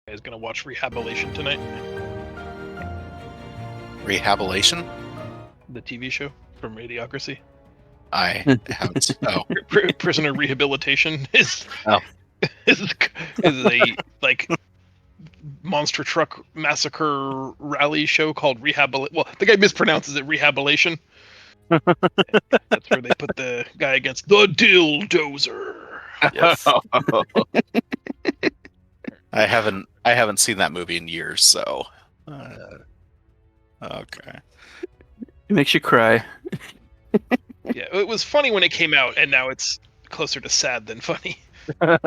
Is gonna watch Rehabilitation tonight, Rehabilitation? the TV show from Radiocracy. I haven't. Oh, Prisoner Rehabilitation is Oh. is a like monster truck massacre rally show called Well, the guy mispronounces it Rehabilitation. That's where they put the guy against the Dildozer. Yes. I haven't seen that movie in years, so. Okay. It makes you cry. Yeah, it was funny when it came out, and now it's closer to sad than funny. I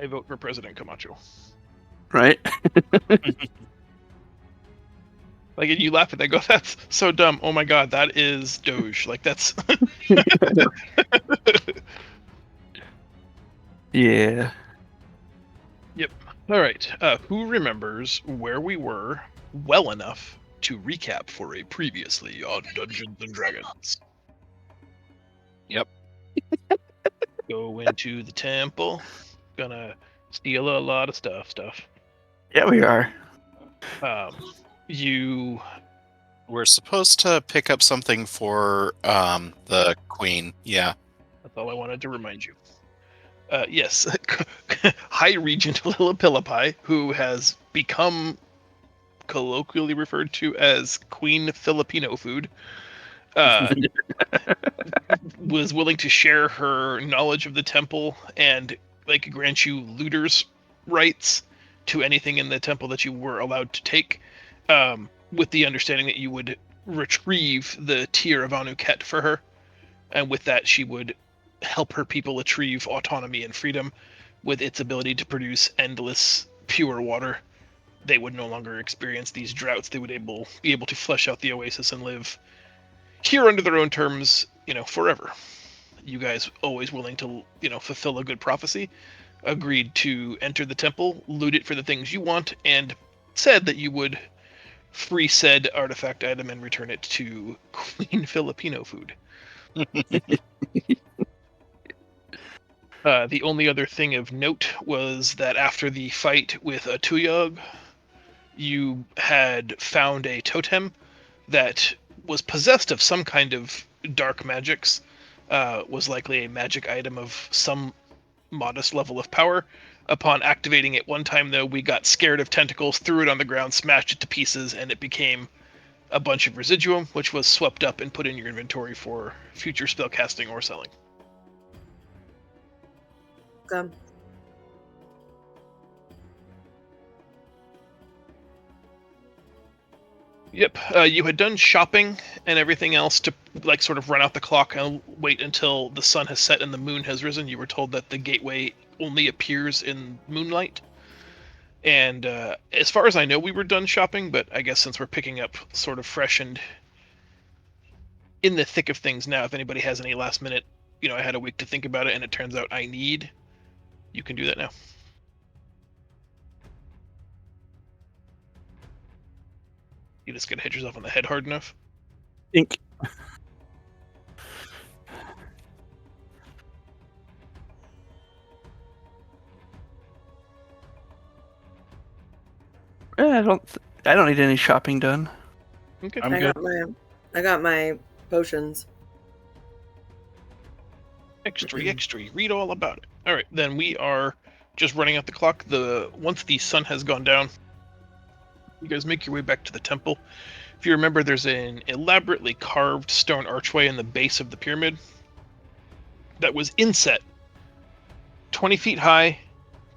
vote for President Camacho. Right? Like, and you laugh at that, go, that's so dumb. Oh my god, that is Doge. Like, that's. Yeah. Yep. All right. Who remembers where we were well enough to recap for a previously on Dungeons and Dragons? Yep. Go into the temple. Gonna steal a lot of stuff. Yeah, we are. You. We're supposed to pick up something for the queen. Yeah. That's all I wanted to remind you. Yes, High Regent Lillipillipi, who has become colloquially referred to as Queen Filipino Food, was willing to share her knowledge of the temple and like grant you looters' rights to anything in the temple that you were allowed to take, with the understanding that you would retrieve the Tear of Anuket for her, and with that she would help her people achieve autonomy and freedom. With its ability to produce endless pure water, they would no longer experience these droughts. They would be able to flesh out the oasis and live here under their own terms, forever. You guys, always willing to, fulfill a good prophecy, agreed to enter the temple, loot it for the things you want, and said that you would free said artifact item and return it to Queen Filipino Food. The only other thing of note was that after the fight with Atuyog, you had found a totem that was possessed of some kind of dark magics, was likely a magic item of some modest level of power. Upon activating it one time, though, we got scared of tentacles, threw it on the ground, smashed it to pieces, and it became a bunch of residuum, which was swept up and put in your inventory for future spell casting or selling. Come. Yep, you had done shopping and everything else to sort of run out the clock and wait until the sun has set and the moon has risen. You were told that the gateway only appears in moonlight. And as far as I know, we were done shopping, but I guess since we're picking up sort of fresh and in the thick of things now, if anybody has any last minute, I had a week to think about it and it turns out I need, you can do that now. You just gotta hit yourself on the head hard enough. Ink. I don't need any shopping done. Okay. I got my potions. Extra. Read all about it. All right, then we are just running out the clock. Once the sun has gone down, you guys make your way back to the temple. If you remember, there's an elaborately carved stone archway in the base of the pyramid that was inset 20 feet high,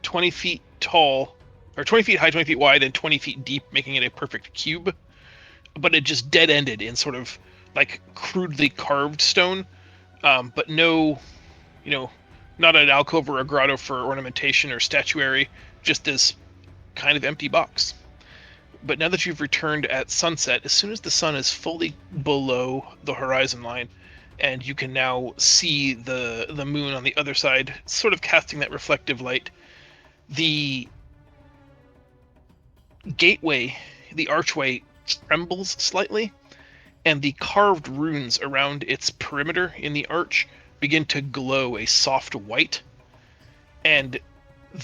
20 feet tall, or 20 feet high, 20 feet wide, and 20 feet deep, making it a perfect cube. But it just dead-ended in sort of like crudely carved stone, but no, not an alcove or a grotto for ornamentation or statuary, just this kind of empty box. But now that you've returned at sunset, as soon as the sun is fully below the horizon line, and you can now see the moon on the other side, sort of casting that reflective light, the gateway, the archway, trembles slightly, and the carved runes around its perimeter in the arch begin to glow a soft white, and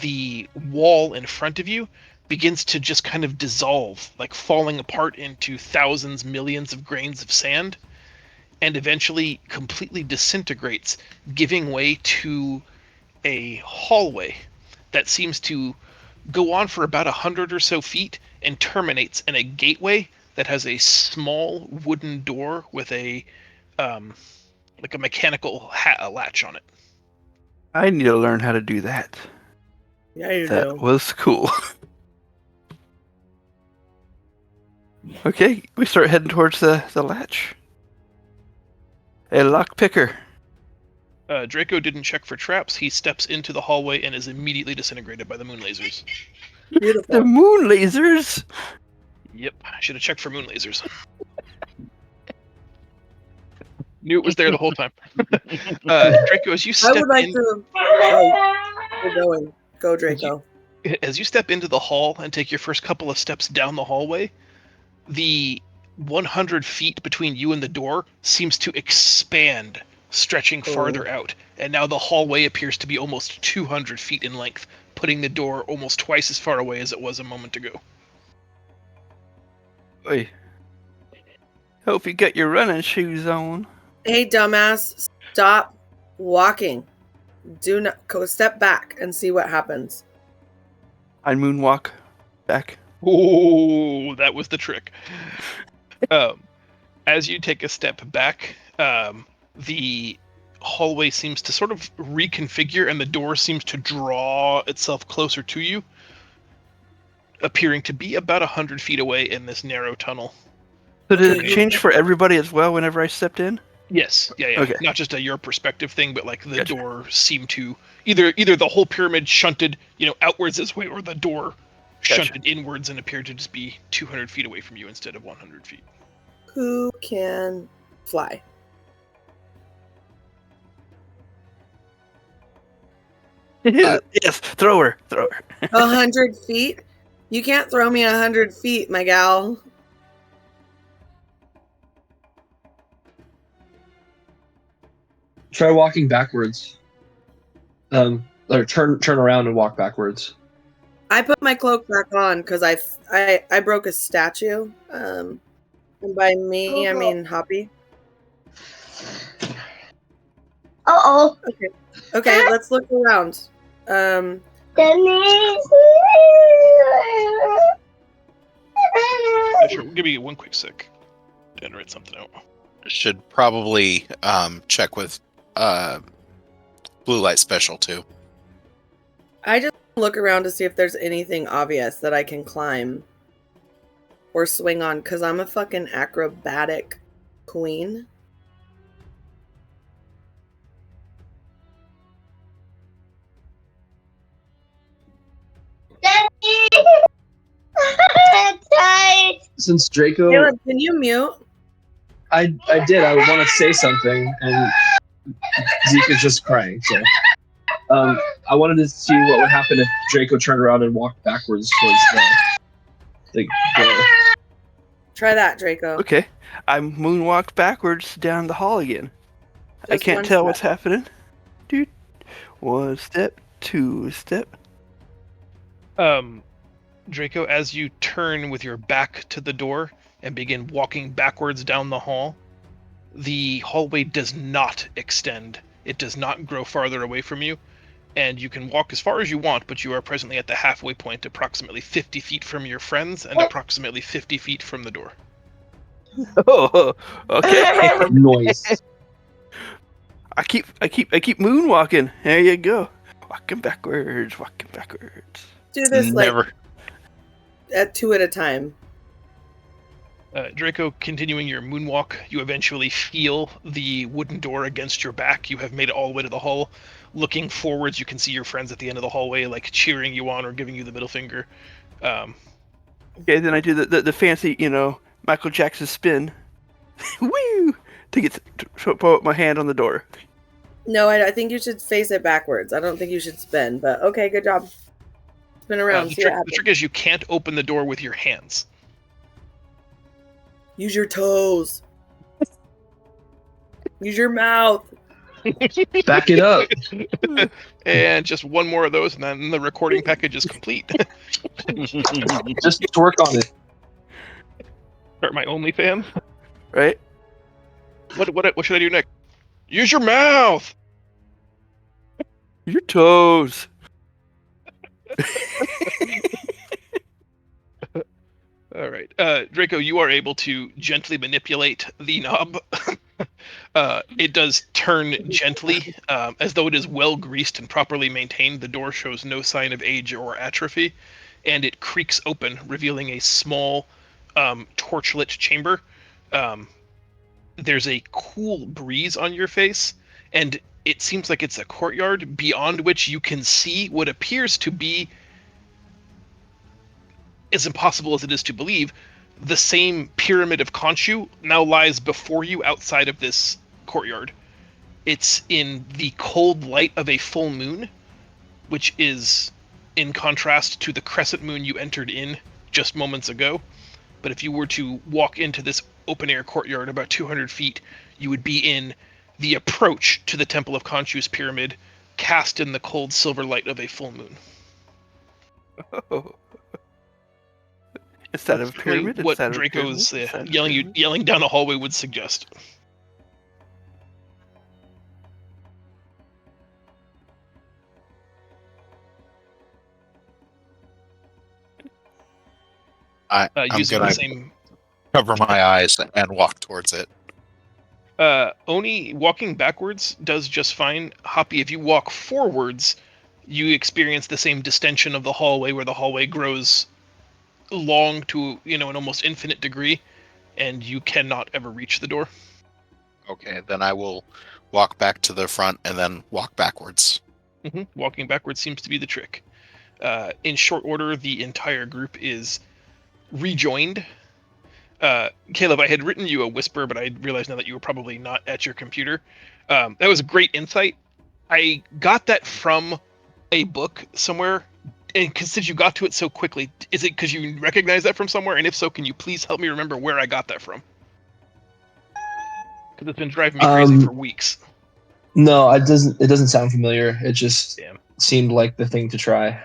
the wall in front of you begins to just kind of dissolve, like falling apart into thousands, millions of grains of sand, and eventually completely disintegrates, giving way to a hallway that seems to go on for about 100 or so feet and terminates in a gateway that has a small wooden door with a like a mechanical latch on it. I need to learn how to do that. Yeah, you That do. was cool. Okay, we start heading towards the latch. A lock picker. Draco didn't check for traps. He steps into the hallway and is immediately disintegrated by the moon lasers. The Beautiful. moon lasers. Yep, I should have checked for moon lasers. Knew it was there the whole time. Draco, as you I step would like in, to. Oh, we're going. Go, Draco. as you step into the hall and take your first couple of steps down the hallway, the 100 feet between you and the door seems to expand, stretching farther out, and now the hallway appears to be almost 200 feet in length, putting the door almost twice as far away as it was a moment ago. Oi. Hope you got your running shoes on. Hey, dumbass, stop walking. Do not go. Step back and see what happens. I moonwalk back. Oh, that was the trick. As you take a step back, the hallway seems to sort of reconfigure and the door seems to draw itself closer to you, appearing to be about 100 feet away in this narrow tunnel. So did it Okay. change for everybody as well whenever I stepped in? Yes, yeah. Okay. Not just a your perspective thing, but like the Gotcha. door seemed to either the whole pyramid shunted, outwards this way, or the door Gotcha. shunted inwards and appeared to just be 200 feet away from you instead of 100 feet. Who can fly? Yes, throw her. 100 feet? You can't throw me 100 feet, my gal. Try walking backwards. Or turn around and walk backwards. I put my cloak back on because I broke a statue. And by me, I mean Hoppy. Uh-oh. Okay, let's look around. Denise. Sure, give me one quick sec to generate something out. Should probably check with blue light special too. I just look around to see if there's anything obvious that I can climb or swing on because I'm a fucking acrobatic queen. Denise. Tight. Since Draco, Caleb, can you mute? I did. I want to say something, and Zeke is just crying. So, I wanted to see what would happen if Draco turned around and walked backwards towards the door. Try that, Draco. Okay, I moonwalked backwards down the hall again. I Just can't one tell step. what's happening. Dude, 1 step, 2 step. Draco, as you turn with your back to the door and begin walking backwards down the hall, the hallway does not extend. It does not grow farther away from you, and you can walk as far as you want, but you are presently at the halfway point, approximately 50 feet from your friends and approximately 50 feet from the door. Oh, okay. Noise. I keep moonwalking. There you go. Walking backwards. Do this like Never. at 2 at a time. Draco, continuing your moonwalk, you eventually feel the wooden door against your back. You have made it all the way to the hall. Looking forwards, you can see your friends at the end of the hallway, like cheering you on or giving you the middle finger. Okay, then I do the fancy, Michael Jackson spin. Woo! To put my hand on the door. No, I think you should face it backwards. I don't think you should spin, but okay, good job. Spin around, The see what trick happens. is you can't open the door with your hands. Use your toes. Use your mouth. Back it up. And just one more of those, and then the recording package is complete. Just work on it. Start my OnlyFans. Right? What should I do next? Use your mouth. Your toes. All right, Draco, you are able to gently manipulate the knob. It does turn gently, as though it is well greased and properly maintained. The door shows no sign of age or atrophy, and it creaks open, revealing a small, torchlit chamber. There's a cool breeze on your face, and it seems like it's a courtyard beyond which you can see what appears to be, as impossible as it is to believe, the same pyramid of Khonshu now lies before you outside of this courtyard. It's in the cold light of a full moon, which is in contrast to the crescent moon you entered in just moments ago. But if you were to walk into this open air courtyard about 200 feet, you would be in the approach to the Temple of Khonshu's pyramid, cast in the cold silver light of a full moon. Oh. Instead of a pyramid, What instead of a Draco's pyramid, instead of a pyramid. yelling down the hallway would suggest. I'm Using gonna the same. cover my eyes and walk towards it. Oni walking backwards does just fine. Hoppy, if you walk forwards, you experience the same distension of the hallway, where the hallway grows long to an almost infinite degree, and you cannot ever reach the door. Okay, then I will walk back to the front and then walk backwards. Walking backwards seems to be the trick. In short order, the entire group is rejoined. Caleb, I had written you a whisper, but I realized now that you were probably not at your computer. That was a great insight. I got that from a book somewhere, and since you got to it so quickly, is it because you recognize that from somewhere? And if so, can you please help me remember where I got that from? Because it's been driving me crazy for weeks. No, it doesn't sound familiar. It just Damn. seemed like the thing to try.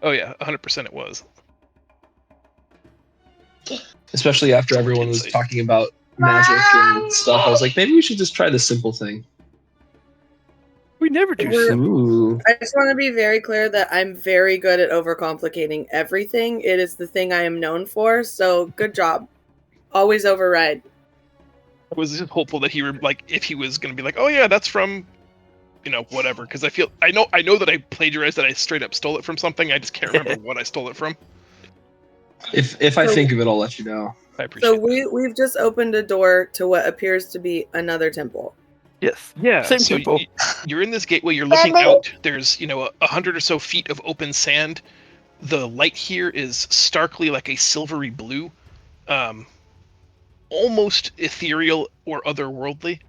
Oh yeah, 100% it was. Especially after everyone was Insight. talking about magic and stuff. I was like, maybe we should just try the simple thing. We never do We're- simple. Ooh. I just want to be very clear that I'm very good at overcomplicating everything. It is the thing I am known for, so good job. Always override. I was just hopeful that he were like, if he was going to be like, oh yeah, that's from, whatever. Because I know that I plagiarized, that I straight up stole it from something. I just can't remember what I stole it from. If I So- think of it, I'll let you know. I appreciate So it. we've just opened a door to what appears to be another temple. Yes. Yeah, Same so temple. you're in this gateway. You're looking out. There's 100 or so feet of open sand. The light here is starkly like a silvery blue, almost ethereal or otherworldly.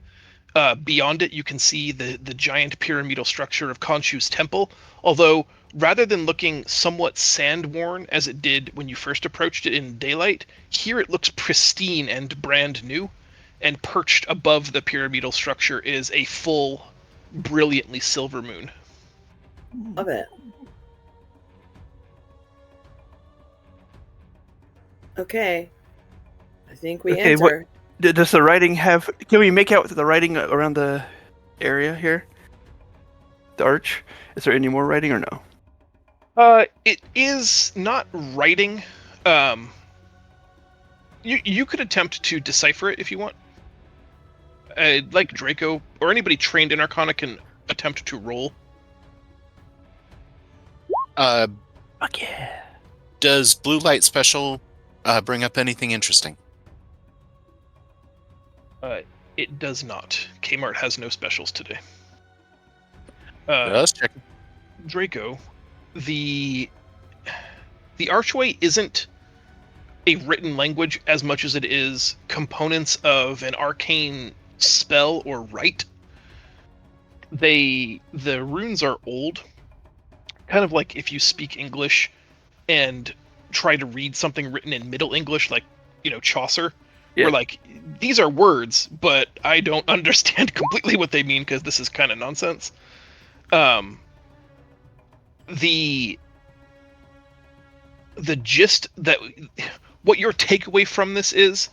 Beyond it, you can see the giant pyramidal structure of Khonshu's temple. Although, rather than looking somewhat sand-worn as it did when you first approached it in daylight, here it looks pristine and brand new. And perched above the pyramidal structure is a full, brilliantly silver moon. Love it. Okay. I think we Okay, enter. Does the writing have? Can we make out the writing around the area here? The arch. Is there any more writing or no? It is not writing. You could attempt to decipher it if you want. Like Draco or anybody trained in Arcana can attempt to roll. Fuck yeah. Does blue light special bring up anything interesting? It does not. Kmart has no specials today. Just checking. Draco, the archway isn't a written language as much as it is components of an arcane spell or rite. The runes are old, kind of like if you speak English and try to read something written in Middle English, like Chaucer. Yeah. We're like, these are words, but I don't understand completely what they mean because this is kind of nonsense. The gist that what your takeaway from this is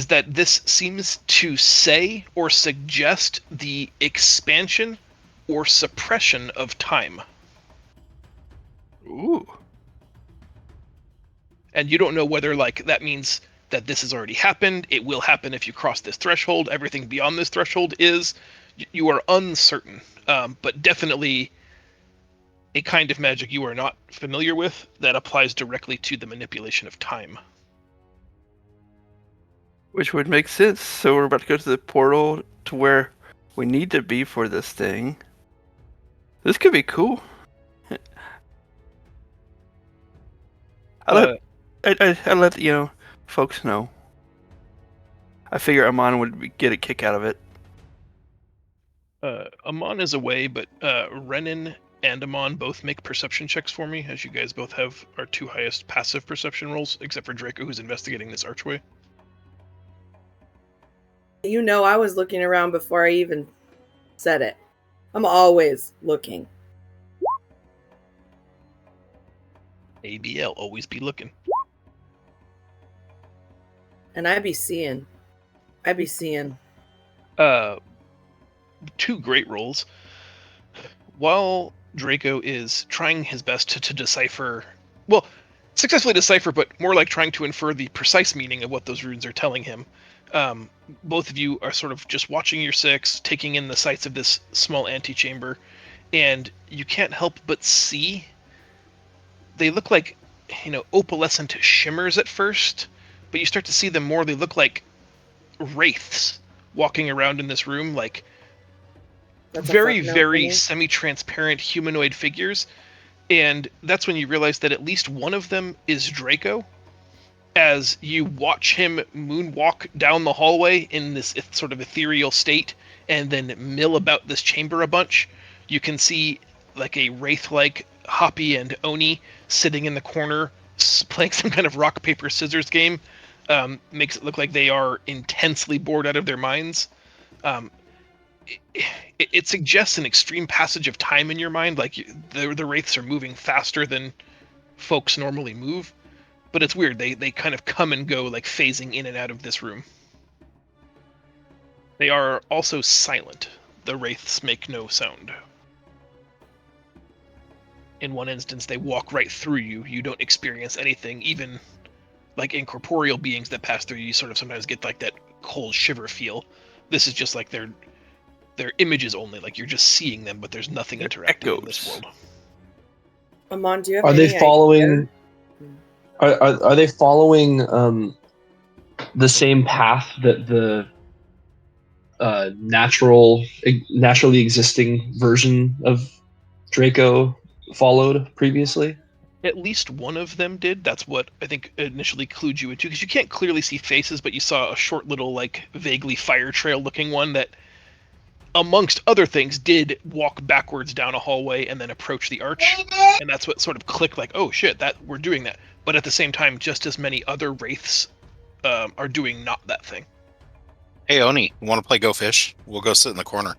that this seems to say or suggest the expansion or suppression of time. Ooh. And you don't know whether like that means that this has already happened, it will happen if you cross this threshold, everything beyond this threshold is, you are uncertain, but definitely a kind of magic you are not familiar with that applies directly to the manipulation of time. Which would make sense. So we're about to go to the portal to where we need to be for this thing. This could be cool. I let folks know. I figure Amon would get a kick out of it. Amon is away, but Renan and Amon both make perception checks for me, as you guys both have our 2 highest passive perception rolls, except for Draco, who's investigating this archway. You know, I was looking around before I even said it. I'm always looking. ABL, always be looking. And I be seeing. 2 great rolls. While Draco is trying his best to decipher, well, successfully decipher, but more like trying to infer the precise meaning of what those runes are telling him, both of you are sort of just watching your 6, taking in the sights of this small antechamber, and you can't help but see they look like, opalescent shimmers at first, but you start to see them more, they look like wraiths walking around in this room, like very semi-transparent humanoid figures. And that's when you realize that at least one of them is Draco, as you watch him moonwalk down the hallway in this sort of ethereal state and then mill about this chamber a bunch. You can see like a wraith-like Hoppy and Oni sitting in the corner playing some kind of rock, paper, scissors game. Makes it look like they are intensely bored out of their minds. It suggests an extreme passage of time in your mind, like the wraiths are moving faster than folks normally move. But it's weird, they kind of come and go, like phasing in and out of this room. They are also silent. The wraiths make no sound. In one instance, they walk right through you. You don't experience anything, even like incorporeal beings that pass through you sort of sometimes get like that cold shiver feel. This is just like they're images only, like you're just seeing them, but there's nothing interacting in this world. Amon, do you have Are they any following? idea? Are they following the same path that the naturally existing version of Draco followed previously? At least one of them did. That's what I think initially clued you into, because you can't clearly see faces, but you saw a short little, like, vaguely fire trail looking one that, amongst other things, did walk backwards down a hallway and then approach the arch. And that's what sort of clicked, like, oh shit, that we're doing that. But at the same time, just as many other wraiths are doing not that thing. Hey, Oni, you want to play Go Fish? We'll go sit in the corner.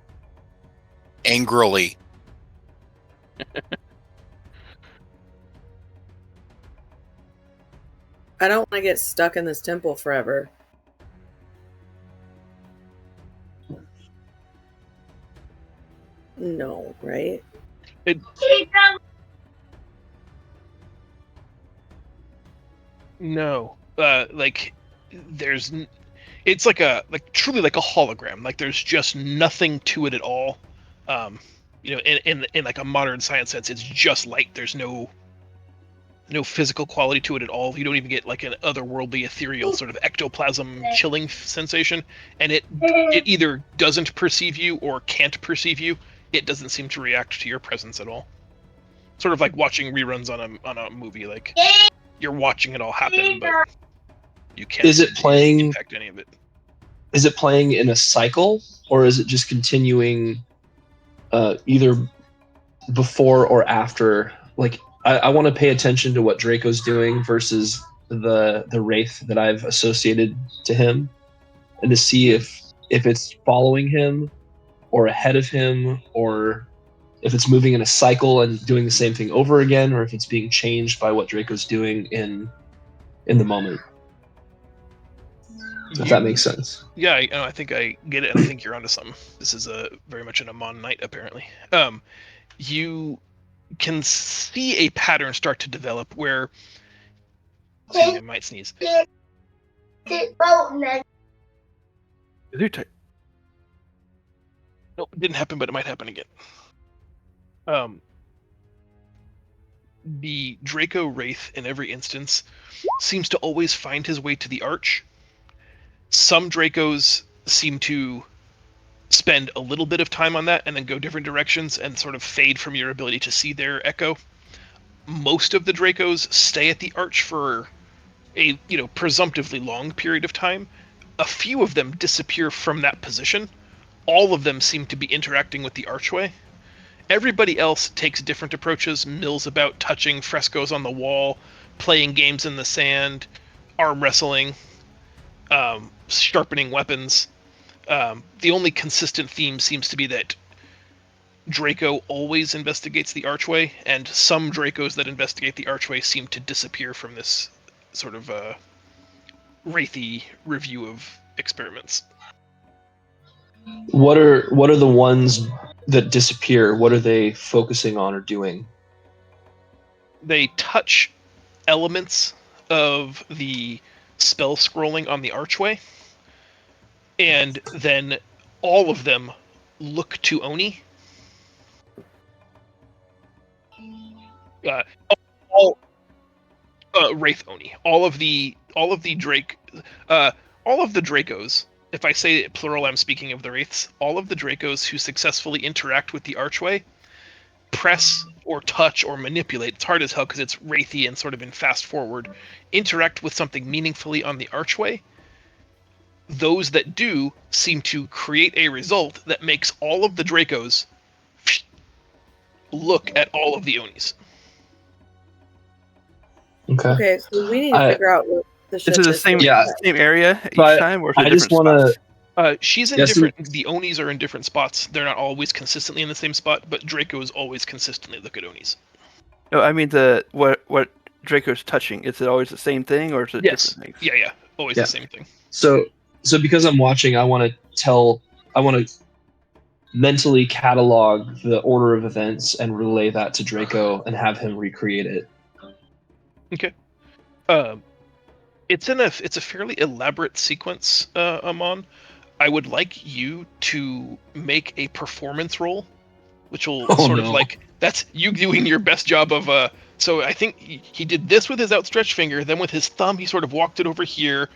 Angrily. I don't want to get stuck in this temple forever. No, right? No, like there's, it's like truly like a hologram. Like there's just nothing to it at all. In like a modern science sense, it's just light. There's no physical quality to it at all. You don't even get like an otherworldly, ethereal sort of ectoplasm chilling sensation. And it either doesn't perceive you or can't perceive you. It doesn't seem to react to your presence at all. Sort of like watching reruns on a movie. Like you're watching it all happen, but you can't. Is it playing? Impact any of it? Is it playing in a cycle, or is it just continuing, either before or after? Like, I want to pay attention to what Draco's doing versus the wraith that I've associated to him, and to see if it's following him, or ahead of him, or if it's moving in a cycle and doing the same thing over again, or if it's being changed by what Draco's doing in the moment. If that makes sense. Yeah, I think I get it, and I think you're onto something. This is very much an Amon night, apparently. You can see a pattern start to develop where... Excuse me, I might sneeze. Is your Nope, it didn't happen, but it might happen again. The Draco Wraith, in every instance, seems to always find his way to the arch. Some Dracos seem to spend a little bit of time on that and then go different directions and sort of fade from your ability to see their echo. Most of the Dracos stay at the arch for a presumptively long period of time. A few of them disappear from that position. All of them seem to be interacting with the archway. Everybody else takes different approaches, mills about, touching frescoes on the wall, playing games in the sand, arm wrestling, sharpening weapons. The only consistent theme seems to be that Draco always investigates the archway, and some Dracos that investigate the archway seem to disappear from this sort of wraithy review of experiments. What are the ones that disappear? What are they focusing on or doing? They touch elements of the spell scrolling on the archway, and then all of them look to Oni. Wraith Oni. All of the Dracos. If I say plural, I'm speaking of the Wraiths. All of the Dracos who successfully interact with the archway press or touch or manipulate. It's hard as hell because it's wraithy and sort of in fast forward. Interact with something meaningfully on the archway. Those that do seem to create a result that makes all of the Dracos look at all of the Onis. Okay, so we need to figure out what the shit Is it the same area each But time, or is it I just different want spots? to. She's in Yes, different. The Onis are in different spots. They're not always consistently in the same spot, but Dracos always consistently look at Onis. No, I mean what Draco's touching. Is it always the same thing, or is it Yes. different things? Yeah. Always Yeah. the same thing. So because I'm watching, I want to mentally catalog the order of events and relay that to Draco and have him recreate it. Okay. It's a fairly elaborate sequence, Amon. I would like you to make a performance roll, which will that's you doing your best job of so I think he did this with his outstretched finger, then with his thumb he sort of walked it over here.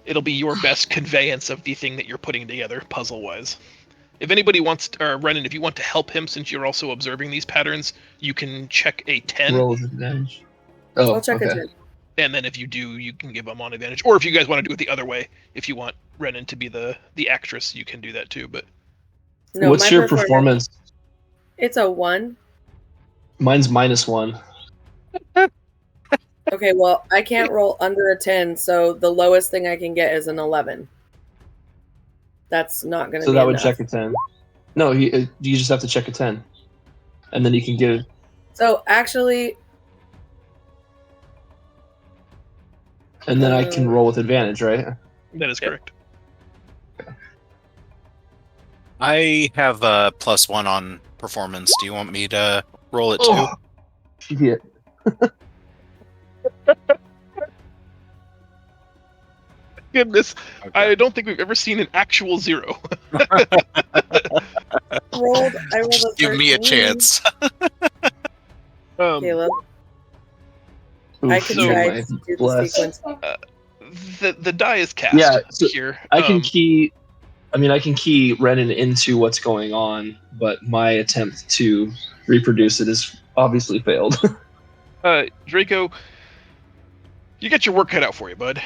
It'll be your best conveyance of the thing that you're putting together, puzzle-wise. If anybody wants to, Renan, if you want to help him, since you're also observing these patterns, you can check a 10. Roll with advantage. Oh, I'll check okay. a 10. And then if you do, you can give him on advantage. Or if you guys want to do it the other way, if you want Renan to be the actress, you can do that too. But No, What's my your performance? It's a 1. Mine's -1. Okay, well, I can't roll under a 10, so the lowest thing I can get is an 11. That's not going to So be that would enough. check a 10. No, you just have to check a 10, and then you can give. So actually, And then I can roll with advantage, right? that is correct. I have a +1 on performance. Do you want me to roll it too? Oh, shit. Goodness, Okay. I don't think we've ever seen an actual 0. I rolled a Just give me a 13. chance. Caleb, I Oof, can so try my to do the bless. sequence. The die is cast Yeah, so here. I can key. I mean, I can key Renan into what's going on, but my attempt to reproduce it has obviously failed. Draco, you got your work cut out for you, bud.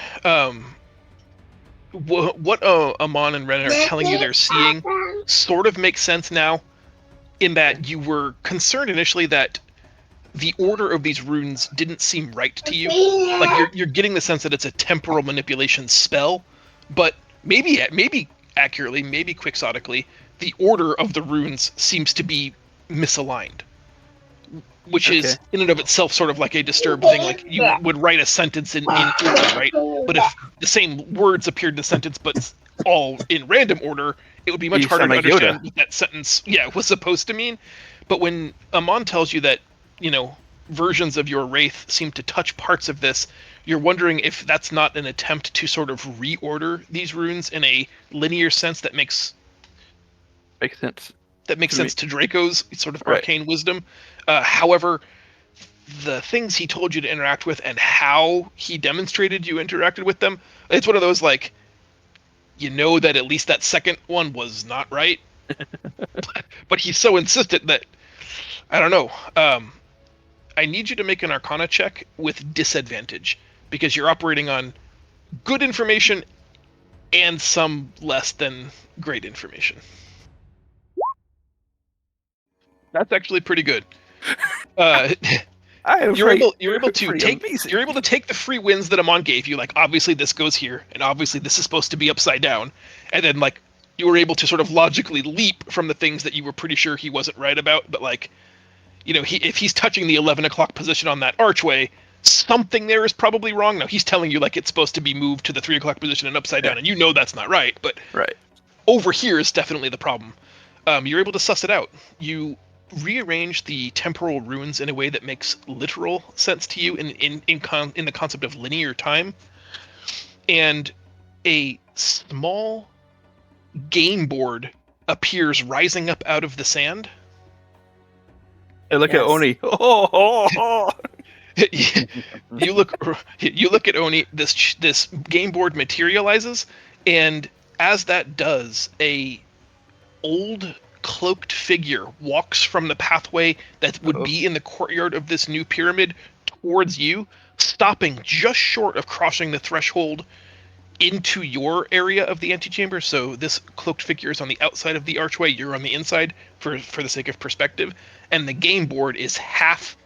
What Amon and Renan are telling you they're seeing sort of makes sense now, in that you were concerned initially that the order of these runes didn't seem right to you. Like you're getting the sense that it's a temporal manipulation spell, but maybe accurately, maybe quixotically, the order of the runes seems to be misaligned, which is in and of itself sort of like a disturbed thing. Like you would write a sentence in order, right? But if the same words appeared in a sentence but all in random order, it would be much You harder sound to like understand Yoda. what that sentence was supposed to mean. But when Amon tells you that, versions of your wraith seem to touch parts of this, you're wondering if that's not an attempt to sort of reorder these runes in a linear sense that makes sense. sense to Draco's sort of Right. arcane wisdom. However, the things he told you to interact with and how he demonstrated you interacted with them, it's one of those like, that at least that second one was not right. But he's so insistent that I don't know. I need you to make an Arcana check with disadvantage because you're operating on good information and some less than great information. That's actually pretty good. You're able to take the free wins that Amon gave you. Like obviously this goes here, and obviously this is supposed to be upside down, and then like you were able to sort of logically leap from the things that you were pretty sure he wasn't right about. But like, if he's touching the 11 o'clock position on that archway, something there is probably wrong. Now he's telling you like it's supposed to be moved to the 3 o'clock position and upside down, and that's not right. But over here is definitely the problem. You're able to suss it out. You rearrange the temporal runes in a way that makes literal sense to you in the concept of linear time, and a small game board appears rising up out of the sand. Hey, look at Oni. You look at Oni. This game board materializes, and as that does, a old cloaked figure walks from the pathway that would be in the courtyard of this new pyramid towards you, stopping just short of crossing the threshold into your area of the antechamber. So this cloaked figure is on the outside of the archway, you're on the inside for the sake of perspective, and the game board is half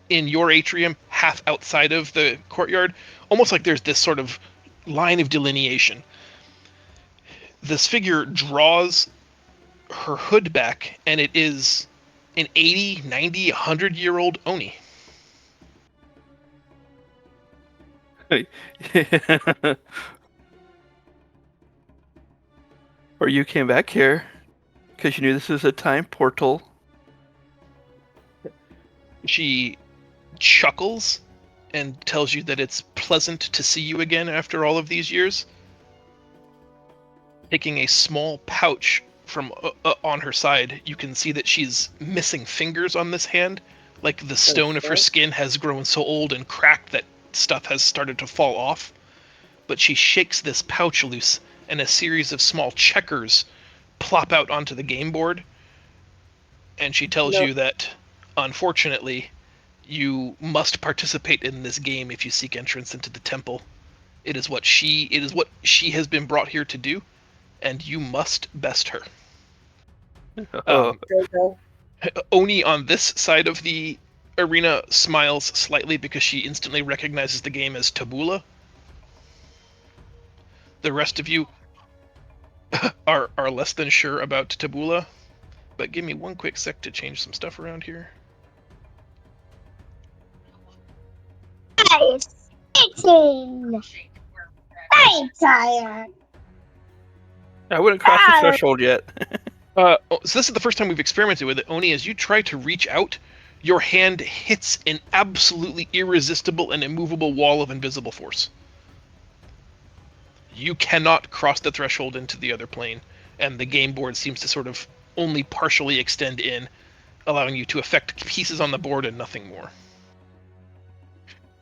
in your atrium, half outside of the courtyard, almost like there's this sort of line of delineation. This figure draws her hood back, and it is an 80, 90, 100-year-old Oni. Or you came back here because you knew this was a time portal. She chuckles and tells you that it's pleasant to see you again after all of these years. Taking a small pouch from on her side, you can see that she's missing fingers on this hand. Like the stone of her skin has grown so old and cracked that stuff has started to fall off. But she shakes this pouch loose, and a series of small checkers plop out onto the game board. And she tells you that, unfortunately, you must participate in this game if you seek entrance into the temple. It is what she has been brought here to do, and you must best her. Oni on this side of the arena smiles slightly because she instantly recognizes the game as Tabula. The rest of you are less than sure about Tabula, but give me one quick sec to change some stuff around here. I'm tired. I wouldn't cross the threshold yet. So this is the first time we've experimented with it. Oni, as you try to reach out, your hand hits an absolutely irresistible and immovable wall of invisible force. You cannot cross the threshold into the other plane, and the game board seems to sort of only partially extend in, allowing you to affect pieces on the board and nothing more.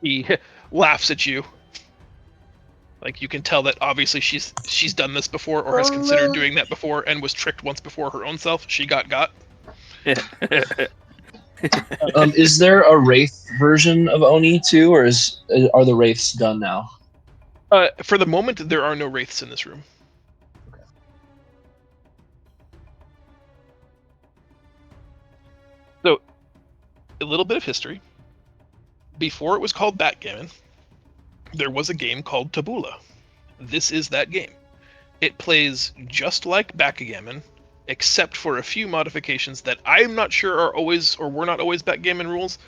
He laughs at you. Like, you can tell that obviously she's done this before, or has considered doing that before, and was tricked once before her own self. She got. Is there a Wraith version of Oni too, or are the Wraiths done now? For the moment, there are no Wraiths in this room. Okay. So, a little bit of history. Before it was called Backgammon, there was a game called Tabula. This is that game. It plays just like Backgammon, except for a few modifications that I'm not sure are always or were not always Backgammon rules,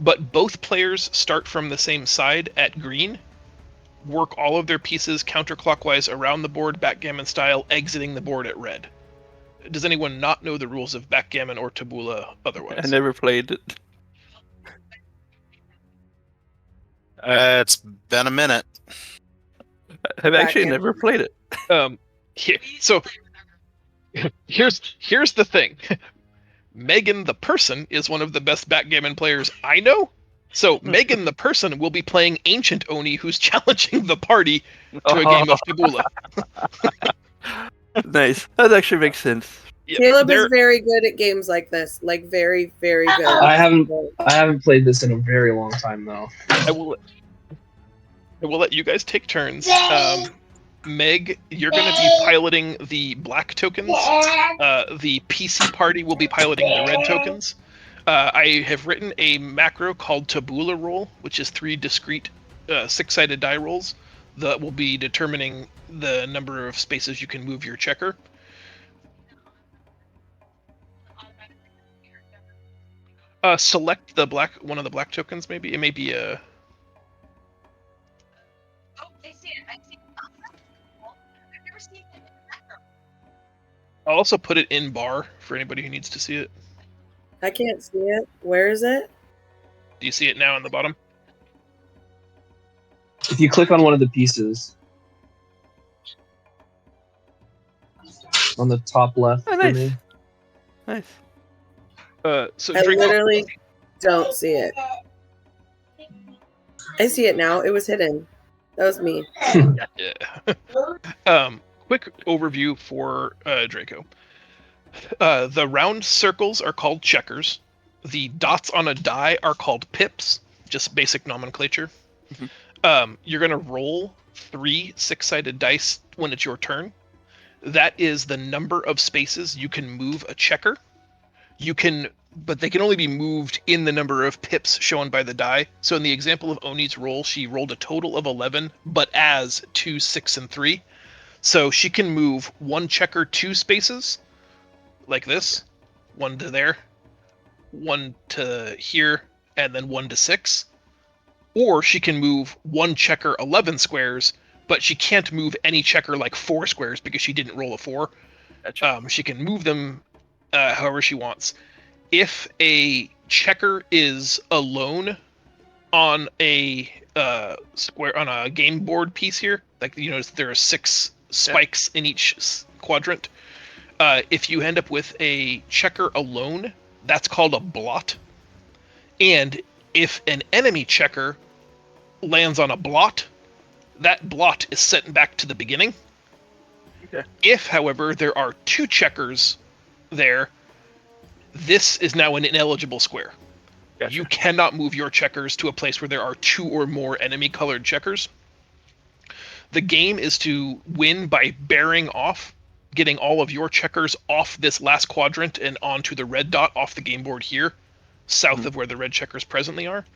but both players start from the same side at green, work all of their pieces counterclockwise around the board Backgammon style, exiting the board at red. Does anyone not know the rules of Backgammon or Tabula otherwise? I never played it. It's been a minute. I've actually Backgammon. never played it. So here's the thing. Megan the person is one of the best backgammon players I know. So Megan the person will be playing Ancient Oni, who's challenging the party to a game of Tabula. Nice. That actually makes sense. Yeah, Caleb they're- is very good at games like this. Like very, very good. I haven't played this in a very long time though. I will let you guys take turns. Meg, you're going to be piloting the black tokens. The PC party will be piloting the red tokens. I have written a macro called Tabula roll, which is 3 discrete 6-sided die rolls that will be determining the number of spaces you can move your checker. Select the one of the black tokens, maybe. It may be a... I'll also put it in bar for anybody who needs to see it. I can't see it. Where is it? Do you see it now on the bottom? If you click on one of the pieces on the top left, Oh, for nice. me. Nice. So I Draco, literally don't see it. I see it now. It was hidden. That was me. yeah. Quick overview for Draco. The round circles are called checkers. The dots on a die are called pips, just basic nomenclature. You're going to roll 3 6-sided dice when it's your turn. That is the number of spaces you can move a checker. But they can only be moved in the number of pips shown by the die. So in the example of Oni's roll, she rolled a total of 11, but as 2, 6, and 3. So she can move 1 checker 2 spaces, like this, 1 to there, 1 to here, and then 1 to 6. Or she can move 1 checker 11 squares, but she can't move any checker like 4 squares because she didn't roll a 4. Gotcha. She can move them however she wants. If a checker is alone on a square on a game board piece here, like you notice there are 6 spikes in each quadrant. If you end up with a checker alone, that's called a blot. And if an enemy checker lands on a blot, that blot is sent back to the beginning. Okay. If, however, there are 2 checkers there, this is now an ineligible square. Gotcha. You cannot move your checkers to a place where there are 2 or more enemy-colored checkers. The game is to win by bearing off, getting all of your checkers off this last quadrant and onto the red dot off the game board here, south of where the red checkers presently are.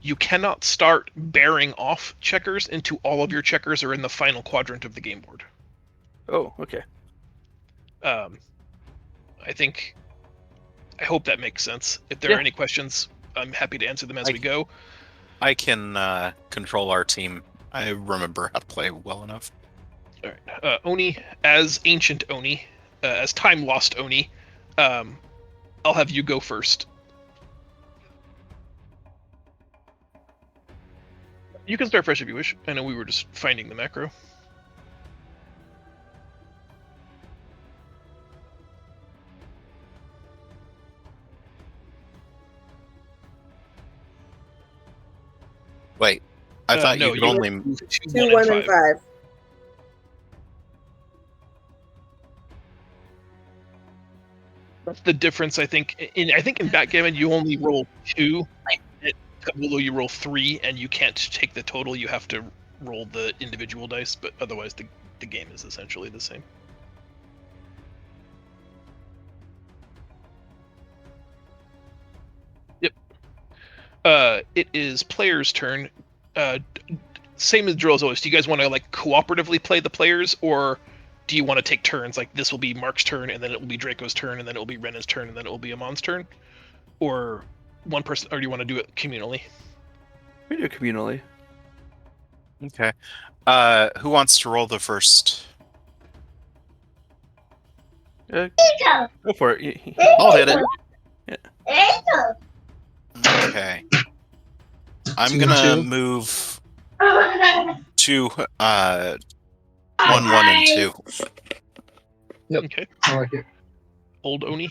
You cannot start bearing off checkers until all of your checkers are in the final quadrant of the game board. Oh, okay. I hope that makes sense. If there are Yeah. any questions, I'm happy to answer them as we go. I can control our team. I remember how to play well enough. All right. Oni, as Ancient Oni, as Time Lost Oni, I'll have you go first. You can start fresh if you wish. I know we were just finding the macro. Wait, I thought no, you could you only. move 2, 1, and 5. That's the difference, I think. I think in backgammon you only roll 2. At Tabula you roll 3, and you can't take the total. You have to roll the individual dice, but otherwise the game is essentially the same. Yep. It is player's turn. Same as drill as always. Do you guys want to like cooperatively play the players, or do you want to take turns? Like this will be Mark's turn, and then it will be Draco's turn, and then it will be Rena's turn, and then it will be Amon's turn, or one person, or do you want to do it communally? We do it communally. Okay. Who wants to roll the first? Go for it. I'll hit it. Draco. Okay. I'm 2 and gonna 2. move to 1, 1, and 2. Yep. Okay. I like it. Old Oni.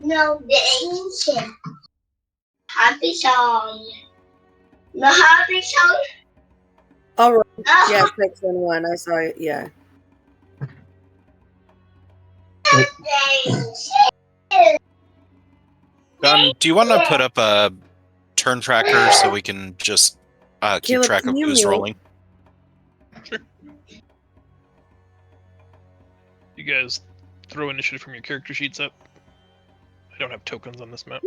No danger. Happy song. The happy song. All right. Oh, Yeah, 6 and 1. I saw it. Yeah. Gun, do you want to put up a turn tracker so we can just keep Caleb, track can of you who's mute? rolling? Sure. You guys throw initiative from your character sheets up. I don't have tokens on this map.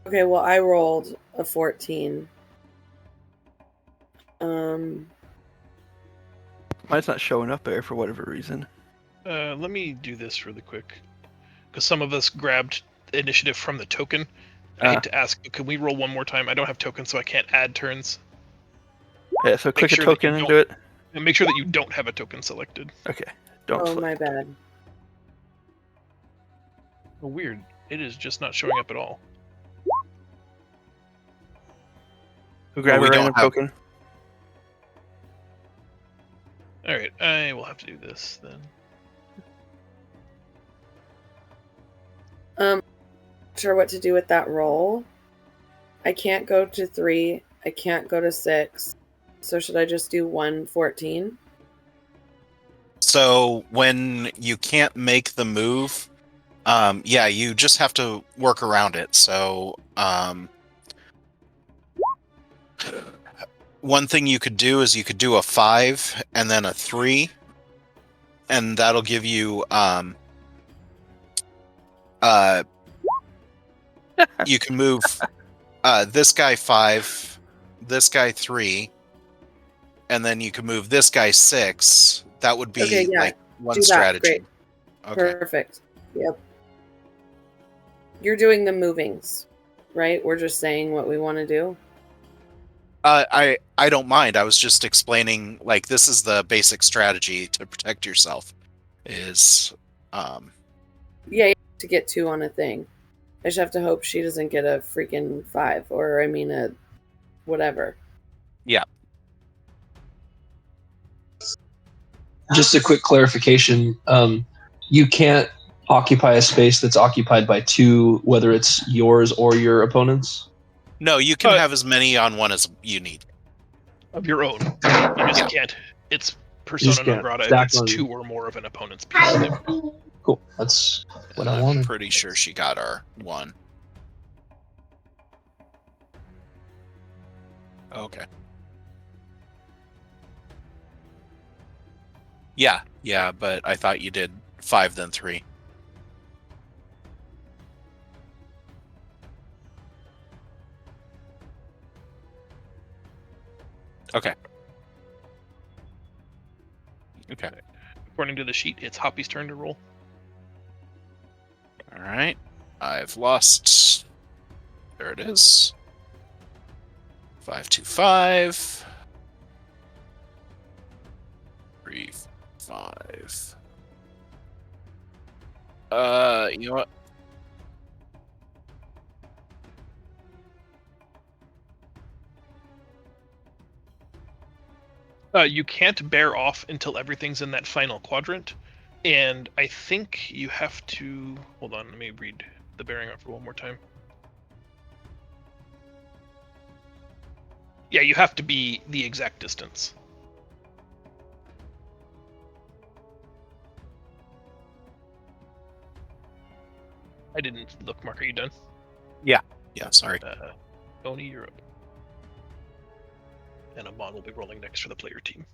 Okay, well, I rolled a 14. Mine's not showing up there for whatever reason. Let me do this really quick, because some of us grabbed initiative from the token. I hate to ask, but can we roll one more time? I don't have tokens, so I can't add turns. Yeah, so click sure a that token you and do it. And make sure that you don't have a token selected. Okay. Don't Oh, flip. my bad. Oh, weird. It is just not showing up at all. We'll grab Well, a we random don't have- token. Alright, I will have to do this then. Sure what to do with that roll. I can't go to 3. I can't go to 6. So should I just do 114? So when you can't make the move, yeah, you just have to work around it. So one thing you could do is you could do a 5 and then a 3, and that'll give you you can move this guy 5, this guy 3, and then you can move this guy 6. That would be Okay, yeah. like one Do that. strategy. Great. Okay. Perfect. Yep. You're doing the movings, right? We're just saying what we want to do. I don't mind. I was just explaining, like, this is the basic strategy to protect yourself. Is Yeah, you have to get 2 on a thing. I just have to hope she doesn't get a freaking 5, or I mean a whatever. Just a quick clarification. You can't occupy a space that's occupied by 2, whether it's yours or your opponent's. no, you can But- have as many on one as you need. Of your own. You just Yeah. can't. It's persona non can't grata if stack it's on- 2 or more of an opponent's piece. Cool. That's what And I I'm wanted. pretty sure she got our 1. Okay. Yeah, but I thought you did 5 then 3. Okay. Okay. According to the sheet, it's Hoppy's turn to roll. All right. I've lost. There it is. 525. 3, 5. You know what? You can't bear off until everything's in that final quadrant. And I think you have to hold on. Let me read the bearing offer one more time. Yeah, you have to be the exact distance. I didn't look, Mark. Are you done? Yeah, sorry. Oni, you're up. And Amon will be rolling next for the player team.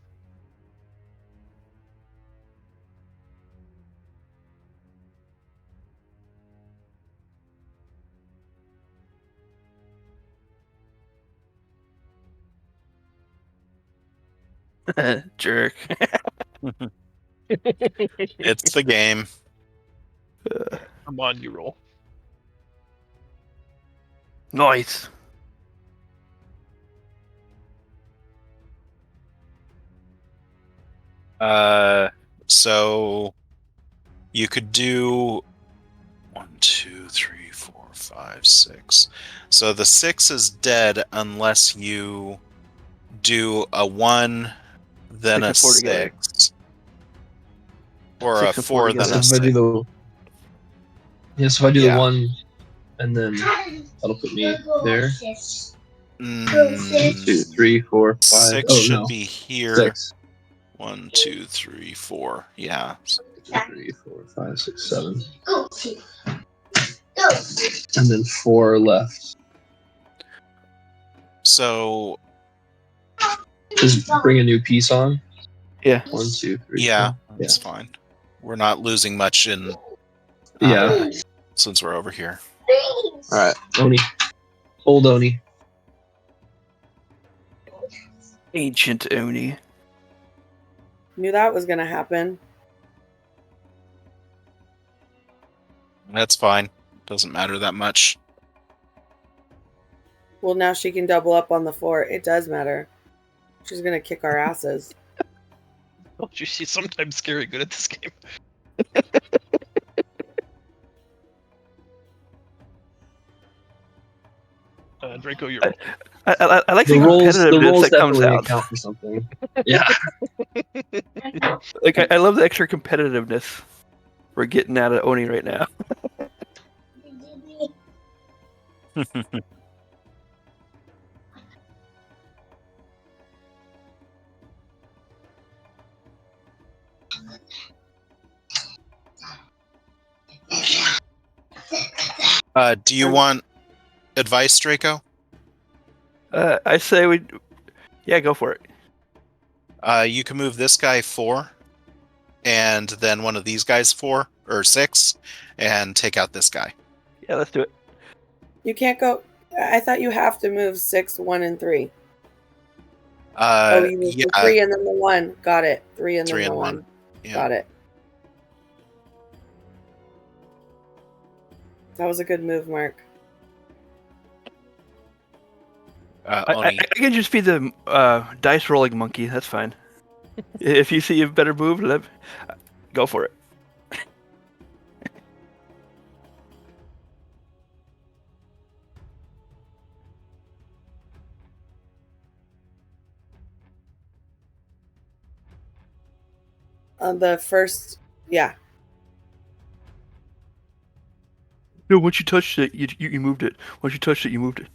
Jerk. It's the game. Amon, you roll. Nice. So you could do 1, 2, 3, 4, 5, 6. So the 6 is dead unless you do a 1, then a 6 and 4 together. 6. Or 6 a and 4 4, together. then a So if I do 6. the Yeah. 1, and then that'll put me there. 1, 2, 3, 4, 5. 6 Oh should no, be here. 6. 1, 2, 3, 4. Yeah. 3, 4, 5, 6, 7. And then 4 left. So Just bring a new piece on. Yeah. 1, 2, 3. yeah, 4. that's fine. We're not losing much in Yeah. since we're over here. Alright, Oni. Old Oni. Ancient Oni. Knew that was gonna happen. That's fine. Doesn't matter that much. Well, now she can double up on the 4. It does matter. She's gonna kick our asses. Oh, she's sometimes scary good at this game. Draco, you're up. I like The the rolls competitiveness that comes definitely out. account for something. Yeah. Like I love the extra competitiveness we're getting out of Oni right now. Do you want advice, Draco? I say we, yeah, go for it. You can move this guy 4, and then one of these guys 4 or 6, and take out this guy. Yeah, let's do it. You can't go. I thought you have to move 6, 1, and 3. You moved the 3 and then the 1. Got it. 3 and 3 then and the 1. 1. Yeah. Got it. That was a good move, Mark. I can just be the dice rolling monkey. That's fine. If you see a better move, go for it. The first, yeah. No, once you touched it, you moved it. Once you touched it, you moved it.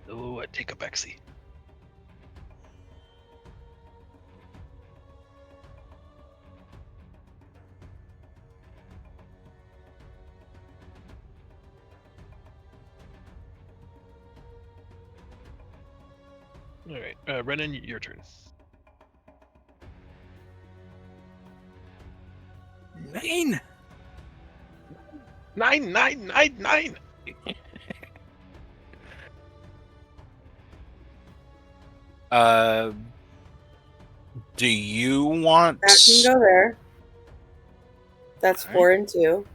Oh, take a backseat. All right, Renan, your turn. 9. 9, 9, 9, 9. Do you want? That can go there. That's All 4 and 2.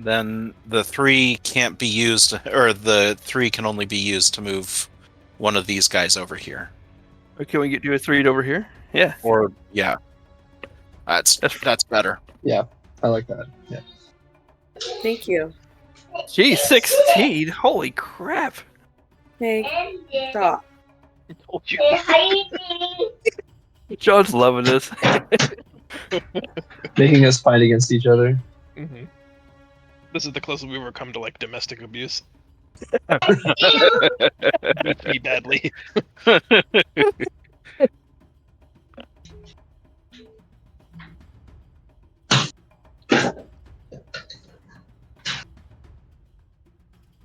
Then the 3 can't be used, or the 3 can only be used to move one of these guys over here. Or can we do a 3 over here? Yeah. Or yeah, that's better. I like that. Yeah. Thank you. Gee, 16. Holy crap. Hey, stop. I told you. Say hi. John's loving this. Making us fight against each other. Mm-hmm. This is the closest we've ever come to like domestic abuse. Beats me badly.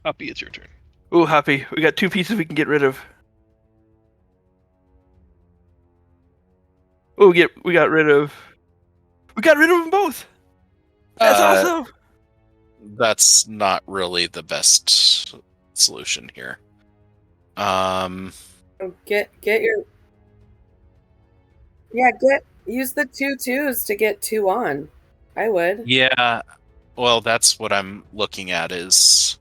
Hoppy, it's your turn. Ooh, Happy. We got 2 pieces we can get rid of. Oh, we got rid of them both. That's awesome. That's not really the best solution here. Oh, get your. Yeah, use the 2/2s to get 2 on. I would. Yeah, well, that's what I'm looking at is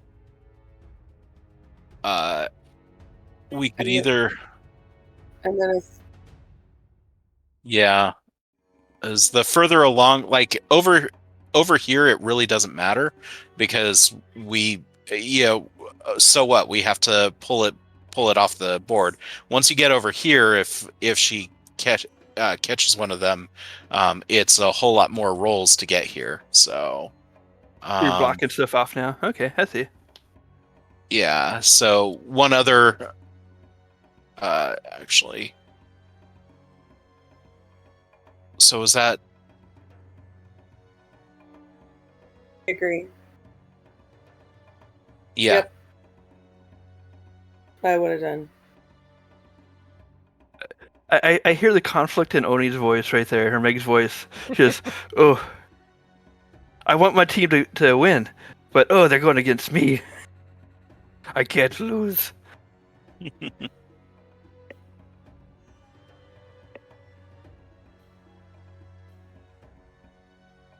we could And either And then it's yeah, is the further along like over here it really doesn't matter because so what, we have to pull it off the board. Once you get over here, if she catches one of them, it's a whole lot more rolls to get here. So You're blocking stuff off now. Okay, I see. yeah, so one other actually, so is that I agree. yeah. Yep. I would have done. I hear the conflict in Oni's voice right there, her Meg's voice. Just, oh, I want my team to win, but oh, they're going against me. I can't lose.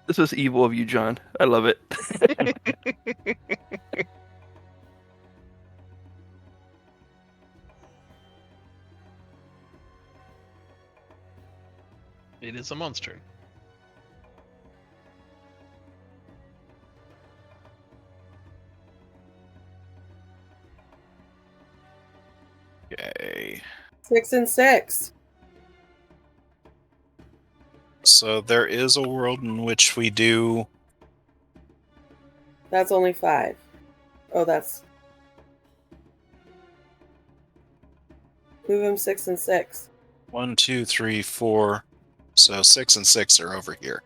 This was evil of you, John. I love it. It is a monster. Okay. 6 and 6. So there is a world in which we do That's only 5. Oh, that's. Move him 6 and 6. 1, 2, 3, 4. So 6 and 6 are over here.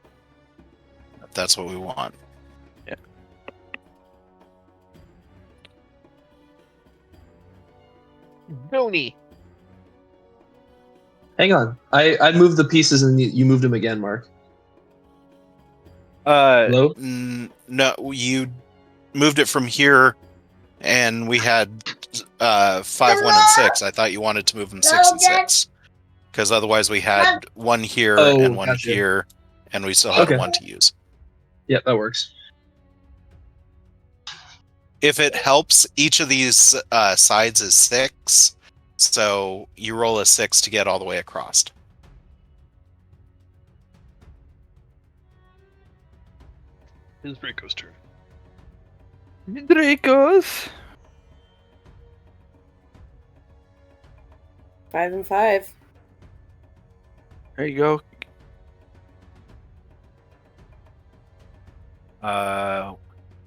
If that's what we want. Yeah. Tony. Hang on. I moved the pieces and you moved them again, Mark. Hello? No, you moved it from here, and we had 5, 1, and 6. I thought you wanted to move them 6 and 6, because otherwise we had one here and one gotcha. here, and we still had Okay. one to use. Yep, that works. If it helps, each of these sides is 6, so you roll a 6 to get all the way across. It is Draco's turn. Dracos. 5 and 5. There you go.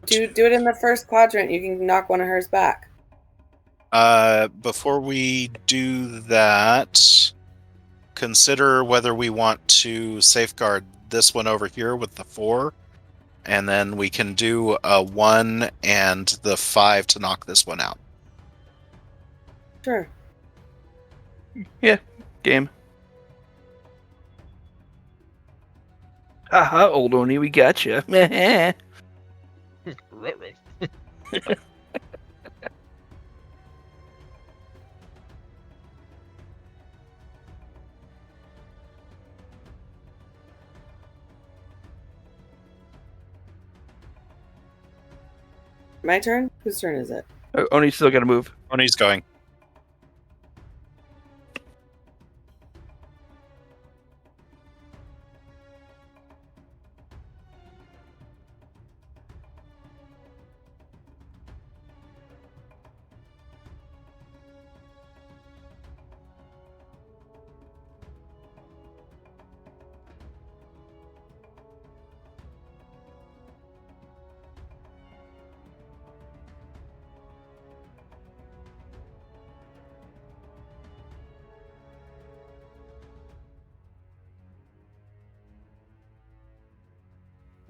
Do it in the first quadrant. You can knock one of hers back. Before we do that, consider whether we want to safeguard this one over here with the 4, and then we can do a 1 and the 5 to knock this one out. Sure. Game. Haha, old Oni, we got you. Ruh-roh. My turn? Whose turn is it? Oni's still got to move. Oni's going.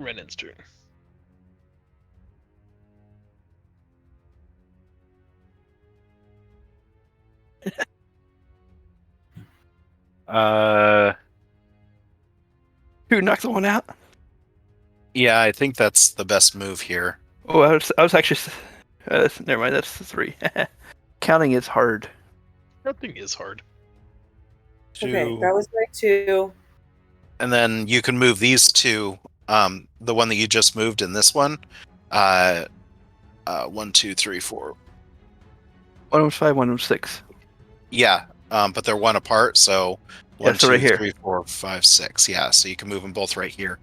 Renan's turn. Who knocked the one out? Yeah, I think that's the best move here. Oh, I was actually. Never mind. That's 3. Counting is hard. Nothing is hard. Okay, Two, that was my 2. and then you can move these two. The one that you just moved in this one. 1, 2, 3, 4. One was 5, one was 6. Yeah, but they're one apart, so Yeah, 1, so 2, right here. 3, 4, 5, 6. Yeah, so you can move them both right here.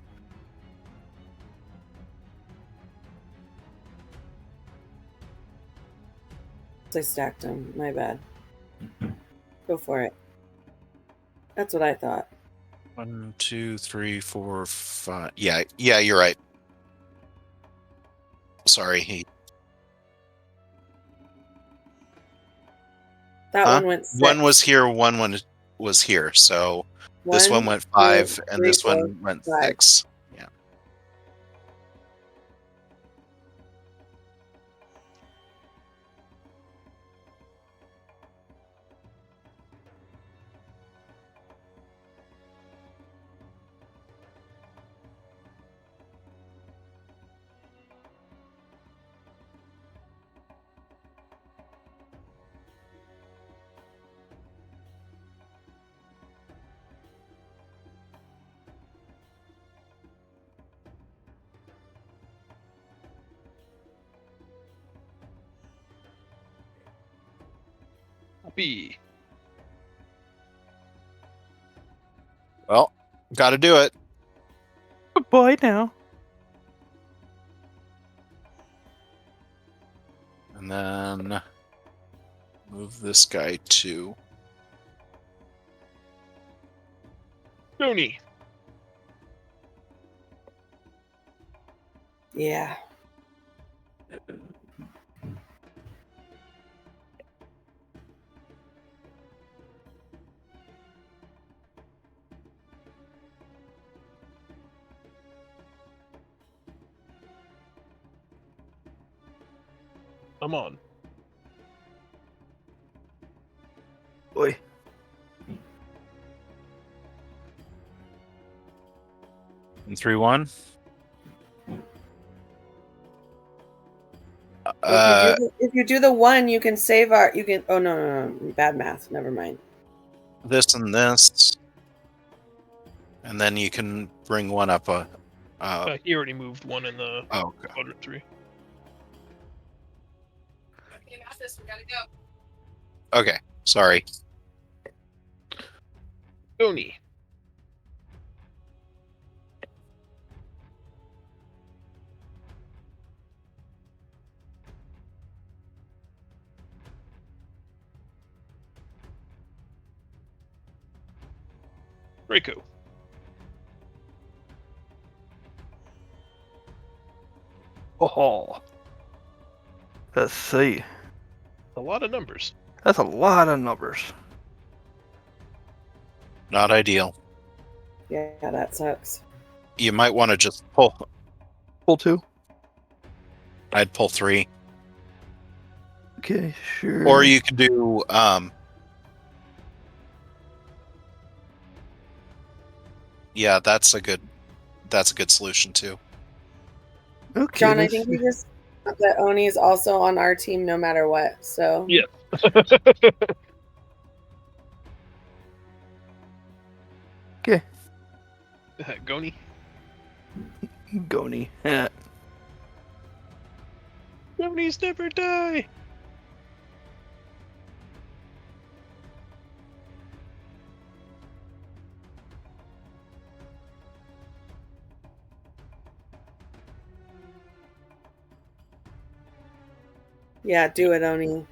I stacked them. My bad. Go for it. That's what I thought. 1, 2, 3, 4, 5. Yeah, you're right. Sorry, That Huh? one went 6. one was here, one was here. So this one went 5, 2, and 3, this 4, one went 5. 6. Yeah. B. Well, got to do it. Good boy now. And then move this guy to. Tony. Yeah. I'm on. Boy. And 3, 1. If you do the 1, you can save our. You can. Oh no! Bad math. Never mind. This and this. And then you can bring one up. He already moved one in the Oh, okay. quadrant 3. Okay, sorry. Tony. Draco. Oh. Let's see. A lot of numbers. That's a lot of numbers. Not ideal. Yeah, that sucks. You might want to just pull. Pull 2. I'd pull 3. Okay, sure. Or you could do. Yeah, that's a good solution too. Okay, John, I let's think see. we just that Oni is also on our team no matter what. So Yeah. Okay. Goni. Goni. Yeah. Gonis never die. yeah, do it, Oni.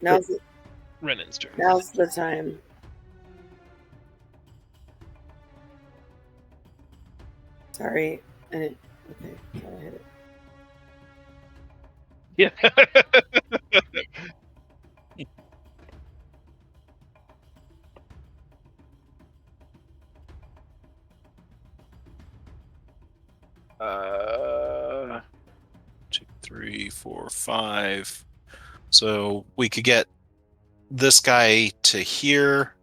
Now's Renan's turn. the time. Sorry. Okay, I hit it. Yeah. 2, 3, 4, 5. So we could get this guy to here,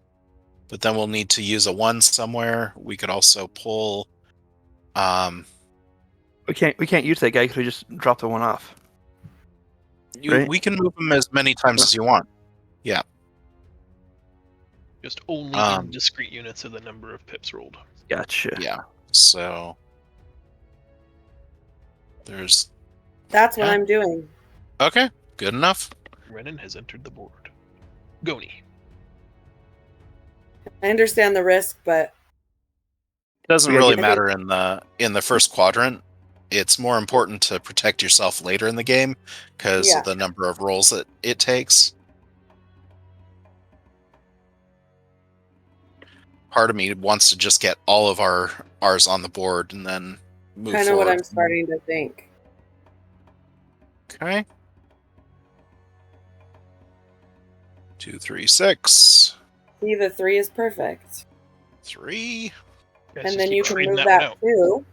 but then we'll need to use a 1 somewhere. We could also pull. We can't use that guy because we just dropped the one off. Right. We can move him as many times as you want. Just only in discrete units of the number of pips rolled. Gotcha. Yeah. So there's. That's what Yeah. I'm doing. Okay. Good enough. Renan has entered the board. Goni. I understand the risk, but Doesn't We gotta really get- matter in the first quadrant. It's more important to protect yourself later in the game because Yeah. of the number of rolls that it takes. Part of me wants to just get all of ours on the board and then move kind of forward. what I'm starting to think. Okay. 2, 3, 6. See, the 3 is perfect. 3. Guys, And just then keep you can trading move one that out. too.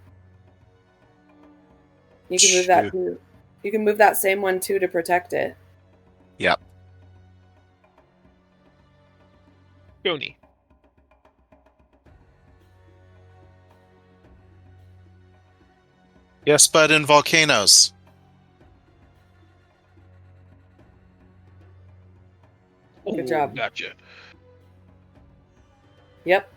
You can move that Shoot. too. You can move that same one too to protect it. Yep. Goni. Yes, but in volcanoes. Good job. Gotcha. Yep.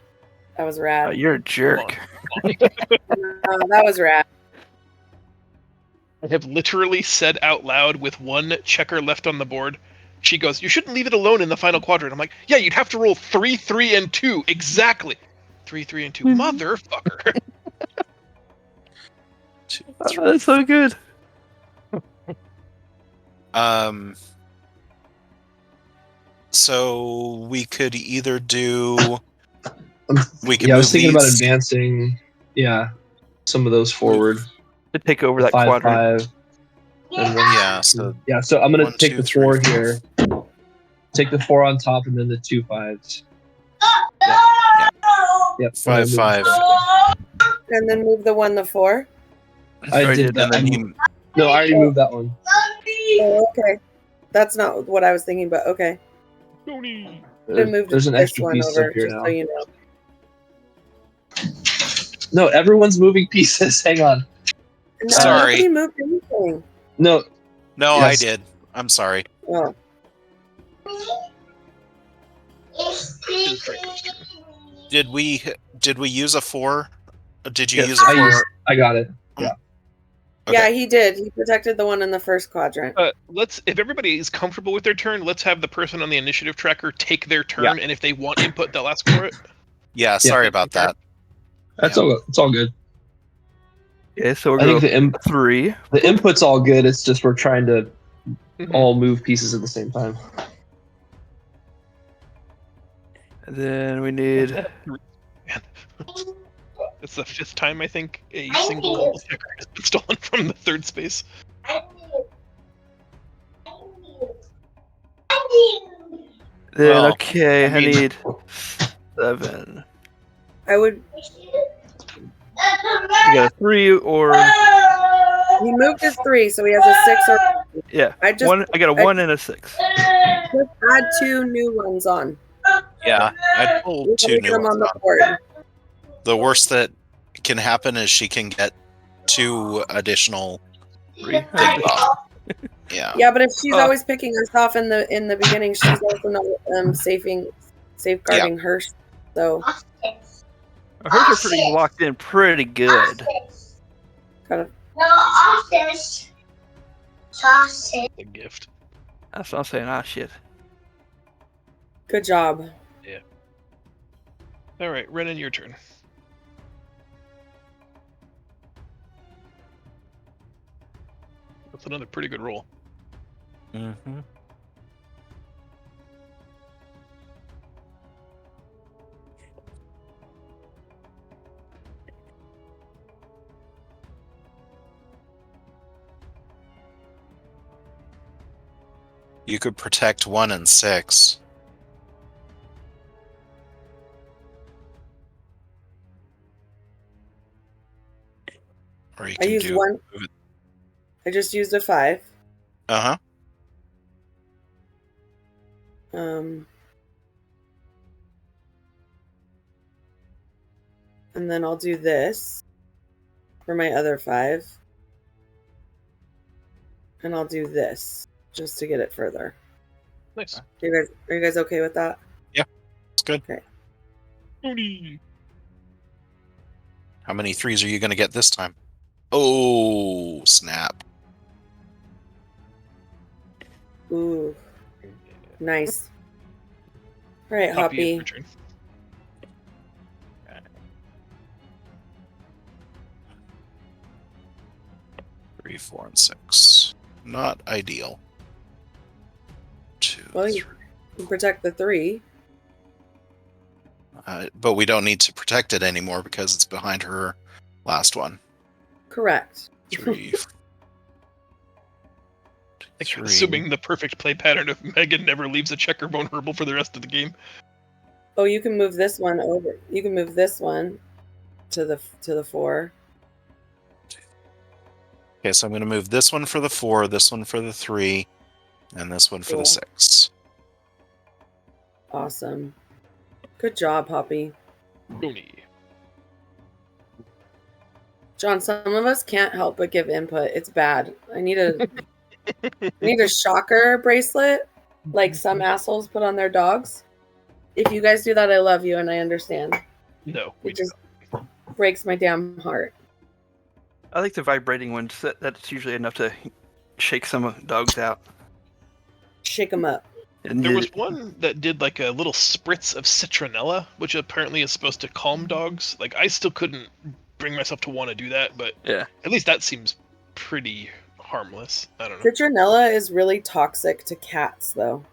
That was rad. You're a jerk. That was rad. I have literally said out loud with 1 checker left on the board. She goes, "You shouldn't leave it alone in the final quadrant." I'm like, "Yeah, you'd have to roll 3, 3, and 2 exactly. 3, 3, and 2, motherfucker." 2, Oh, that's so good. So we could either do. We could Yeah, I move was thinking about these- advancing. Yeah, some of those forward. To take over that 5, quadrant. 5. And then, Yeah, so yeah. So I'm gonna 1, take 2, the 3, 4 4. here. Take the 4 on top, and then the 2 5s. Yep. 5, 5. And then move the 1 to 4. I Already did that. and then You- No, I already moved that one. Oh, okay. That's not what I was thinking, but okay. Goni. I'm gonna move There's an this extra one piece over up here just now. so you know. No, everyone's moving pieces. Hang on. No, Sorry. nobody moved anything. No, No, Yes. I did. I'm sorry. Oh, It's Draco's turn. Did we use a 4? Did you Yes, use a 4? I got it. Okay. yeah, he did. He protected the one in the first quadrant. If everybody is comfortable with their turn, let's have the person on the initiative tracker take their turn, and if they want input, they'll ask for it. Yeah, sorry about that. That's Yeah. all. It's all good. Okay, so we're I think going the 3. the input's all good. It's just we're trying to all move pieces at the same time. And then we need. It's the 5th time I think a single checker has been stolen from the 3rd space. Then Well, okay, I I mean- need 7. I would. We got a 3 or He moved his 3, so he has a 6 or. yeah. I just I got a 1 and a 6. add 2 new ones on. Yeah, I pulled We 2 can new them ones on the on. board. The worst that can happen is she can get 2 additional 3. things off. Yeah. Yeah, but if she's Oh. always picking us off in the beginning, she's also not safeguarding her. So Hers are pretty locked in pretty good. kind of. No office. Sausage. The gift. That's what I'm saying. Ah, shit. Good job. All right, Renan, your turn. That's another pretty good roll. Mm-hmm. You could protect 1 and 6. Or you I can used do. one. I just used a 5. Uh huh. And then I'll do this for my other 5. And I'll do this just to get it further. Nice. Are you guys okay with that? It's good. Okay. Oni. How many 3s are you going to get this time? Oh, snap. Ooh, nice. All right, Hoppy, Hoppy. your turn. Three, 4, and 6. Not ideal. 2, Well, you 3. can protect the 3. But we don't need to protect it anymore because it's behind her last one. Correct. 3. Like, 3. assuming the perfect play pattern of Megan never leaves a checkerbone herbal for the rest of the game. Oh, you can move this one over. You can move this one to the 4. Okay, so I'm going to move this one for the 4, this one for the 3, and this one for Cool. the 6. Awesome. Good job, Hoppy. Oni. John, some of us can't help but give input. It's bad. I need a shocker bracelet, like some assholes put on their dogs. If you guys do that, I love you and I understand. No, we It do just breaks my damn heart. I like the vibrating ones. That's usually enough to shake some dogs out. Shake them up. And There was one that did like a little spritz of citronella, which apparently is supposed to calm dogs. Like, I still couldn't bring myself to want to do that, but Yeah. at least that seems pretty harmless. I don't know. Citronella is really toxic to cats, though.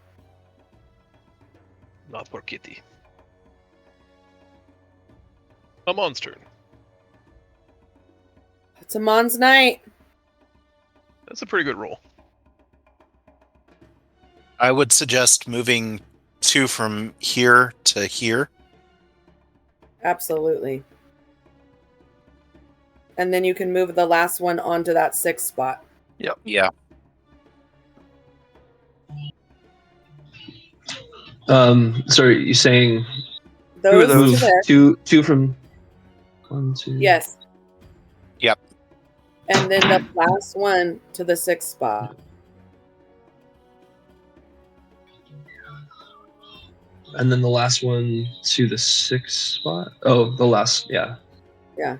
Not for Kitty. Amon's turn. It's Amon's night. That's a pretty good roll. I would suggest moving 2 from here to here. Absolutely. And then you can move the last one onto that 6 spot. Yeah. Sorry, you're saying Who are Those those? to there. two from 1, 2. Yes. Yep. And then the last one to the 6 spot. And then the last one to the 6 spot. Oh, the last, yeah. Yeah.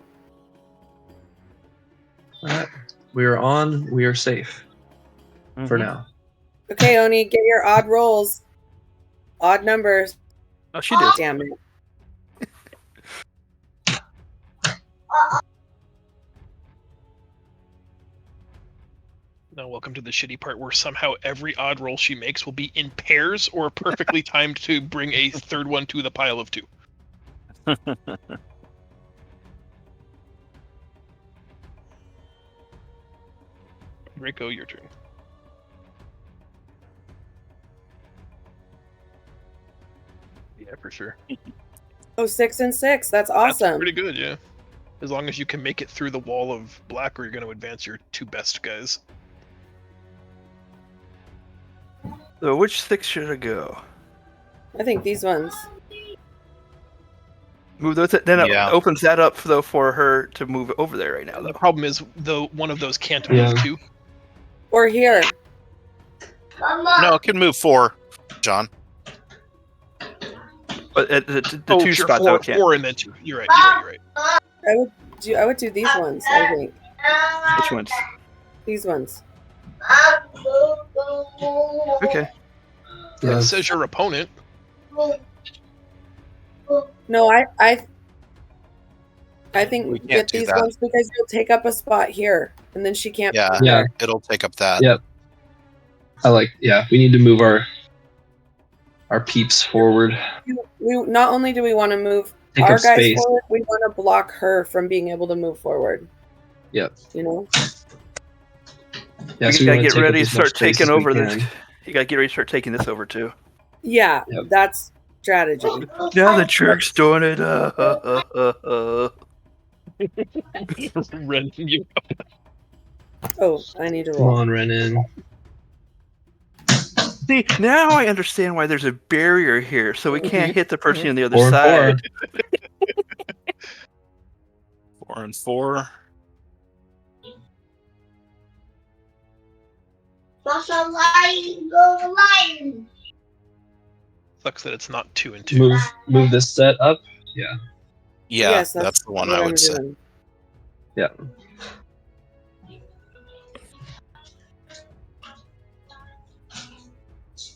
All right. We are on. We are safe for Mhm. now. Okay, Oni, get your odd rolls. Odd numbers. Oh, she did. Damn it. Now, welcome to the shitty part where somehow every odd roll she makes will be in pairs or perfectly timed to bring a third one to the pile of 2. Draco, your turn. Yeah, for sure. Oh, 6 and 6. That's That's awesome. pretty good, yeah. As long as you can make it through the wall of black, or you're going to advance your 2 best guys. So which 6 should I go? I think these ones. Move those. Then Yeah. it opens that up though for her to move over there right now. The Though. problem is, though, one of those can't Yeah. move 2. Or here. Mama. No, it can move 4, John. But the 2 Oh, sure, spots 4, I can't. 4 and then 2. You're right, you're right. I would do these ones, I think. Which ones? These ones. Okay. Yeah. It says your opponent. No, I think We can't get do these that. ones because you'll take up a spot here, and then she can't. Yeah. move Yeah. there. It'll take up that. Yeah. We need to move our peeps forward. We not only do we want to move Take our up guys space. forward, we want to block her from being able to move forward. Yep. You know. Yeah, You so we gotta wanna get take up ready to as much start space taking as we over this. can. You gotta get ready to start taking this over too. Yeah, Yep. that's strategy. Now the jerk's doing it. Ren, you Oh, I need to Come roll. on, Renan. See, now I understand why there's a barrier here, so we can't hit the person on the other 4 and side. 4 and 4. Papa Lion, go Lion. sucks that it's not 2 and 2. 4. Move this set up. Yeah. Yeah, Yes, that's the one what I I'm would say. doing. Yeah.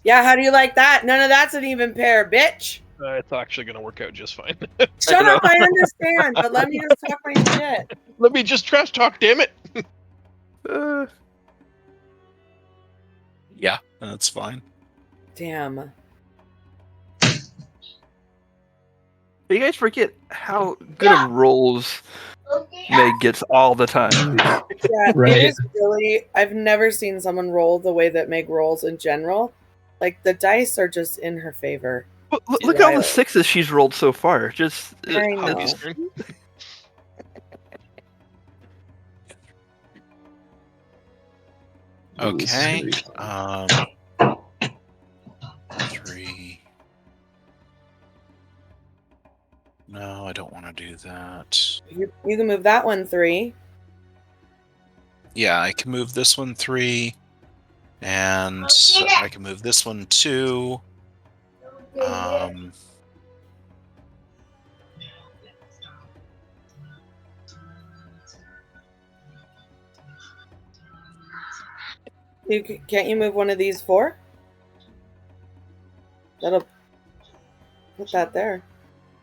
Yeah, how do you like that? None of that's an even pair, bitch. It's actually going to work out just fine. Shut up, I understand, but let me just talk my shit. Let me just trash talk, damn it. Yeah, that's fine. Damn. You guys forget how good of rolls Okay. Meg gets all the time. Yeah, Right. it is really. I've never seen someone roll the way that Meg rolls in general. Like the dice are just in her favor. Look at all the Wild. 6s she's rolled so far. Just I know. Hobby's turn. Okay. 3. No, I don't want to do that. You can move that one 3. Yeah, I can move this one 3. And I can move this one 2. Can't you move one of these 4? That'll put that there.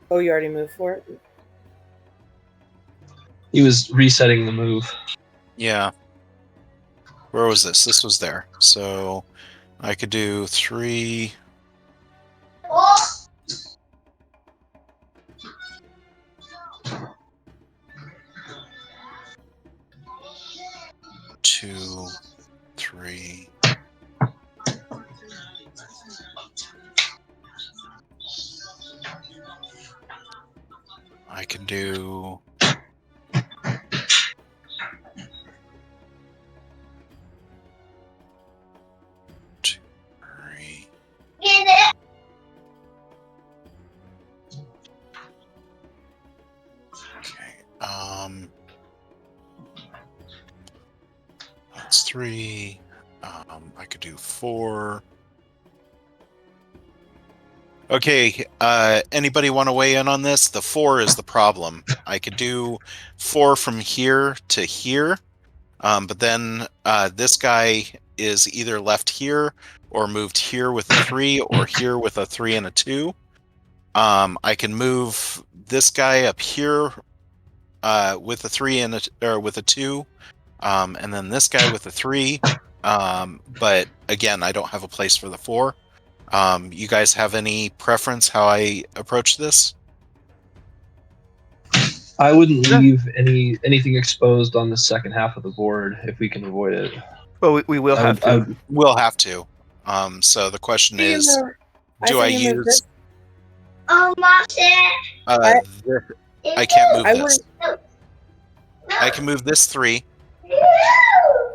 Oh, you already moved for it. He was resetting the move. Yeah. Where was this? This was there. So I could do 3. Oh, 2, 3. I can do 2, 3. get it. Okay. That's 3. I could do 4. Okay, anybody want to weigh in on this? The 4 is the problem. I could do 4 from here to here, but then this guy is either left here or moved here with a 3 or here with a 3 and a 2. I can move this guy up here with a 3 and or with a 2, and then this guy with a 3. But again, I don't have a place for the 4. You guys have any preference how I approach this? I wouldn't leave anything exposed on the second half of the board if we can avoid it. Well, we will have I to. would- We'll have to. So the question is, do I say you move use? Oh, Mom said. I can't move I this. I can move this 3.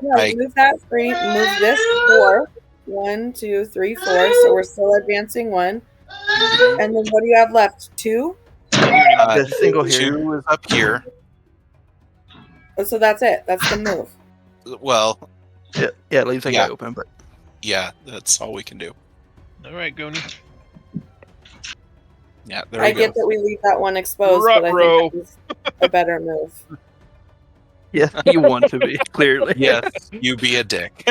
No, I- move that 3. Move this 4. 1, 2, 3, 4. So we're still advancing 1. And then what do you have left? 2. The single here. 2 is up here. Oh, so that's it. That's the move. Well, Yeah, it leaves that Yeah. guy open, but yeah, that's all we can do. All right, Goni. Yeah, there I we go. get that we leave that one exposed, but I Ruh-roh. think that's a better move. yeah, you want to be clearly. Yes, you be a dick.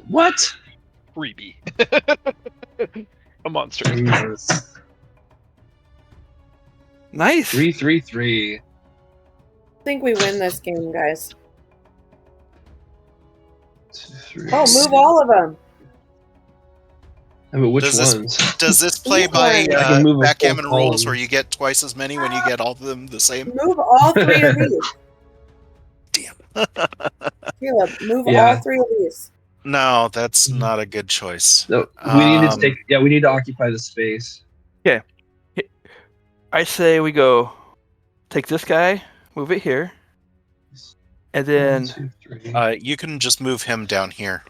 What? Freebie. A monster. Jesus. Nice. 3-3-3. I think we win this game, guys. 2, 3. Oh, move all of them. I mean, which Does this- ones? Does this play by I can move a backgammon full rules column. where you get twice as many when you get all of them the same? Move all 3 of these. Damn. Caleb, move Yeah. all 3 of these. No, that's Mhm. not a good choice. No, we need to Um, take. Yeah, we need to occupy the space. I say we go take this guy, move it here, and then 1, 2, 3. You can just move him down here.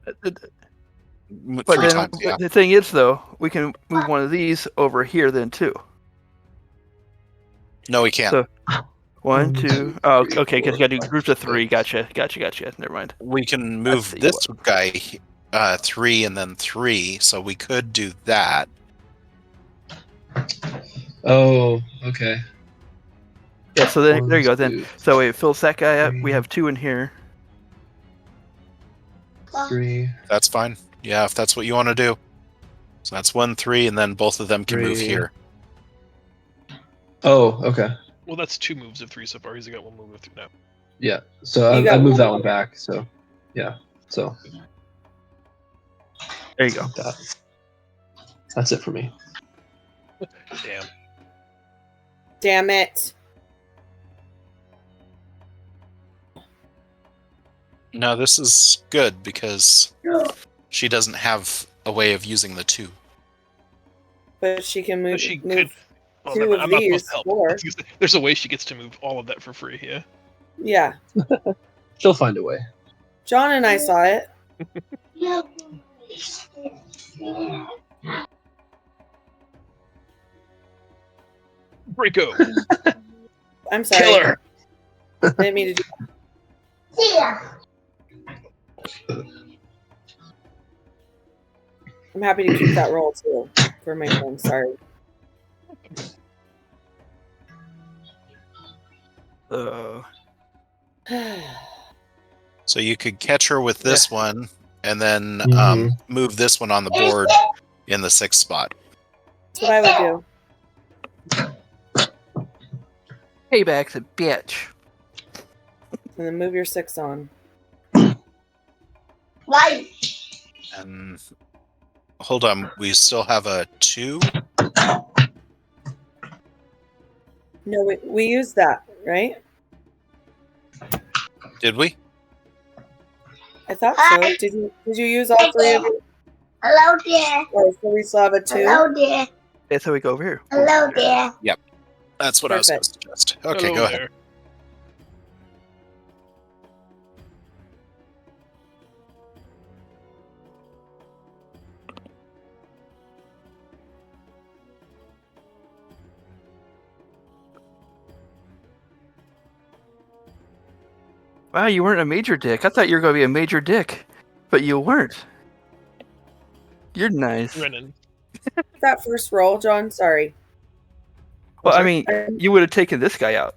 but 3 then times, yeah. the thing is though, we can move one of these over here then too. No, we can't. So 1, 1, 2. 2, Oh, 3, okay, because you got to do 4, groups of 5, 3. 6. Gotcha. Never mind. We can That's move the this guy 3 and then 3, so we could do that. Oh, okay. Yeah. So then there you go. 1, Then 2, so it fills that guy up. We 3. have 2 in here. 3. That's fine. Yeah, if that's what you want to do. So that's 1, 3, and then both of them can move 3. here. Oh, okay. Well, that's 2 moves of 3 so far. He's got 1 move of 3 now. Yeah. So You I got moved that one. one back. So yeah. So There you go. that's it for me. Damn. Damn it. No, this is good because she doesn't have a way of using the 2. But she can move. But she move could. Well, 2 never mind, of I'm not supposed these. to help. 4. There's a way she gets to move all of that for free. Yeah. Yeah. She'll find a way. John and I saw it. Draco. I'm sorry. Killer. I didn't mean to do I'm happy to keep that roll too for my phone. Sorry. So you could catch her with this one, and then Mhm. move this one on the board in the 6th spot. That's what I would do. Payback's a bitch. And then move your 6 on. Right. And hold on, we still have a 2. No, we used that, right? Did we? I thought so. Did you use all 3 of it? Hello there. Or so we still have a 2? Hello there. Yeah, so we go over here. Hello there. That's what I was going to Perfect. suggest. Okay, Hello go ahead. there. Wow, you weren't a major dick. I thought you were going to be a major dick, but you weren't. You're nice. Renan. That first roll, John. Sorry. Well, I mean, you would have taken this guy out.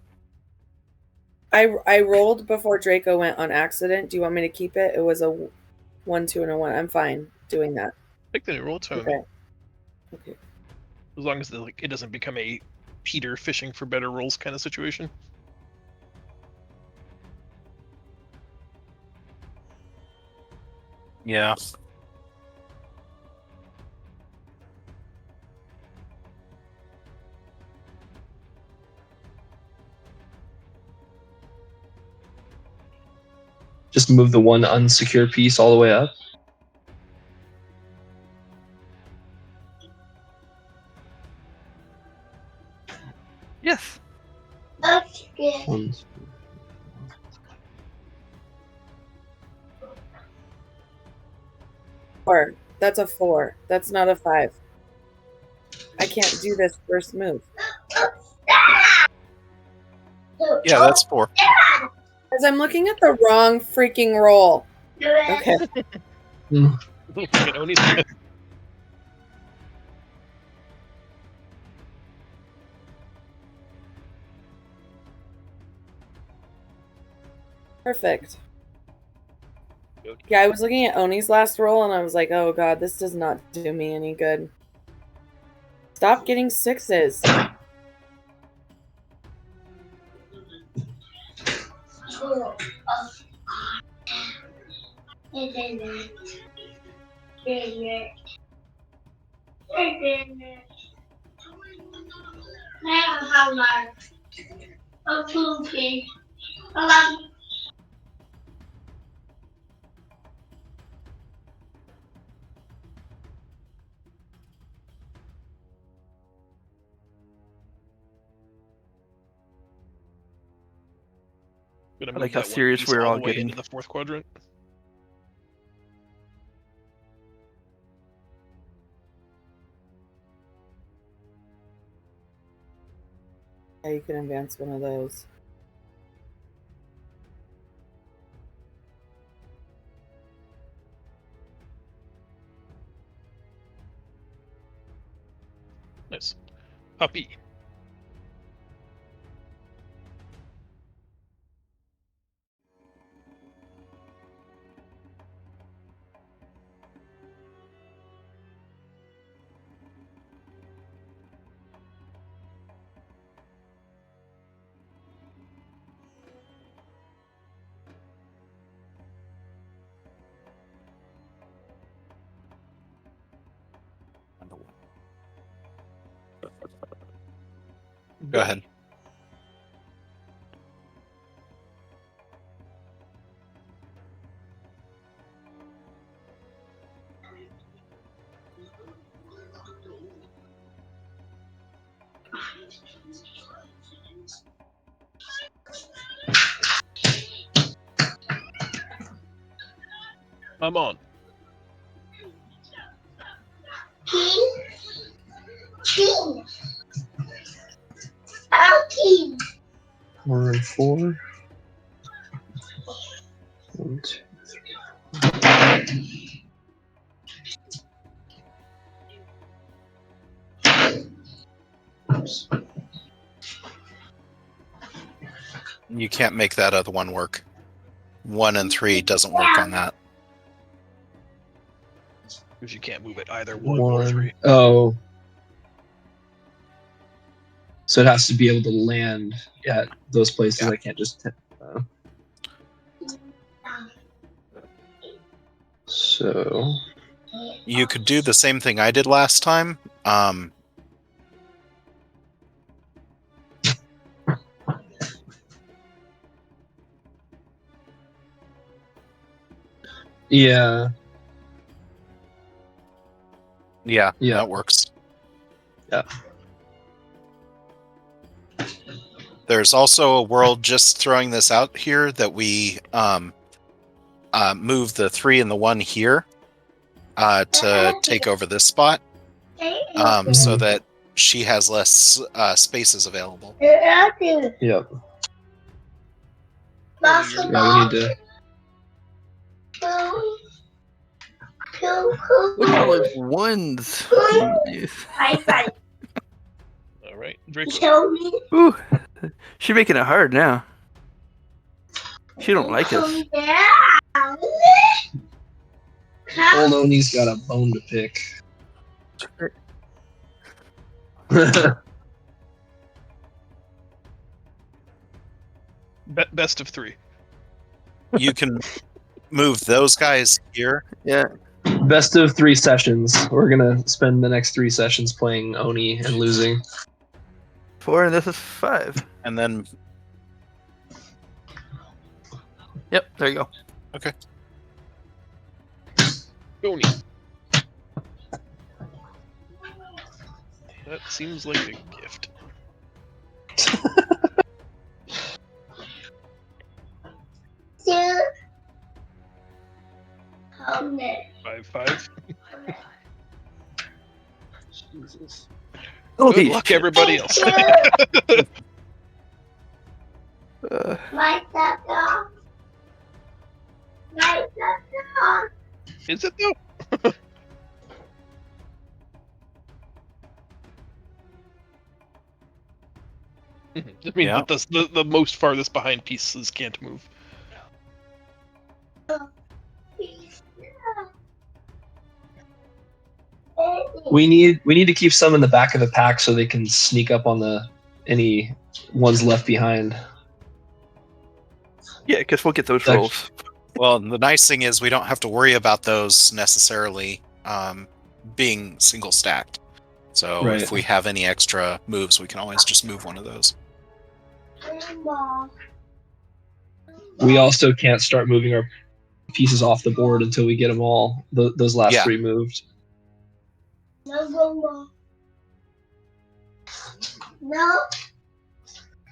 I rolled before Draco went on accident. Do you want me to keep it? It was a 1, 2, and a 1. I'm fine doing that. Take the new roll. It's fine with Okay. me. Okay. As long as it doesn't become a Peter fishing for better rolls kind of situation. Yeah. Just move the one unsecure piece all the way up. Yes. Okay. 1, 4. That's a 4. That's not a 5. I can't do this first move. Yeah, that's 4. Because I'm looking at the wrong freaking roll. Okay. Fucking Oni's- Perfect. Yeah, I was looking at Oni's last roll and I was like, oh god, this does not do me any good. Stop getting 6s. Gonna I move like how that one serious piece we're all all the way getting. into the fourth quadrant. Yeah, you can advance one of those. Nice. Puppy. Go ahead. I'm on. King. King. Our king. 4 and 4. 1, 2. Oops. You can't make that other one work. 1 and 3 doesn't work on that. Because you can't move it either 1 or 3. Oh. So it has to be able to land at those places. Yeah. I can't just. So. You could do the same thing I did last time. Yeah. Yeah, Yeah. that works. Yeah. There's also a world, just throwing this out here, that we move the 3 and the 1 here to take over this spot, so that she has less spaces available. Yep. Basketball. Yeah, we need to. Look at all those ones. High five. Alright, Draco. Show me. Ooh, she's making it hard now. She don't like us. Down. Old Oni's got a bone to pick. Best of 3. You can move those guys here. Yeah. Best of 3 sessions. We're gonna spend the next 3 sessions playing Oni and losing. 4 and this is 5. And then Yep, there you go. Oni. That seems like a gift. Two. Hold it. 5-5. Jesus. Holy Good luck, shit. everybody else. Write that down. Write that down. Is it though? I mean, Yeah. the most farthest behind pieces can't move. We need to keep some in the back of the pack so they can sneak up on any ones left behind. Yeah, because we'll get those That's- rolls. Well, the nice thing is we don't have to worry about those necessarily being single stacked. So Right. if we have any extra moves, we can always just move one of those. We also can't start moving our pieces off the board until we get them all. Those last Yeah. 3 moved. No, no, no. No.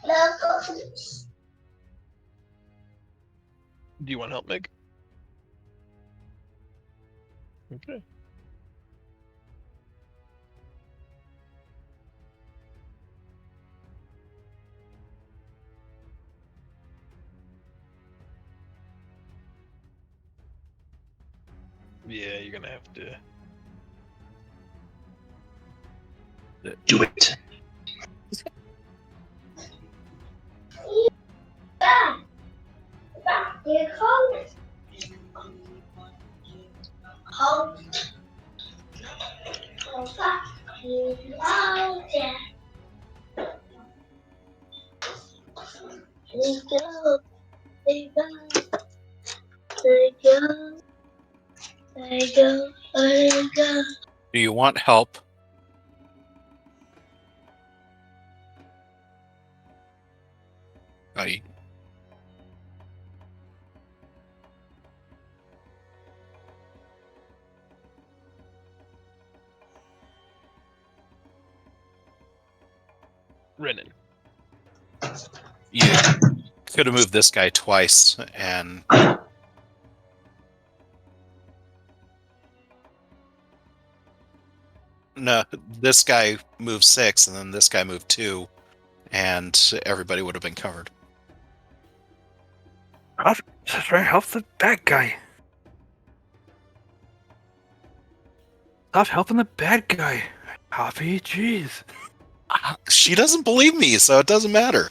No. Do you want help, Meg? Okay. Yeah, you're gonna have to. Do it. Here comes. Hold. Hold fast. Here you are, Jack. There you go. There you go. There you go. There you go. There you go. Do you want help? Aye. Renan. You could have moved this guy twice, and no, this guy moved 6, and then this guy moved 2, and everybody would have been covered. Just trying to help the bad guy. Stop helping the bad guy. Poppy, jeez. She doesn't believe me, so it doesn't matter.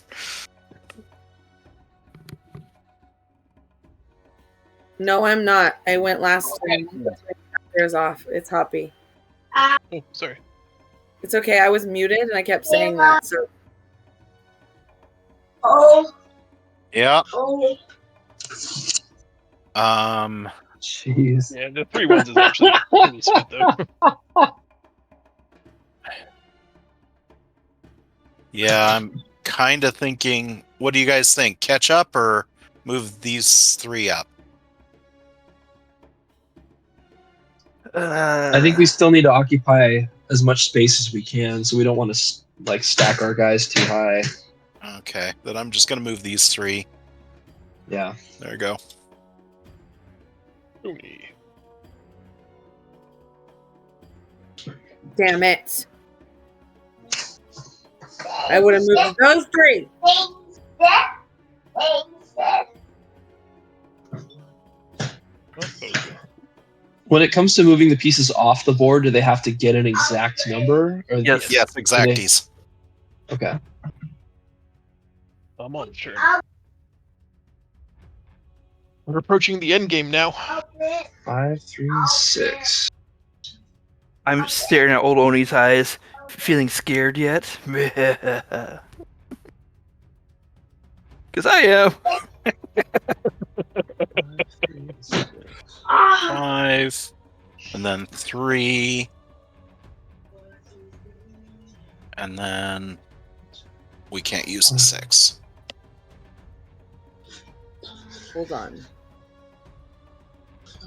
No, I'm not. I went last time. There's off. It's Hoppy. Oh, sorry. It's okay. I was muted and I kept saying that. So Oh. Yeah. Oh. Jeez. Yeah, the 3 ones is actually pretty sweet though. Yeah, I'm kind of thinking, what do you guys think? Catch up or move these 3 up? I think we still need to occupy as much space as we can, so we don't want to like stack our guys too high. Okay, then I'm just going to move these 3. Yeah. There we go. Oonie. damn it. I would have moved those 3. Things that. Things that. Oh, that was good. When it comes to moving the pieces off the board, do they have to get an exact number? Or Yes. Yes, exacties. Okay. I'm on turn. We're approaching the end game now. 5, 3, 6. I'm staring at old Oni's eyes, feeling scared yet? Because I am. 5, and then 3, and then we can't use the 6. Hold on.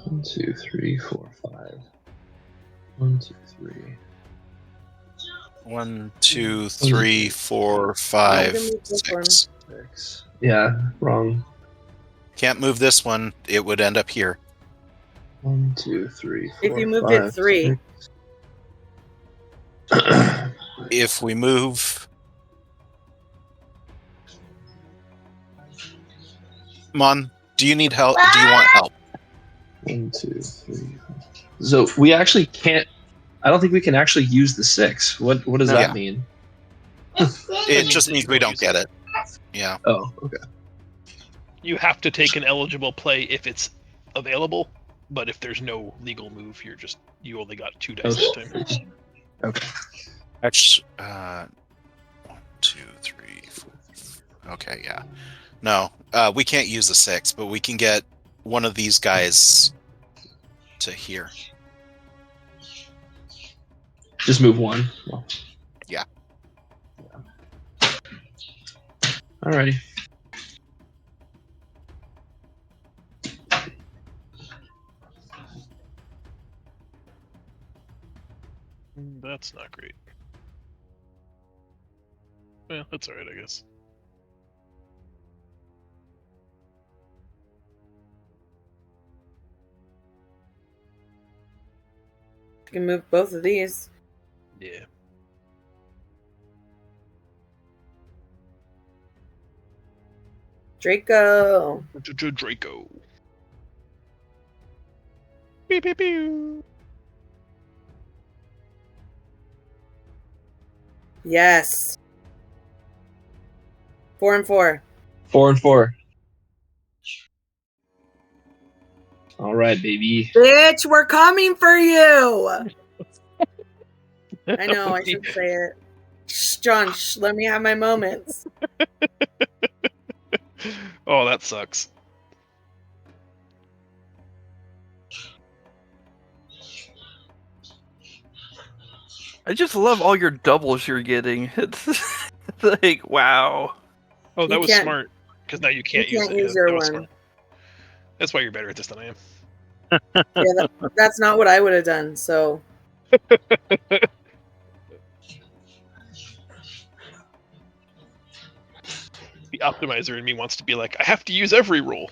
1, 2, 3, 4, 5. 1, 2, 3. 1, 2, 3, 4, 5, move this one. 6. 6. Yeah, wrong. Can't move this one. It would end up here. 1, 2, 3, 4. If you moved it 3. 6. If we move... Mon, do you need help? Do you want help? 1, 2, 3. So we actually can't. I don't think we can actually use the 6. What does that Yeah. mean? It just means we don't get it. Yeah. Oh, okay. You have to take an eligible play if it's available, but if there's no legal move, you only got 2 dice Oh, that time. okay. Actually, 1, 2, 3, 4. Okay, yeah. No, we can't use the 6, but we can get one of these guys to here. Just move 1. Well. Yeah. Alrighty. That's not great. Well, that's alright, I guess. You can move both of these. Yeah. Draco. Draco. Beep, beep, beep. Yes. 4 and 4. 4 and 4. All right, baby. Bitch, we're coming for you. I know, I should say it. Shh, John, shh, let me have my moments. Oh, that sucks. I just love all your doubles you're getting. It's like, wow. Oh, that You was can't- smart. Because now you can't you use can't it. use Yeah, your that was one. smart. That's why you're better at this than I am. Yeah, that's not what I would have done. So The optimizer in me wants to be like, I have to use every roll.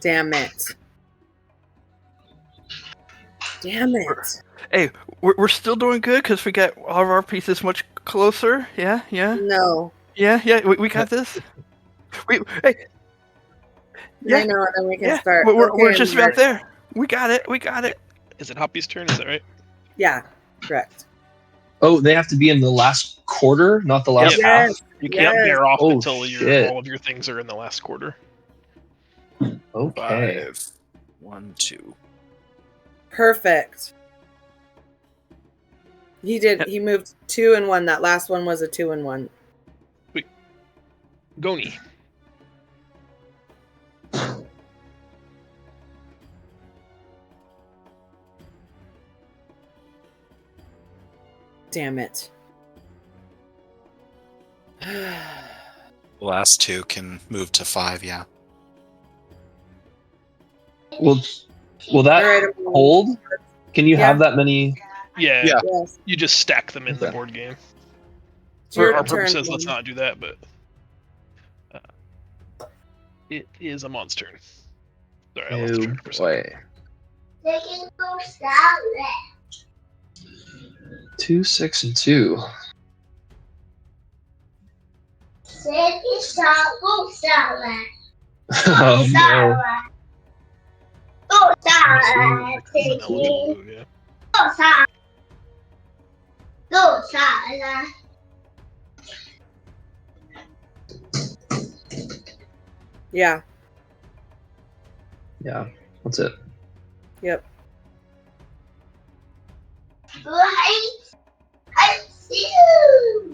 damn it. Damn it. Hey, we're still doing good because we got all of our pieces much closer. Yeah, yeah, No. yeah. We got this. Hey, Yeah. I know, and then we can yeah. start. We're Okay, just about there. We got it. We got it. Is it Hoppy's turn? Is that right? Yeah, correct. Oh, they have to be in the last quarter, not the last Yep. half. Yes. You can't Yes. bear off Oh, until shit. all of your things are in the last quarter. Okay. 5, 1, 2. Perfect. He moved 2 and 1. That last one was a 2 and 1. Goni. Damn it. The last 2 can move to 5, yeah. Will that All right, I'm- hold? Can you Yeah. have that many? Yeah, Yeah. Yes. you just stack them in the Okay. board game. It's For your our turn. purposes, let's Gwen. not do that, but it is a monster turn. Sorry, I lost Oh track for a second. boy. Taking no salad. 2, 6, and 2. Taking salad. Oh no. Salad. Oh, salad. Vanilla Taking blue, yeah. no salad. No salad. Yeah. Yeah, that's it. Yep. Right. I see you.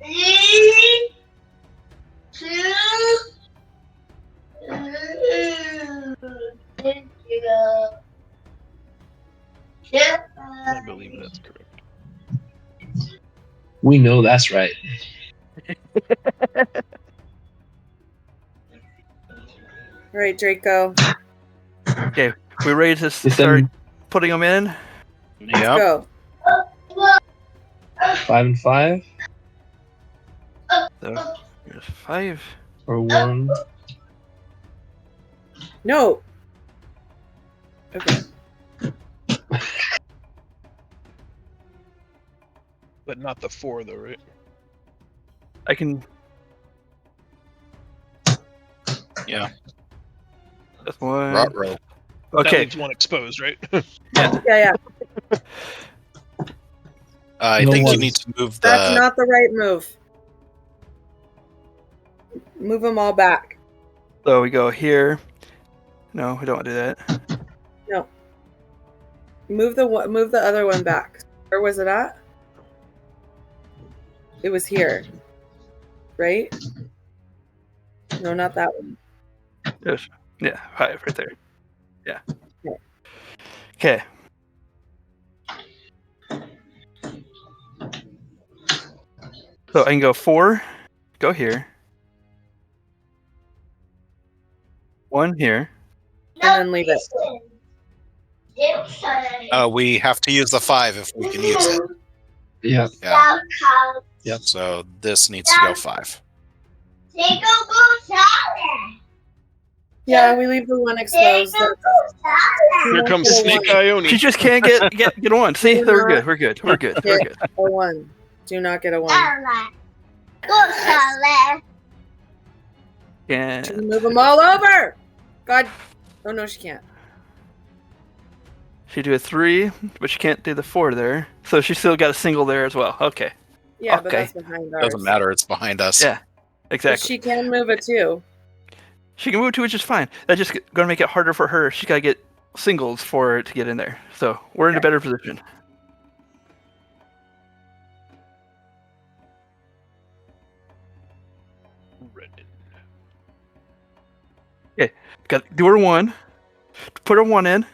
3, 2. Thank you. Yeah. I believe that's correct. We know that's right. All right, Draco. We ready to If start them putting them in? Let's Yep. go. 5 and 5 So here's 5. or 1. No. Okay. But not the 4, though, right? I can. Yeah. That's one. Ruh-roh. That Okay. leaves one exposed, right? Yeah. I No think you one's- need to move That's the. not the right move. Move them all back. So we go here. No, we don't want to do that. Move the other one back. Where was it at? It was here. Right? No, not that one. Yes. Yeah, 5 right there. Yeah. Okay. Okay. So I can go 4. Go here. 1 here. And then leave it. We have to use the 5 if we can use it. Yeah. Yeah. So this needs to go 5. Yeah, we leave the one exposed. Here comes Snake Ione. She just can't get on. See, we're good. We're good. We're good. We're good. A 1. Do not get a 1. Yeah. She can move them all over. God. Oh no, she can't. She do a 3, but she can't do the 4 there. So she still got a single there as well. Okay. Yeah, but Okay. that's behind ours. Doesn't matter. It's behind us. Yeah. But Exactly. she can move a 2. She can move to it just fine. That's just going to make it harder for her. She's got to get singles for it to get in there. So we're in a better position. Got do her 1. Put her 1 in.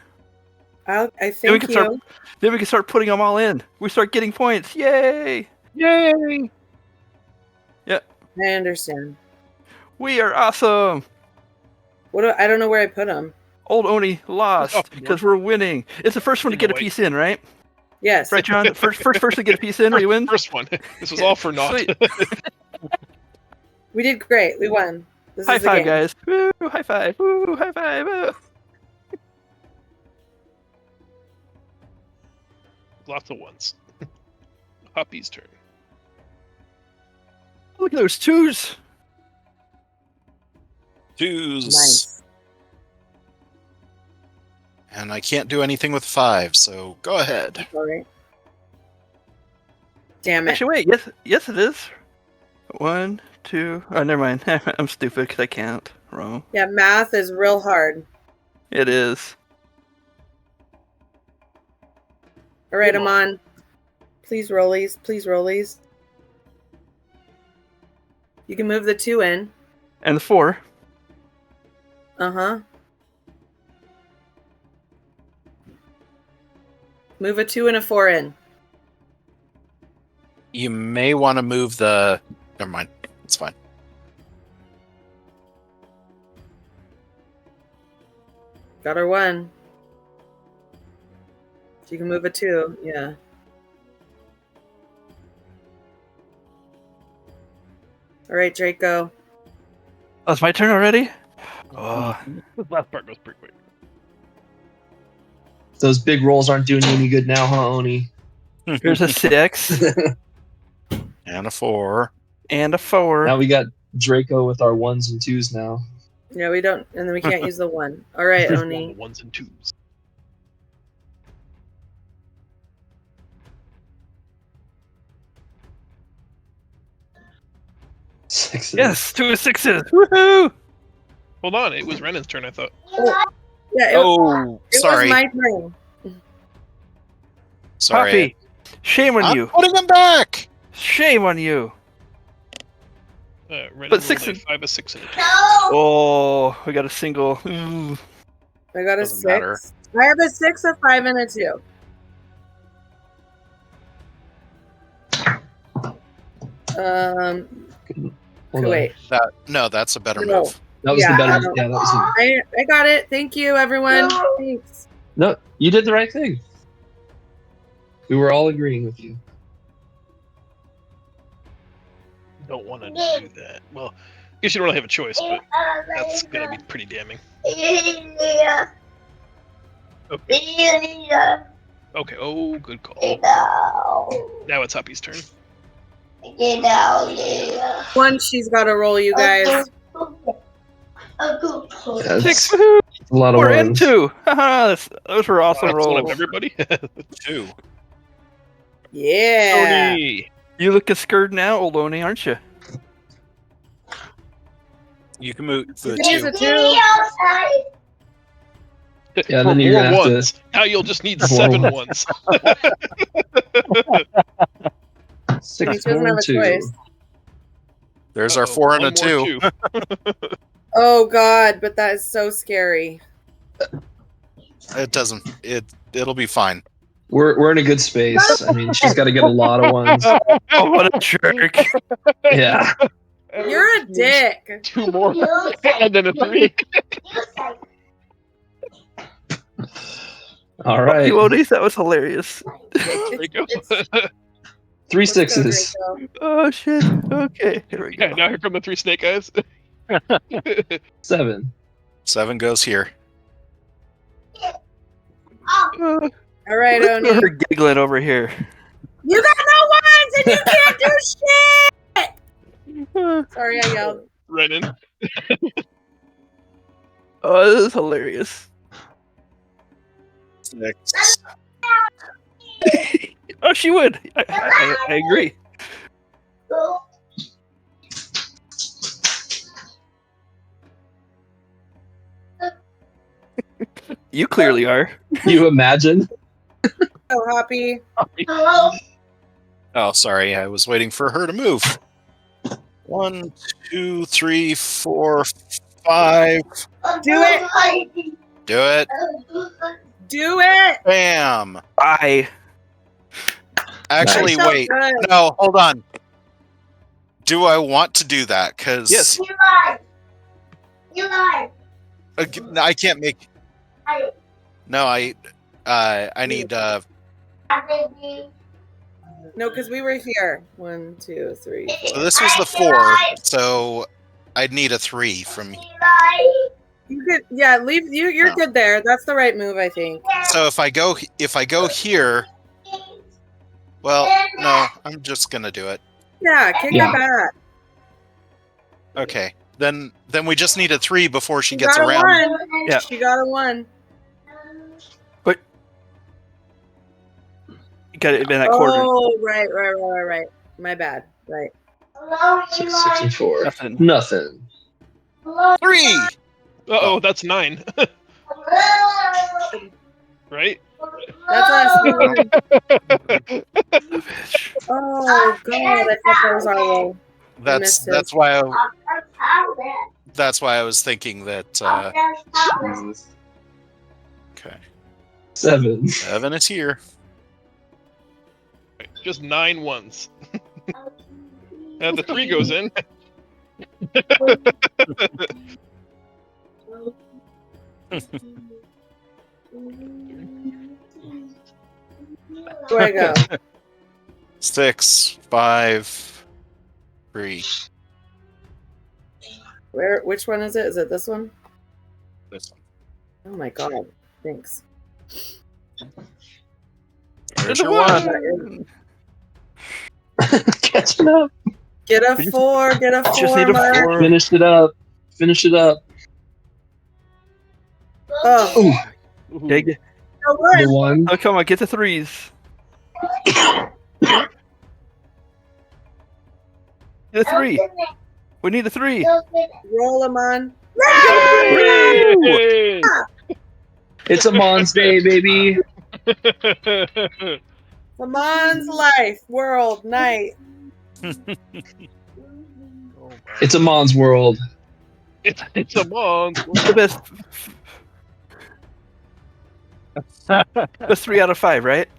I Then we thank can you. start. Then we can start putting them all in. We start getting points. Yay! Yay! I understand. We are awesome. I don't know where I put them. Old Oni lost Oh, because we're winning. It's the first one to In get the a white. piece in, right? Yes. Right, John. First person to get a piece in, we win. First one. This was all for naught. Sweet. We did great. We won. This High is the five, game. guys! Woo! High five! Woo! High five! Woo. Lots of ones. Hoppy's turn. Look at those 2s. 2s. Nice. And I can't do anything with 5, so go ahead. All right. Damn it. Actually, wait. Yes, it is. 1, 2. Oh, never mind. I'm stupid because I can't. Wrong. Yeah, math is real hard. It is. All right, Come I'm on. on. Please rollies. Please rollies. You can move the 2 in. And the 4. Uh-huh. Move a 2 and a 4 in. You may want to move the. Never mind. It's fine. Got her 1. So you can move a 2. Yeah. All right, Draco. Oh, it's my turn already? Oh, This last part goes pretty quick. Those big rolls aren't doing you any good now, huh, Oni? here's a 6 And a 4. and a 4. Now we got Draco with our 1s and 2s now. Yeah, we don't, and then we can't use the 1. All right, All Oni. the 1s and 2s. Sixes. Yes, 2 6s. Woohoo! Hold on, it was Renan's turn, I thought. Yeah, Oh, it sorry. was my turn. Sorry. Poppy, shame on I'm you. putting them back. Shame on you. Renan But 6 rolled a and- 5, a 6, and a 2. Oh, we got a single. Ooh. I got a Doesn't 6. matter. I have a 6, a 5, and a 2. Hold on. Wait. No, that's a better No. move. That was Yeah, the I better. don't- Yeah, that was the. I got it. Thank you, everyone. Thanks. No, you did the right thing. We were all agreeing with you. Don't want to do that. Well, I guess you don't really have a choice, but that's going to be pretty damning. Okay, oh, good call. Now it's Hoppy's turn. One, she's got to roll, you guys. Yeah, 6. it's Woohoo! a lot of 4 and ones. 2. Haha, those were awesome That's one of rolls. everybody. 2. Yeah. Tony. You look as scared now, old Oni, aren't you? You can move to the It is 2. a 2. Yeah, For then you're more gonna have to- ones. Now you'll just need More 7 ones. ones. 6, He doesn't 4, have and a 2. choice. There's our Uh-oh, 4 and a one more 2. Oh, God, but that is so scary. It doesn't. It'll be fine. We're in a good space. I mean, she's got to get a lot of ones. Oh, what a jerk. Yeah. You're a dick. 2 more. And then a 3. All right. You Oni, that was hilarious. Draco. It's- 3 let's go, sixes. Draco. Oh shit. Okay, here we Yeah, go. now here come the 3 snake eyes. 7. 7 goes here. Uh, All right, look at Oni. her giggling over here. You got no ones and you can't do shit. Uh, Sorry, I yelled. Renan. Oh, this is hilarious. 6. Oh, she would. I agree. You clearly are. You imagine? So happy. Oh, sorry. I was waiting for her to move. 1, 2, 3, 4, 5. Do it. Do it. Do it. Bam. Bye. Actually, You're so wait. good. No, hold on. Do I want to do that? Because Yes. I can't make. No, I need. No, because we were here. 1, 2, 3, 4. So this was the 4. So I'd need a 3 from. You could, yeah, leave. You're good there. That's the right move, I think. So if I go here, well, no, I'm just gonna do it. Yeah, kick Yeah. her back. Okay, then we just need a 3 before she She gets got a around. 1. Yeah. She got a 1. You got it in that corner. Oh, right. My bad. Right. 6, 6, and 4. Nothing. Nothing. 3. Uh-oh, that's 9. Right? That's us. Bitch. Oh God, I thought that was our roll. missed it. That's why I was thinking that. Jesus. Okay, 7. 7 is here. Just 9 ones. And the 3 goes in. Where I go? 6, 5, 3. Where? Which one is it? Is it this one? This one. Oh my God! Thanks. There's There's a your 1. Catching up. Get a 4. Get a 4. Just need a Mark. 4. Finish it up. Finish it up. Oh, Ooh, Yeah, get- no one. the 1. oh, come on, get the 3s. Get a 3. We need a 3. Roll them on. Hey! It's a Mons Day, baby. Lamon's life, world, night. It's a Mons world. It's a month. The best. That's 3 out of 5, right?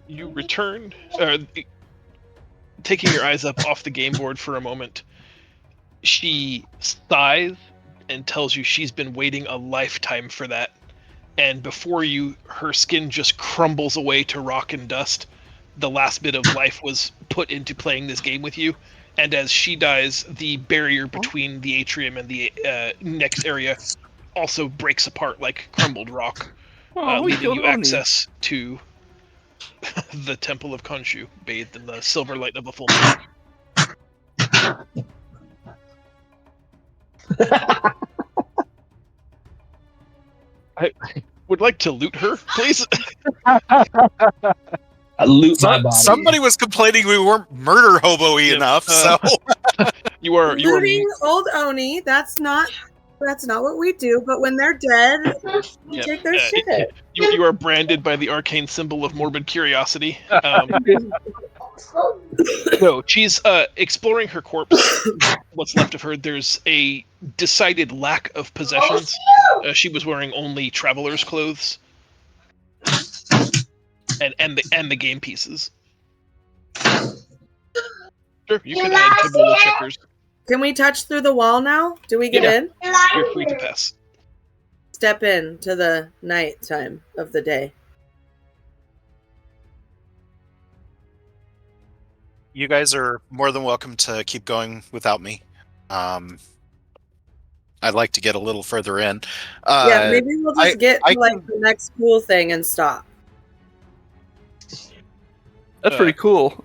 You return, taking your eyes up off the game board for a moment. She sighs and tells you she's been waiting a lifetime for that. And before you, her skin just crumbles away to rock and dust. The last bit of life was put into playing this game with you. And as she dies, the barrier between the atrium and the next area also breaks apart like crumbled rock, Oh, we leaving killed you Oni. access to the Temple of Khonshu, bathed in the silver light of a full moon. I would like to loot her, please. I loot my body. Somebody was complaining we weren't murder hobo-y Yeah, enough, so You are Looting old Oni. That's not what we do. But when they're dead, we Yep. take their shit. you are branded by the arcane symbol of morbid curiosity. No, she's exploring her corpse. What's left of her. There's a decided lack of possessions. She was wearing only traveler's clothes, and the game pieces. Sure, you can add Taboola checkers. Can we touch through the wall now? Do we get Yeah. in? You're free to pass. step in to the night time of the day. You guys are more than welcome to keep going without me. I'd like to get a little further in. Yeah, maybe we'll just get I to like can- the next cool thing and stop. That's pretty cool.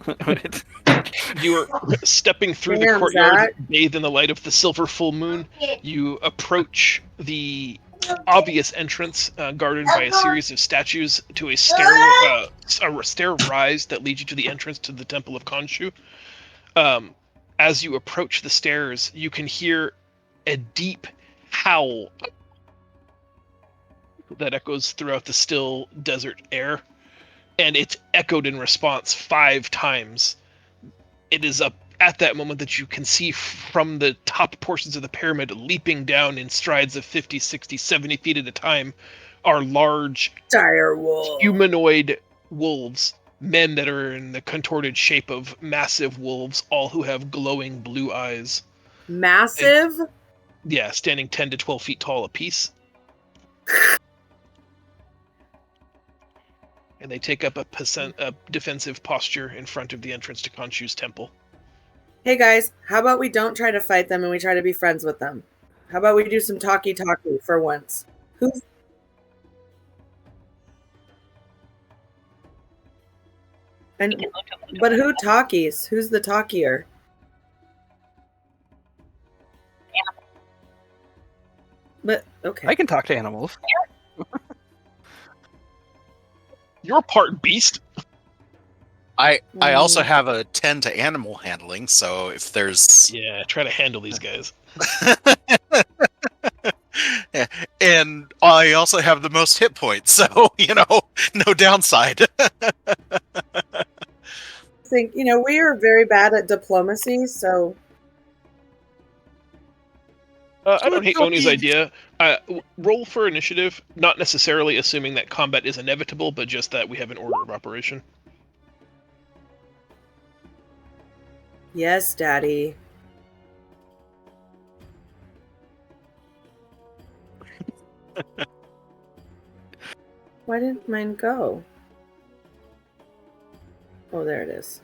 You are stepping through the Damn, courtyard, Zach. bathed in the light of the silver full moon. You approach the obvious entrance, guarded by a series of statues, to a stair rise that leads you to the entrance to the Temple of Khonshu. As you approach the stairs, you can hear a deep howl that echoes throughout the still desert air, and it's echoed in response 5 times. It is up at that moment that you can see from the top portions of the pyramid, leaping down in strides of 50, 60, 70 feet at a time, are large Dire wolf. humanoid wolves, men that are in the contorted shape of massive wolves, all who have glowing blue eyes. Massive? Yeah, standing 10 to 12 feet tall apiece. And they take up a defensive posture in front of the entrance to Khonshu's temple. Hey guys, how about we don't try to fight them and we try to be friends with them? How about we do some talkie for once? But who talkies? Who's the talkier? But okay. I can talk to animals. You're part beast. I also have a 10 to animal handling, so if there's Yeah, try to handle these guys. and I also have the most hit points, so no downside. I think, we are very bad at diplomacy, so I don't hate Oni's idea. Roll for initiative, not necessarily assuming that combat is inevitable, but just that we have an order of operation. yes, Daddy. Why didn't mine go? Oh, there it is.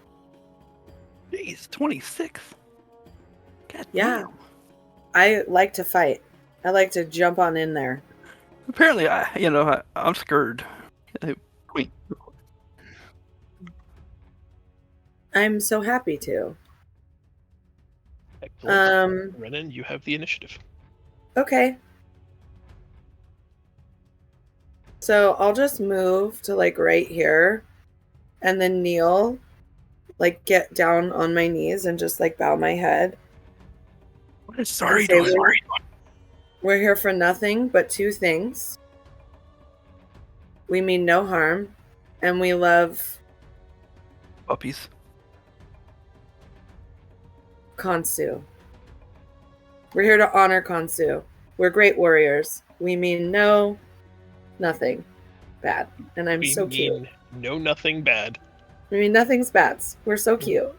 Jeez, 26. God Yeah. damn. I like to fight. I like to jump on in there. Apparently, I'm scared. Wait. I'm so happy to. Excellent. Renan, you have the initiative. Okay. So I'll just move to like right here and then kneel, like get down on my knees and just like bow my head. What is sorry Okay, doing? We're here for nothing but 2 things. We mean no harm, and we love Puppies. Khonshu. We're here to honor Khonshu. We're great warriors. We mean nothing bad. And I'm We so cute. mean no nothing bad. We mean nothing's bad. We're so cute.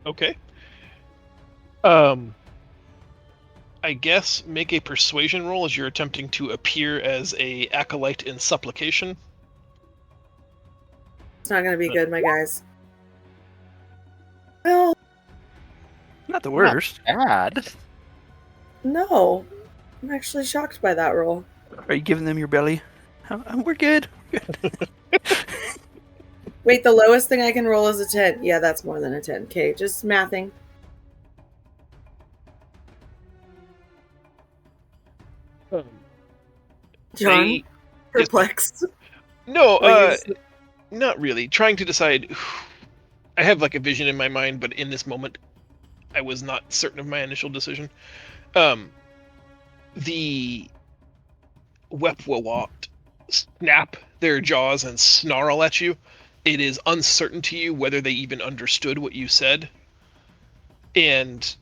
Okay. I guess make a persuasion roll as you're attempting to appear as a acolyte in supplication. It's not going to be good, my guys. Well, Not the worst. Bad. no. I'm actually shocked by that roll. Are you giving them your belly? We're good. Wait, the lowest thing I can roll is a 10. Yeah, that's more than a 10. Okay, just mathing. John, They- perplexed. No, Or you just- not really. Trying to decide. I have like a vision in my mind, but in this moment, I was not certain of my initial decision. The Wepwawat snap their jaws and snarl at you. It is uncertain to you whether they even understood what you said. And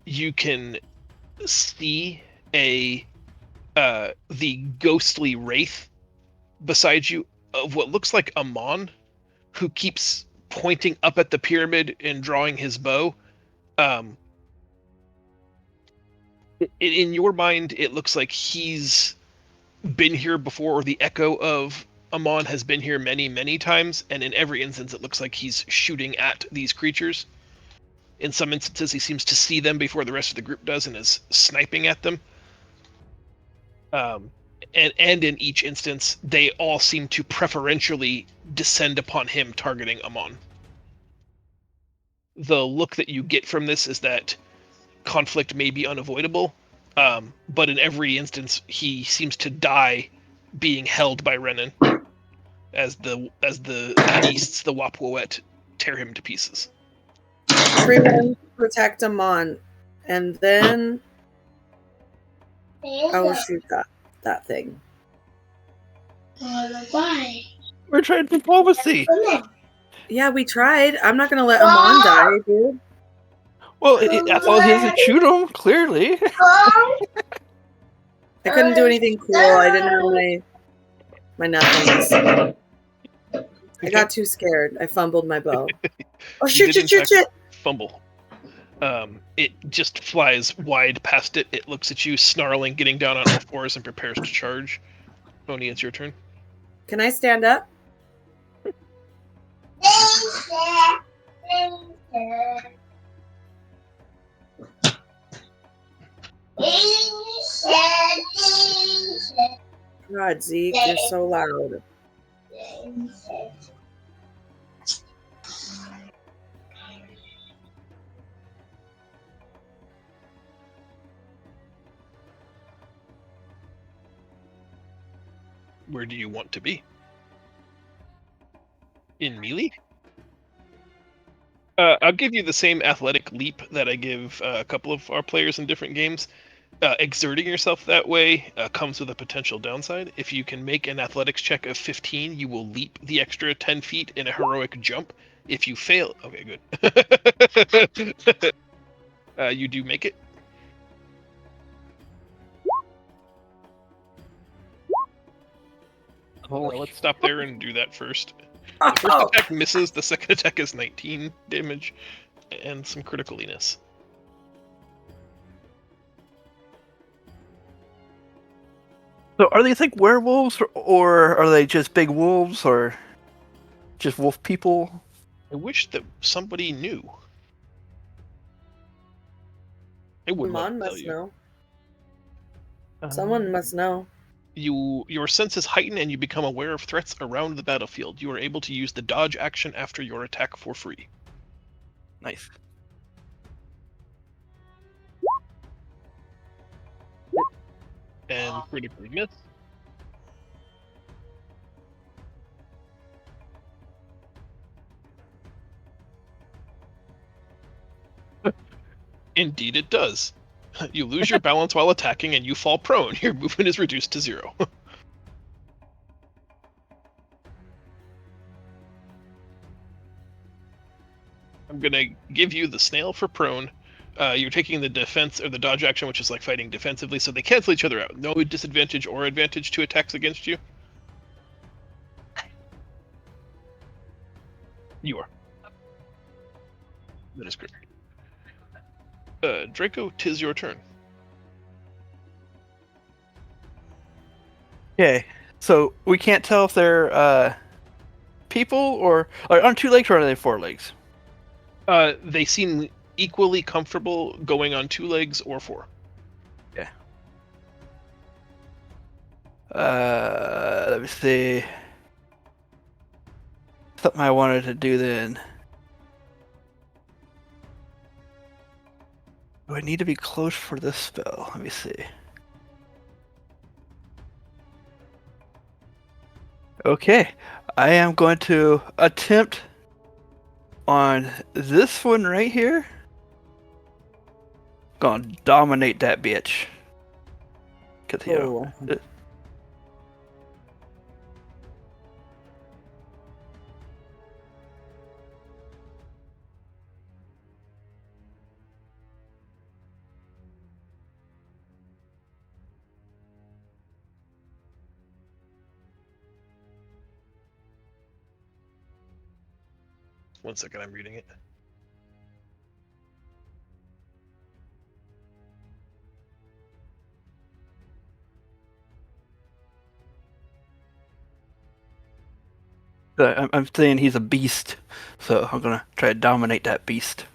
you can see the ghostly wraith beside you of what looks like Amon, who keeps pointing up at the pyramid and drawing his bow. In your mind, it looks like he's been here before, or the echo of Amon has been here many, many times, and in every instance, it looks like he's shooting at these creatures. In some instances, he seems to see them before the rest of the group does and is sniping at them. And in each instance, they all seem to preferentially descend upon him, targeting Amon. The look that you get from this is that conflict may be unavoidable, but in every instance, he seems to die being held by Renan as the beasts, the Wapwawet, tear him to pieces. Everyone protect Amon, and then I will shoot that thing. Why? We're trying diplomacy. Yeah, we tried. I'm not gonna let Amon die, dude. Well, that's all he has to shoot him. Clearly. I couldn't do anything cool. I didn't have my nothings. I got too scared. I fumbled my bow. Oh You shit! did, in fact, fumble. It just flies wide past it. It looks at you, snarling, getting down on all fours, and prepares to charge. Oni, it's your turn. Can I stand up? God, Zeke, you're so loud. Where do you want to be? In melee? I'll give you the same athletic leap that I give a couple of our players in different games. Exerting yourself that way comes with a potential downside. If you can make an athletics check of 15, you will leap the extra 10 feet in a heroic jump. If you fail, okay, good. You do make it. Let's stop there and do that first. The first attack misses, the second attack is 19 damage, and some criticaliness. So, are they think werewolves, or are they just big wolves, or just wolf people? I wish that somebody knew. I would love Amon to tell must you. know. Someone must know. Your senses heighten and you become aware of threats around the battlefield. You are able to use the dodge action after your attack for free. Nice. And critically miss. Indeed it does. You lose your balance while attacking and you fall prone. Your movement is reduced to 0. I'm gonna give you the snail for prone. You're taking the defense or the dodge action, which is like fighting defensively, so they cancel each other out. No disadvantage or advantage to attacks against you. You are. That is correct. Draco, 'tis your turn. Okay, so we can't tell if they're people or on 2 legs, or are they 4 legs? They seem equally comfortable going on 2 legs or 4. Yeah. Let me see. Something I wanted to do then. Do I need to be close for this spell? Let me see. Okay, I am going to attempt on this one right here. Gonna dominate that bitch. 'Cause, you know, One second, I'm reading it. I'm saying he's a beast, so I'm gonna try to dominate that beast.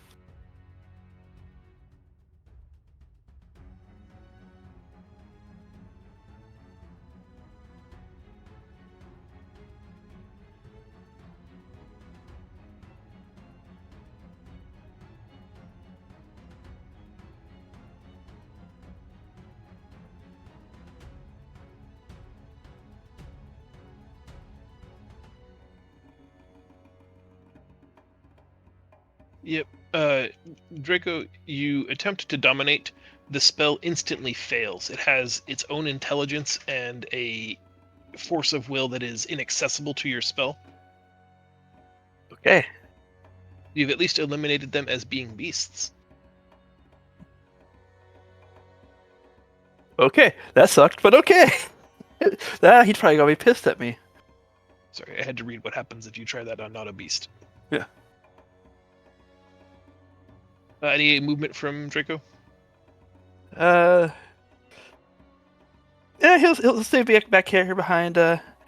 Yep. Draco, you attempt to dominate. The spell instantly fails. It has its own intelligence and a force of will that is inaccessible to your spell. Okay. You've at least eliminated them as being beasts. Okay, that sucked, but okay. He's probably gonna be pissed at me. Sorry, I had to read what happens if you try that on not a beast. Yeah. Any movement from Draco? Yeah, he'll stay back here behind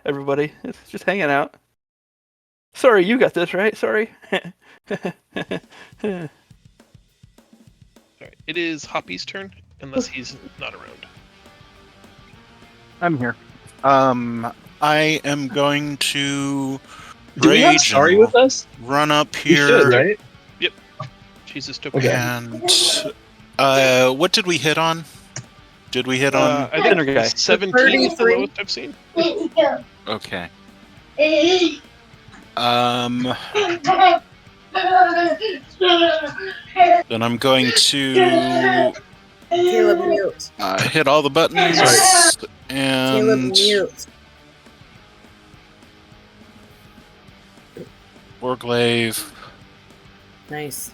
everybody. It's just hanging out. Sorry, you got this, right? Sorry. Alright, it is Hoppy's turn, unless he's not around. I'm here. I am going to Do we have rage Sorry and with us? run up We here. should, right? Jesus token. Okay. And what did we hit on? Did we hit on? I think Thinner guy. 17 is the 33. lowest I've seen. Okay. Then I'm going to Caleb, mute. hit all the buttons Caleb, and mute. Warglaive. Nice.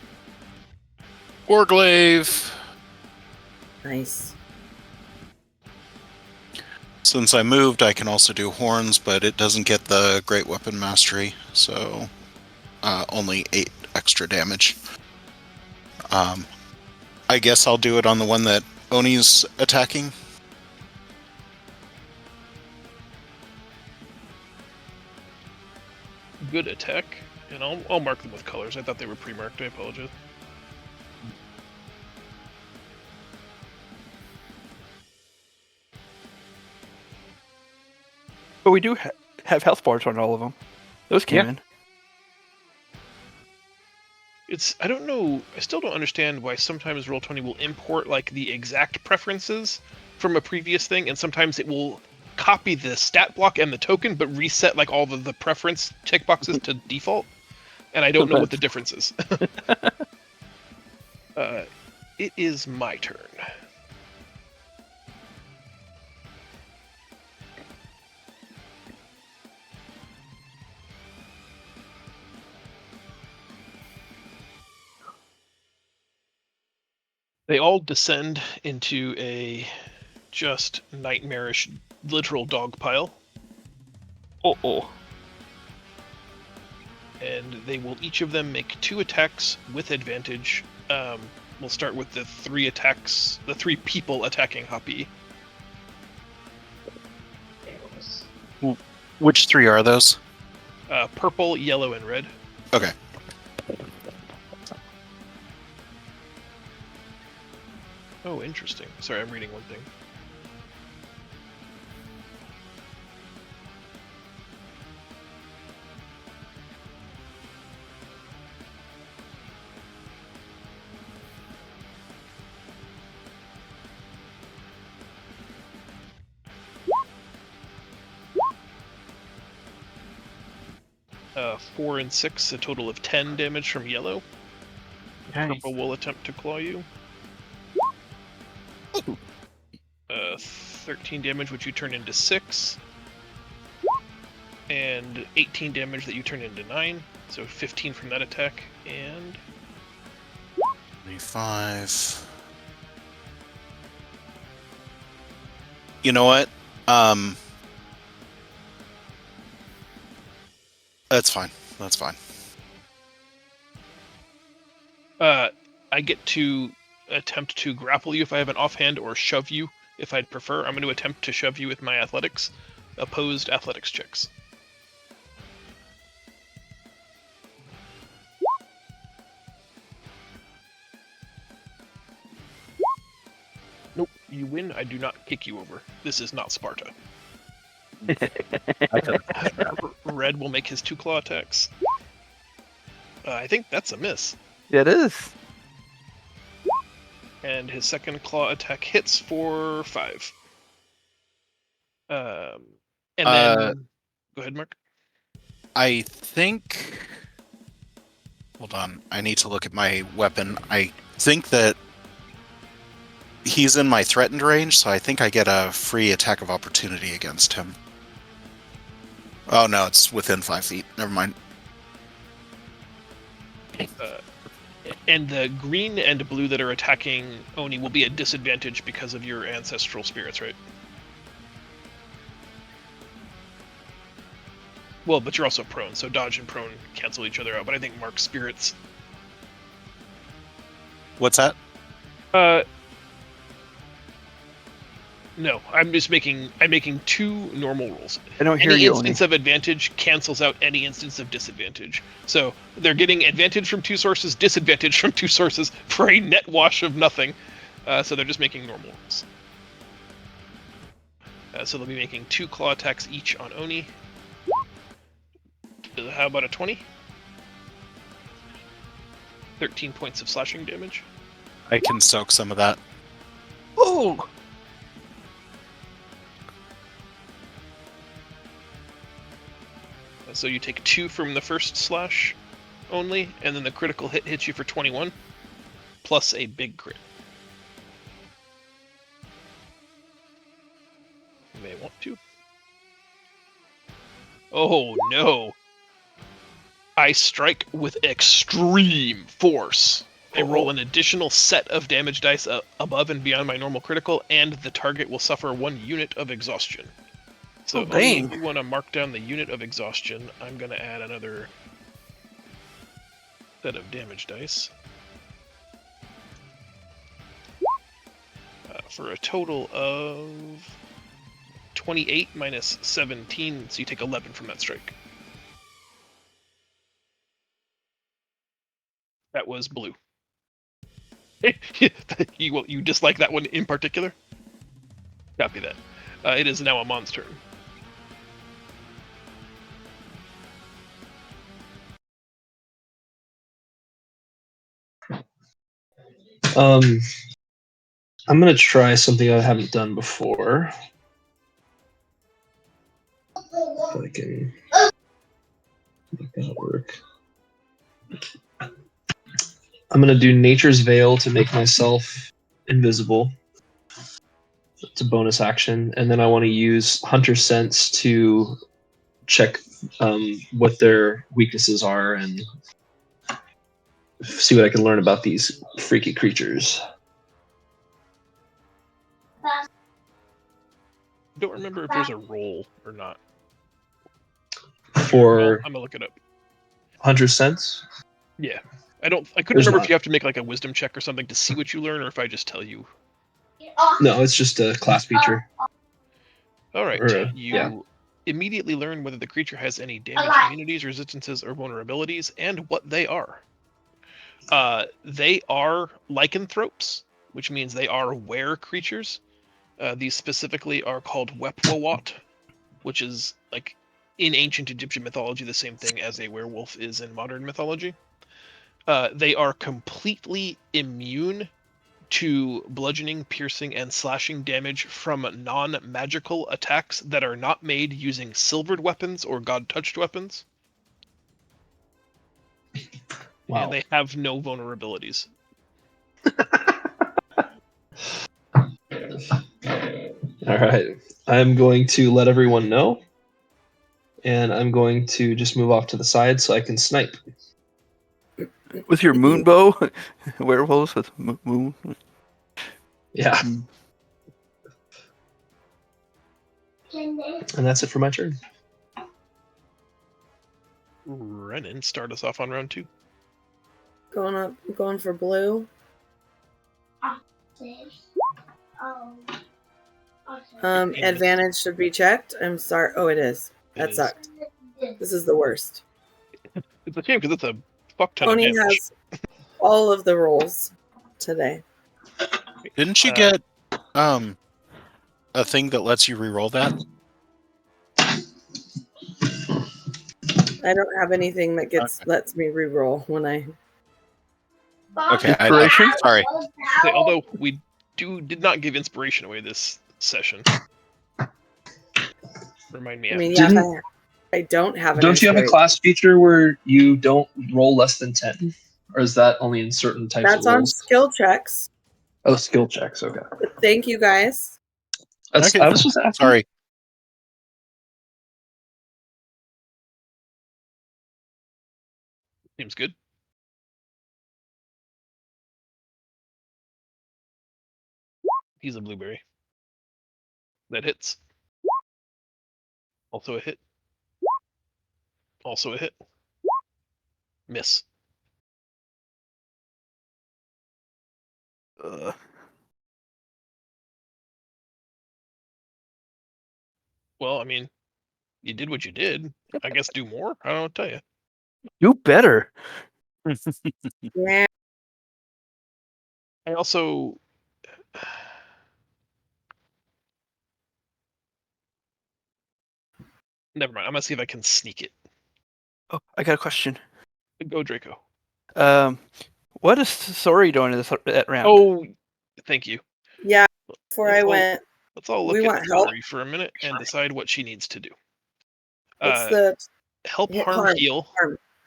Warglaive. Nice. Since I moved, I can also do horns, but it doesn't get the Great Weapon Mastery, so only 8 extra damage. I guess I'll do it on the one that Oni's attacking. Good attack. And I'll mark them with colors. I thought they were pre-marked. I apologize. But we do have health bars on all of them. Those came Yeah. in. I don't know, I still don't understand why sometimes Roll20 will import like the exact preferences from a previous thing, and sometimes it will copy the stat block and the token, but reset like all the preference checkboxes to default. And I don't know what the difference is. It is my turn. They all descend into a just nightmarish literal dog pile. Oh. And they will each of them make 2 attacks with advantage. We'll start with the 3 attacks, the 3 people attacking Hoppy. Which 3 are those? Purple, yellow, and red. Okay. Oh, interesting. Sorry, I'm reading one thing. Uh, 4 and 6, a total of 10 damage from yellow. Nice. Purple will attempt to claw you. 13 damage, which you turn into 6. And 18 damage that you turn into 9. So 15 from that attack. And 25. You know what? That's fine. That's fine. I get to attempt to grapple you if I have an offhand, or shove you if I'd prefer. I'm going to attempt to shove you with my athletics. Opposed athletics checks. Nope, you win. I do not kick you over. This is not Sparta. Red will make his 2 claw attacks. I think that's a miss. Yeah, it is. And his second claw attack hits for 5. And then... Go ahead, Mark. I think... Hold on. I need to look at my weapon. I think that he's in my threatened range, so I think I get a free attack of opportunity against him. Oh, no, it's within 5 feet. Never mind. And the green and blue that are attacking Oni will be at disadvantage because of your ancestral spirits, right? Well, but you're also prone, so dodge and prone cancel each other out. But I think Mark's spirits... What's that? No, I'm making 2 normal rolls. I don't hear Any you, Oni. instance of advantage cancels out any instance of disadvantage. So they're getting advantage from 2 sources, disadvantage from 2 sources for a net wash of nothing. So they're just making normal rolls. So they'll be making 2 claw attacks each on Oni. How about a 20? 13 points of slashing damage. I can soak some of that. Oh! So you take 2 from the first slash only, and then the critical hit hits you for 21, plus a big crit. You may want to. Oh no! I strike with extreme force. I roll an additional set of damage dice above and beyond my normal critical, and the target will suffer 1 unit of exhaustion. So dang. if you want to mark down the unit of exhaustion, I'm going to add another set of damage dice. For a total of 28 minus 17, so you take 11 from that strike. That was blue. You dislike that one in particular? Copy that. It is now Amon's turn. I'm gonna try something I haven't done before. If I can make that work. I'm gonna do Nature's Veil to make myself invisible. It's a bonus action, and then I want to use Hunter's Sense to check what their weaknesses are and see what I can learn about these freaky creatures. I don't remember if there's a roll or not. For I'm gonna look it up. Hunter's Sense? Yeah. I couldn't There's remember not. if you have to make like a wisdom check or something to see what you learn, or if I just tell you. No, it's just a class feature. Alright. Yeah. You immediately learn whether the creature has any damage immunities, resistances, or vulnerabilities, and what they are. They are lycanthropes, which means they are were creatures. These specifically are called Wepwawat, which is, like, in ancient Egyptian mythology, the same thing as a werewolf is in modern mythology. They are completely immune to bludgeoning, piercing, and slashing damage from non-magical attacks that are not made using silvered weapons or god-touched weapons. Wow. And they have no vulnerabilities. All right. I'm going to let everyone know, and I'm going to just move off to the side so I can snipe. With your moon bow? Werewolves with moon? Yeah. And that's it for my turn. Renan, start us off on round 2. Going for blue. Advantage should be checked. I'm sorry. Oh, it is. That sucked. This is the worst. It's a shame because it's a fuck ton Oni of damage. has all of the rolls today. Didn't you get a thing that lets you re-roll that? I don't have anything that lets me re-roll when I. Okay, Inspiration? sorry. Okay, although we did not give inspiration away this session. Remind me I after. mean, yeah, Didn't- I don't have an. Don't you have a inspiration. class feature where you don't roll less than 10? Or is that only in certain types That's of on rolls? skill checks. Oh, skill checks. Okay. Thank you guys. Okay. I was just asking. Sorry. Seems good. He's a blueberry. That hits. Also a hit. Also a hit. Miss. Well, I mean, you did what you did. I guess do more. I don't know what to tell you. Do better. Yeah. I also. Never mind. I'm gonna see if I can sneak it. Oh, I got a question. Go, Draco. What is Sori doing in that round? Oh, thank you. Yeah. Before Let's I all- went, Let's all we look want at help. Sori for a minute and decide what she needs to do. what's the Help, hit harm, heal.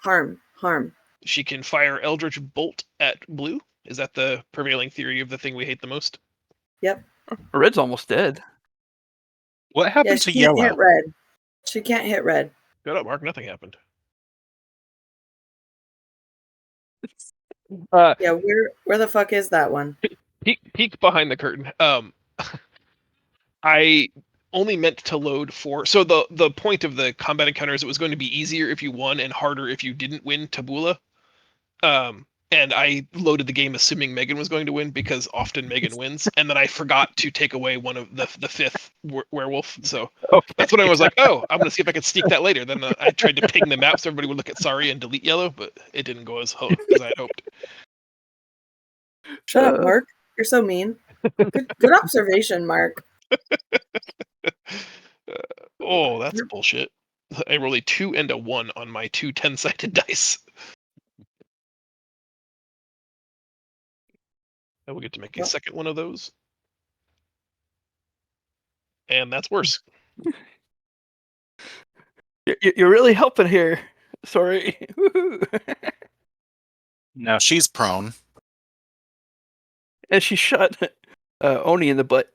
harm? She can fire Eldritch Bolt at blue. Is that the prevailing theory of the thing we hate the most? Yep. Red's almost dead. What Yeah, happened to she can't hit yellow? red. She can't hit red. Shut up, Mark. Nothing happened. Yeah, where the fuck is that one? Peek behind the curtain. I only meant to load 4. So the point of the combat encounter is it was going to be easier if you won and harder if you didn't win Tabula. And I loaded the game assuming Megan was going to win because often Megan wins, and then I forgot to take away one of the fifth werewolf. So that's when I was like, oh, I'm gonna see if I can sneak that later. Then I tried to ping the map so everybody would look at Sari and delete yellow, but it didn't go as I had hoped. Shut up, Mark. You're so mean. Good observation, Mark. Oh, that's bullshit. I rolled a 2 and a 1 on my 2 10-sided dice. I will get to make a second one of those. And that's worse. You're really helping here. Sorry. Now she's prone. And she shot Oni in the butt.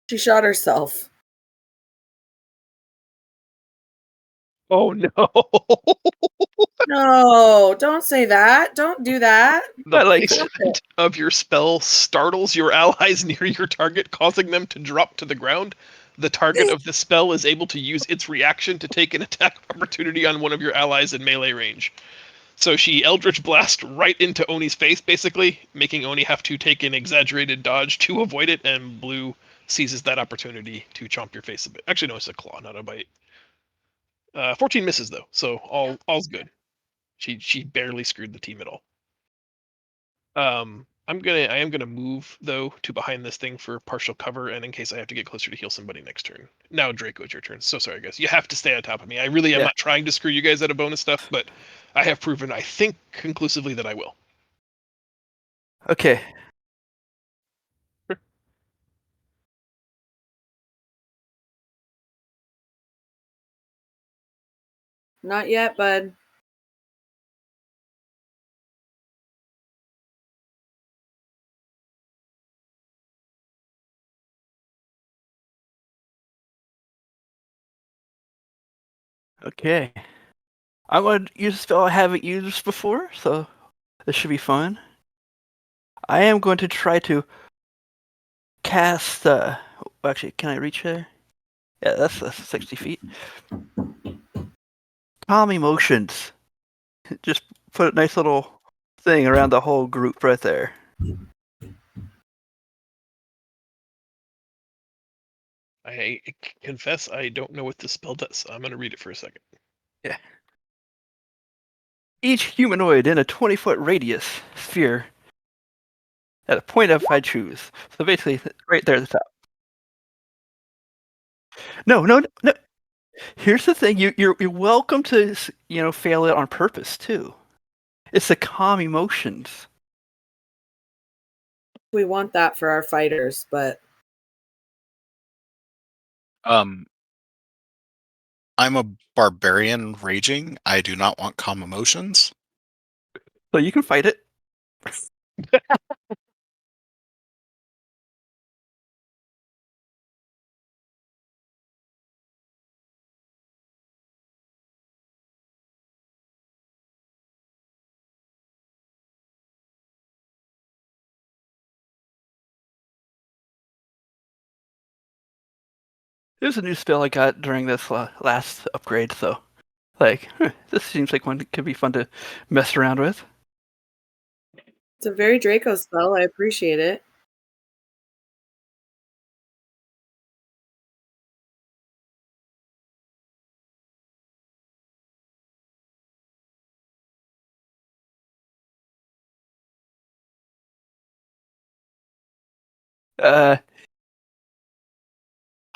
She shot herself. Oh no. No, don't say that. Don't do that. I like placement of your spell startles your allies near your target, causing them to drop to the ground. The target of the spell is able to use its reaction to take an attack opportunity on one of your allies in melee range. So she Eldritch Blast right into Oni's face, basically, making Oni have to take an exaggerated dodge to avoid it, and Blue seizes that opportunity to chomp your face a bit. Actually, no, it's a claw, not a bite. 14 misses, though, so all's good. She barely screwed the team at all. I am gonna move though to behind this thing for partial cover, and in case I have to get closer to heal somebody next turn. Now, Draco, it's your turn. So sorry, guys. You have to stay on top of me. I really am not trying to screw you guys out of bonus stuff, but I have proven, I think, conclusively that I will. Okay. Not yet, bud. Okay. I'm going to use a spell I haven't used before, so this should be fun. I am going to try to cast. Actually, can I reach there? Yeah, that's 60 feet. Calm emotions. Just put a nice little thing around the whole group right there. I confess I don't know what this spell does. I'm going to read it for a second. Yeah. Each humanoid in a 20-foot radius sphere at a point if I choose. So basically, right there at the top. No, no, no. Here's the thing: you're welcome to fail it on purpose too. It's the calm emotions. We want that for our fighters, but I'm a barbarian raging. I do not want calm emotions. So you can fight it. There's a new spell I got during this last upgrade, so this seems like one that could be fun to mess around with. it's a very Draco spell. I appreciate it.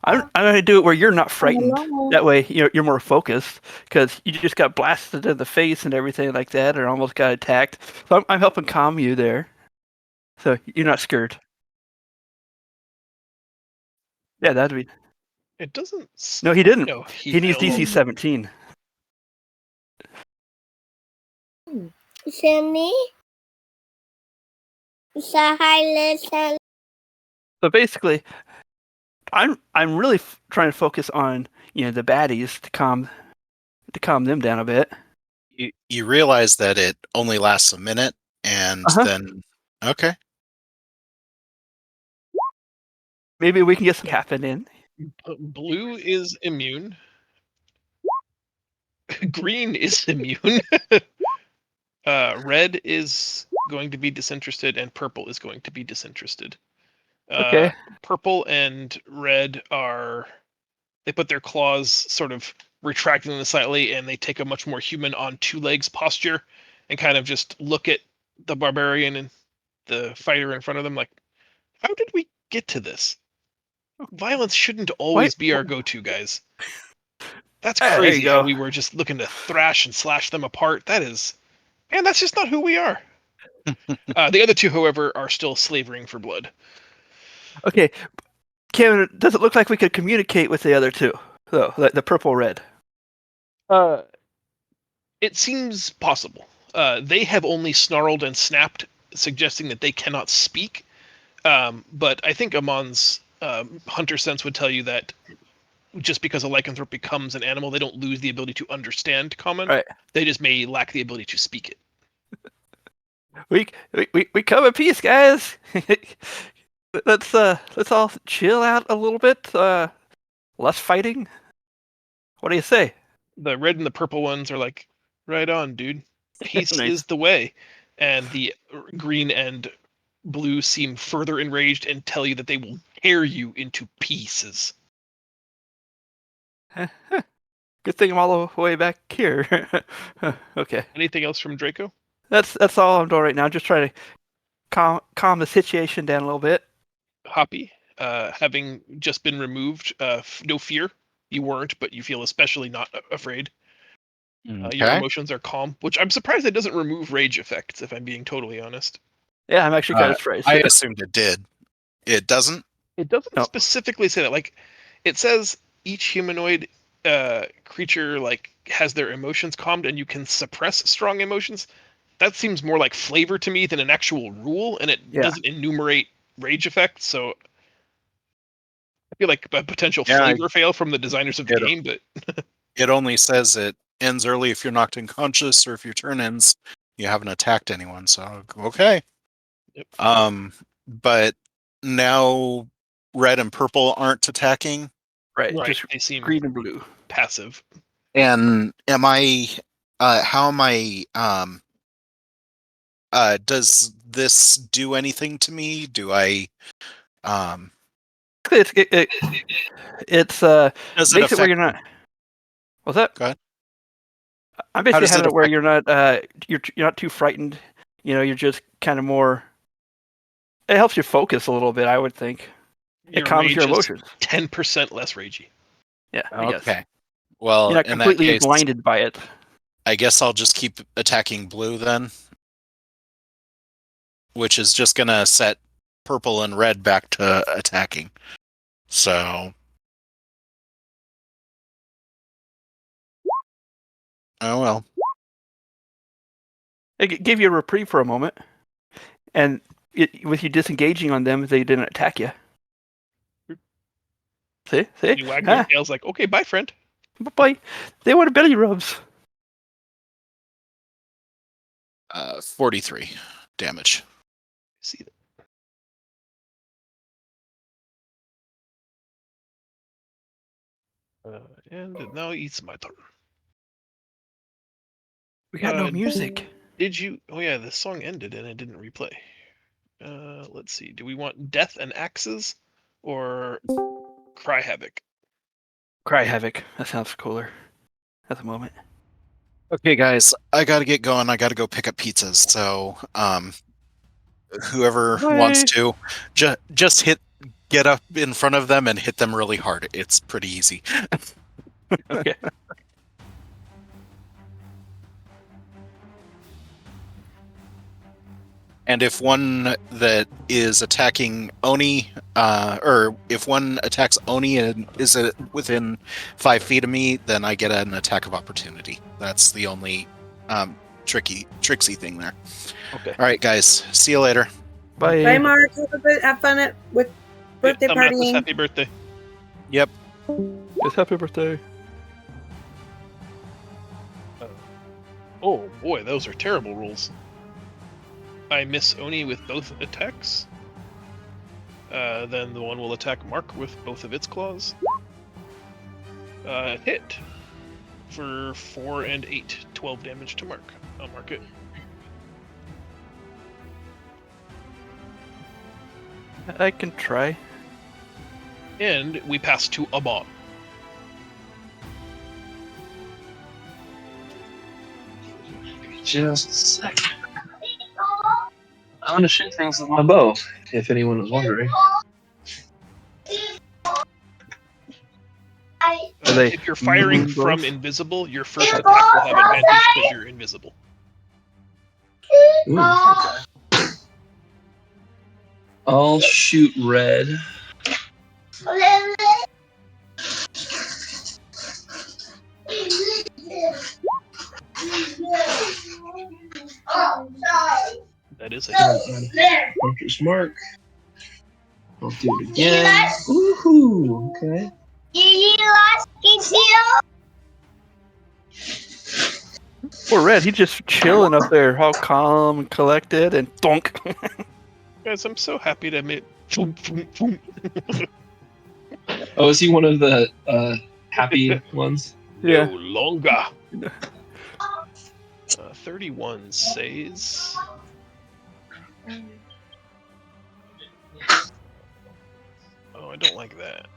I'm going to do it where you're not frightened. Hello. That way, you're more focused because you just got blasted in the face and everything like that, or almost got attacked. So I'm helping calm you there, so you're not scared. Yeah, that'd be. It doesn't. No, he didn't. No, He needs failed. DC 17. Sammy? Say hi, listen. So basically, I'm really trying to focus on the baddies to calm them down a bit. You realize that it only lasts a minute, and then okay. Maybe we can get some caffeine in. Blue is immune. Green is immune. Red is going to be disinterested, and purple is going to be disinterested. Okay. Purple and red they put their claws sort of retracting them slightly, and they take a much more human on two legs posture and kind of just look at the barbarian and the fighter in front of them like, how did we get to this? Violence shouldn't always be our go-to, guys. That's There you crazy how go. we were just looking to thrash and slash them apart. That's just not who we are. The other two, however, are still slavering for blood. Okay, Kevin, does it look like we could communicate with the other two, though, like the purple red? It seems possible. They have only snarled and snapped, suggesting that they cannot speak. But I think Amon's hunter sense would tell you that just because a lycanthrope becomes an animal, they don't lose the ability to understand common. Right. They just may lack the ability to speak it. We come in peace, guys. Let's all chill out a little bit. Less fighting. What do you say? The red and the purple ones are like, right on, dude. Peace Nice. is the way. And the green and blue seem further enraged and tell you that they will tear you into pieces. Good thing I'm all the way back here. Okay. Anything else from Draco? That's all I'm doing right now. Just trying to calm the situation down a little bit. Hoppy, having just been removed, no fear. You weren't, but you feel especially not afraid. Your emotions are calm, which I'm surprised it doesn't remove rage effects, if I'm being totally honest. Yeah, I'm actually kind of surprised. I assumed it did. It doesn't? It doesn't No. specifically say that. Like, it says each humanoid creature has their emotions calmed, and you can suppress strong emotions. That seems more like flavor to me than an actual rule, and it doesn't enumerate rage effects. So I feel like a potential flavor fail from the designers of the game, but it only says it ends early if you're knocked unconscious, or if your turn ends, you haven't attacked anyone. So okay. Yep. But now red and purple aren't attacking. Right. Right. Just They seem green and blue. passive. And am I? How am I? Does this do anything to me? Do I? It's Does makes it where you're not. What's that? Go ahead. I'm basically does it having it where affect- you're not you're not too frightened. You're just kind of more It helps you focus a little bit, I would think. It calms your rage is emotions. 10% less ragey. Yeah, I guess. Okay. Well, You're not in that completely case, blinded by it. I guess I'll just keep attacking blue then. Which is just gonna set purple and red back to attacking. So. Oh well. It gave you a reprieve for a moment, and with you disengaging on them, they didn't attack you. See? You wag your tails like, okay, bye, friend. Bye. They want belly rubs. 43 damage. See that. And now it's my turn. We got no music. Did you? Oh yeah, the song ended and it didn't replay. Let's see. Do we want Death and Axes or Cry Havoc? Cry Havoc. That sounds cooler at the moment. Okay, guys, I gotta get going. I gotta go pick up pizzas. So, whoever wants to, just get up in front of them and hit them really hard. It's pretty easy. Okay. And if one that is attacking Oni, or if one attacks Oni and is within 5 feet of me, then I get an attack of opportunity. That's the only tricksy thing there. Okay. All right, guys. See you later. Bye. Bye, Mark. Have fun with birthday I'm at this partying. happy birthday. Yep. It's happy birthday. Oh boy, those are terrible rolls. I miss Oni with both attacks. Then the one will attack Mark with both of its claws. Hit for 4 and 8, 12 damage to Mark. I'll mark it. I can try. And we pass to Abon. Just a second. I want to shoot things with my bow, if anyone was wondering. If you're firing moving from bows? invisible, your first attack will have advantage because you're invisible. Ooh, okay. I'll shoot red. That is a Hunter's mark. I'll do it again. Woohoo! Okay. Poor Red, he's just chilling up there, all calm and collected, and thunk. Guys, I'm so happy to admit. Oh, is he one of the happy ones? Yeah. No longer. 31 says. Oh, I don't like that.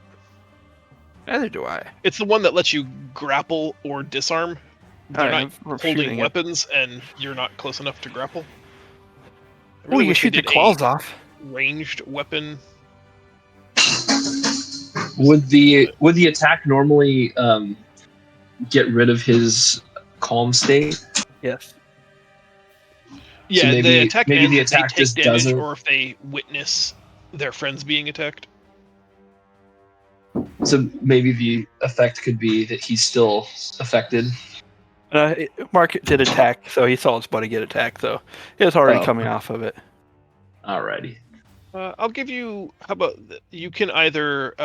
Neither do I. It's the one that lets you grapple or disarm. They're Alright, not we're holding shooting it. weapons, and you're not close enough to grapple. I Oh, really you wish they shoot the did a claws off. ranged weapon. Would the attack normally get rid of his calm state? Yeah, So the maybe- attack maybe ends the if they attack take just damage doesn't- or if they witness their friends being attacked. So maybe the effect could be that he's still affected. Mark did attack, so he saw his buddy get attacked, so he was already Oh. coming off of it. Alrighty. I'll give you. How about you can either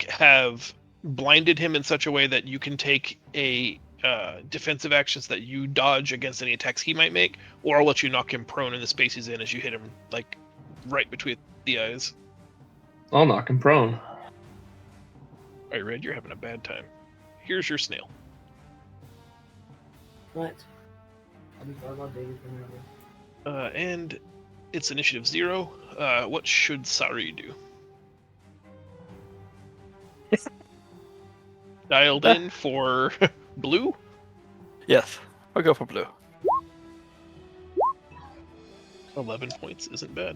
have blinded him in such a way that you can take a defensive actions that you dodge against any attacks he might make, or I'll let you knock him prone in the space he's in as you hit him like right between the eyes. I'll knock him prone. All right, Red, you're having a bad time. Here's your snail. What? And it's initiative 0. What should Sari do? Dialed in for blue? Yes, I'll go for blue. 11 points isn't bad.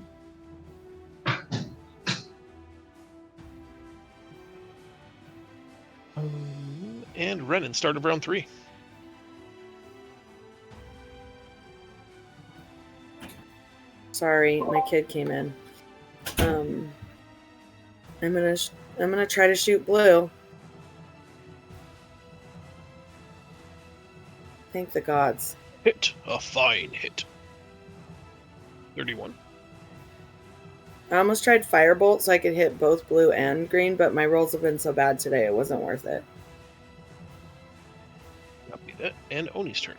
And Renan, start of round 3. Sorry, my kid came in. I'm gonna try to shoot blue. Thank the gods. Hit. A fine hit. 31. I almost tried firebolt so I could hit both blue and green, but my rolls have been so bad today it wasn't worth it. Copy that. And Oni's turn.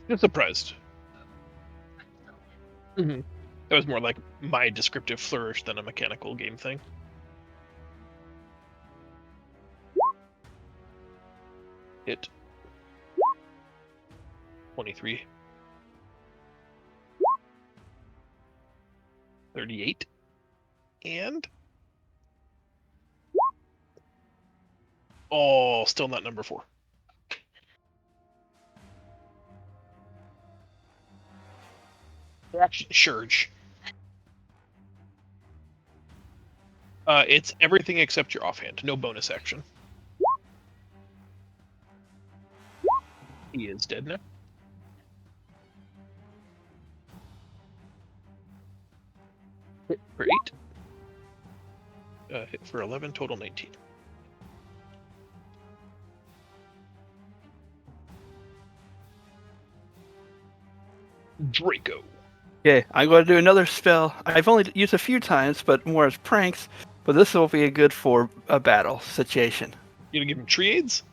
You're surprised. That was more like my descriptive flourish than a mechanical game thing. Hit. 23. 38. And... oh, still not number 4. Action surge. It's everything except your offhand. No bonus action. He is dead now. Hit for 8. Hit for 11, total 19. Draco. Okay, I'm going to do another spell. I've only used a few times, but more as pranks. But this will be good for a battle situation. You gonna give him tree aids?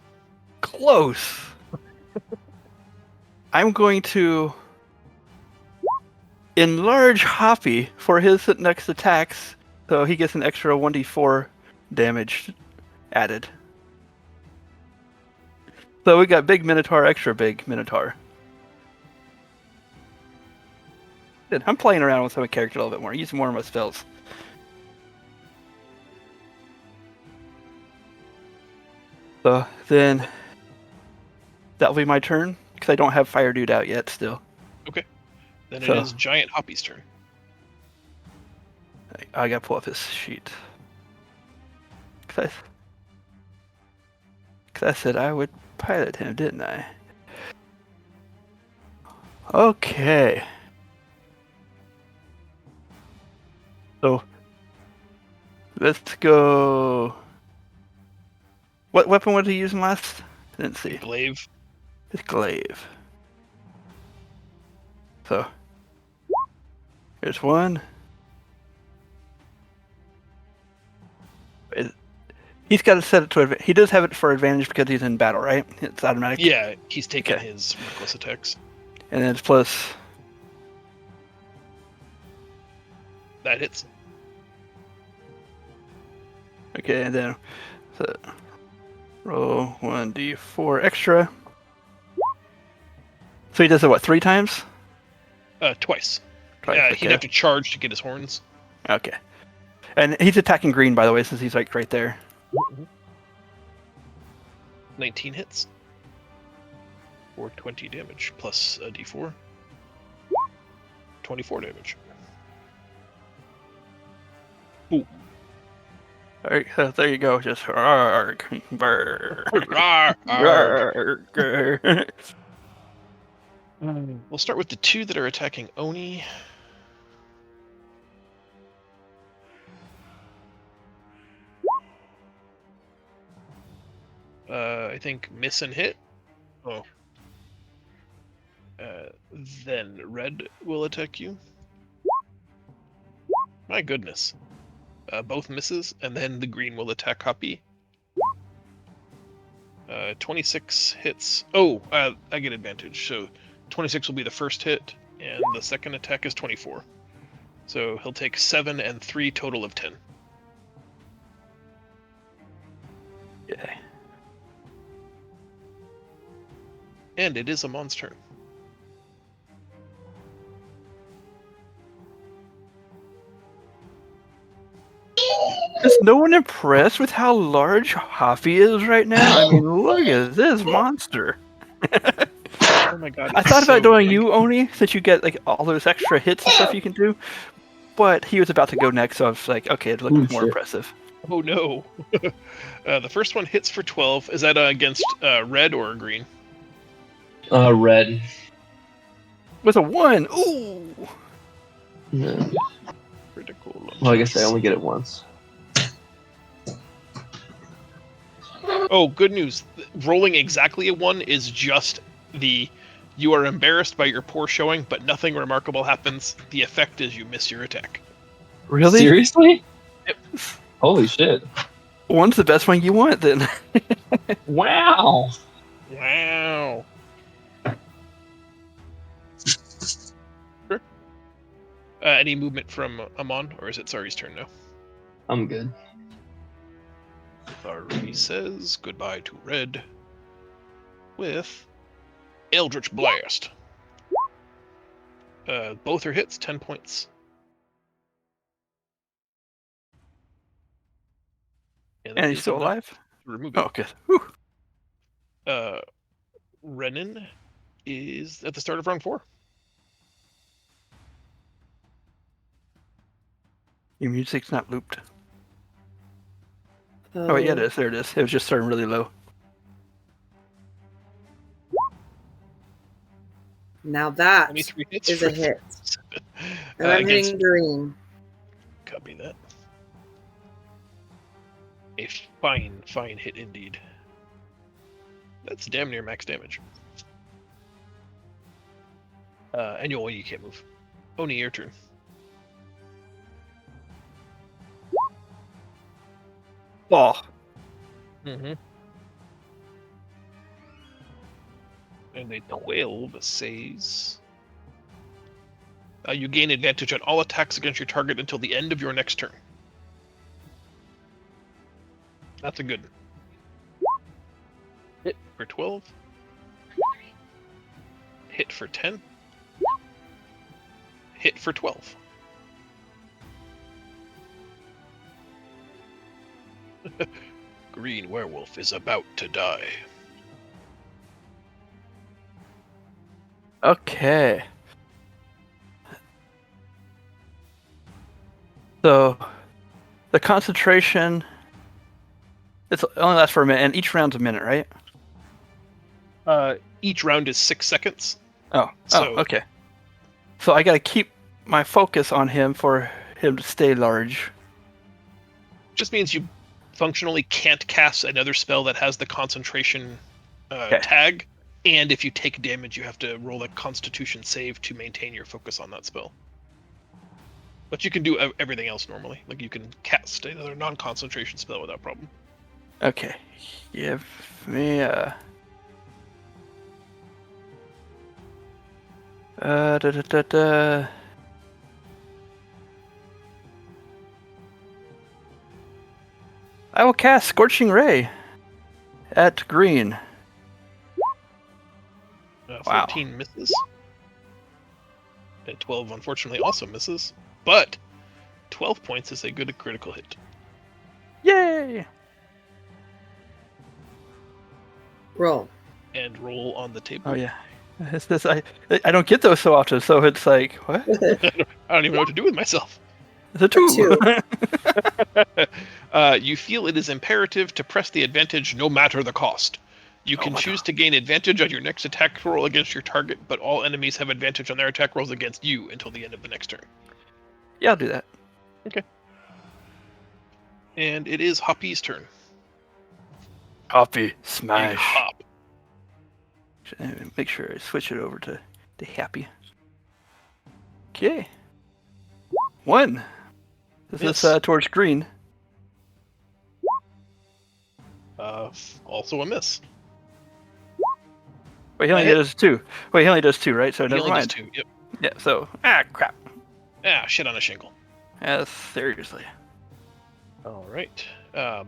Close. I'm going to enlarge Hoppy for his next attacks, so he gets an extra 1d4 damage added. So we got big Minotaur, extra big Minotaur. Good. I'm playing around with my character a little bit more, using more of my spells. So then that'll be my turn, because I don't have Fire Dude out yet still. Then So- it is Giant Hoppy's turn. I gotta pull up his sheet. Cause I said I would pilot him, didn't I? Okay. So let's go. What weapon was he using last? Didn't see. Glaive. His glaive. So here's one. He's got to set it to he does have it for advantage because he's in battle, right? It's automatic. Yeah, he's taking Okay. his reckless attacks. And then it's plus. That hits. Okay, and then so roll 1d4 extra. So he does it what, 3 times? Twice. Twice, Yeah, okay. he'd have to charge to get his horns. Okay. And he's attacking green, by the way, since he's like right there. 19 hits. For 20 damage, plus a d4. 24 damage. All right, so there you go. Just arg, brr, Rawr, arg. arg. We'll start with the 2 that are attacking Oni. I think miss and hit. Oh. Then red will attack you. My goodness. Both misses, and then the green will attack Hoppy. 26 hits. Oh, I get advantage. So 26 will be the first hit, and the second attack is 24. So he'll take 7 and 3, total of 10. Okay. And it is a monster turn. Is no one impressed with how large Hoppy is right now? I mean, look at this monster. I don't my god. I it's thought about so doing big. you, Oni, since you get like all those extra hits and stuff you can do. But he was about to go next, so I was like, okay, it looked Ooh, more shit. impressive. Oh no. The first one hits for 12. Is that against red or green? Red. With a 1! Ooh! Yeah. Critical. Well, I guess I only get it once. Oh, good news. Rolling exactly a 1 is just the you are embarrassed by your poor showing, but nothing remarkable happens. The effect is you miss your attack. Really? Seriously? Yep. Holy shit. 1's the best one you want, then. Wow. Wow. Sure. Any movement from Amon, or is it Sari's turn now? I'm good. Sari says goodbye to red with Eldritch Blast. Both are hits, 10 points. And that he's is still enough alive? to remove Oh, it. good. Whew. Renan is at the start of round 4. Your music's not looped. Oh, wait, yeah, it is. There it is. It was just starting really low. Now that 23 hits is for a hit. 7. And I'm Against hitting green. Copy that. A fine, fine hit indeed. That's damn near max damage. And you can't move. Oni, your turn. Oh, Mm-hmm. And a 12 says... you gain advantage on all attacks against your target until the end of your next turn. That's a good hit for 12. Hit for 10. Hit for 12. Green werewolf is about to die. okay. So, the concentration... it only lasts for a minute, and each round's a minute, right? Each round is 6 seconds. Oh, So- okay. So I gotta keep my focus on him for him to stay large. Just means you functionally can't cast another spell that has the concentration Okay. tag, and if you take damage, you have to roll a Constitution save to maintain your focus on that spell. But you can do everything else normally. Like you can cast another non-concentration spell without problem. Okay. Give me a... da. I will cast Scorching Ray at green. Wow. 14 misses. And 12 unfortunately also misses. But 12 points is a good critical hit. Yay! Roll. And roll on the table. Oh yeah. It's this, I don't get those so often, so it's like, what? I don't even know what to do with myself. It's a 2. You feel it is imperative to press the advantage no matter the cost. You can my choose to gain advantage on your next attack roll against your target, but all enemies have advantage on their attack rolls against you until the end of the next turn. Yeah, I'll do that. And it is Hoppy's turn. Copy. You Smash. hop. Make sure I switch it over to happy. Okay. 1. This Miss. is towards green. Also a miss. Wait, he only hit. does 2. Wait, he only does 2, right? So He never only does mind. 2. Yep. Yeah, so crap. Shit on a shingle. Seriously. All right.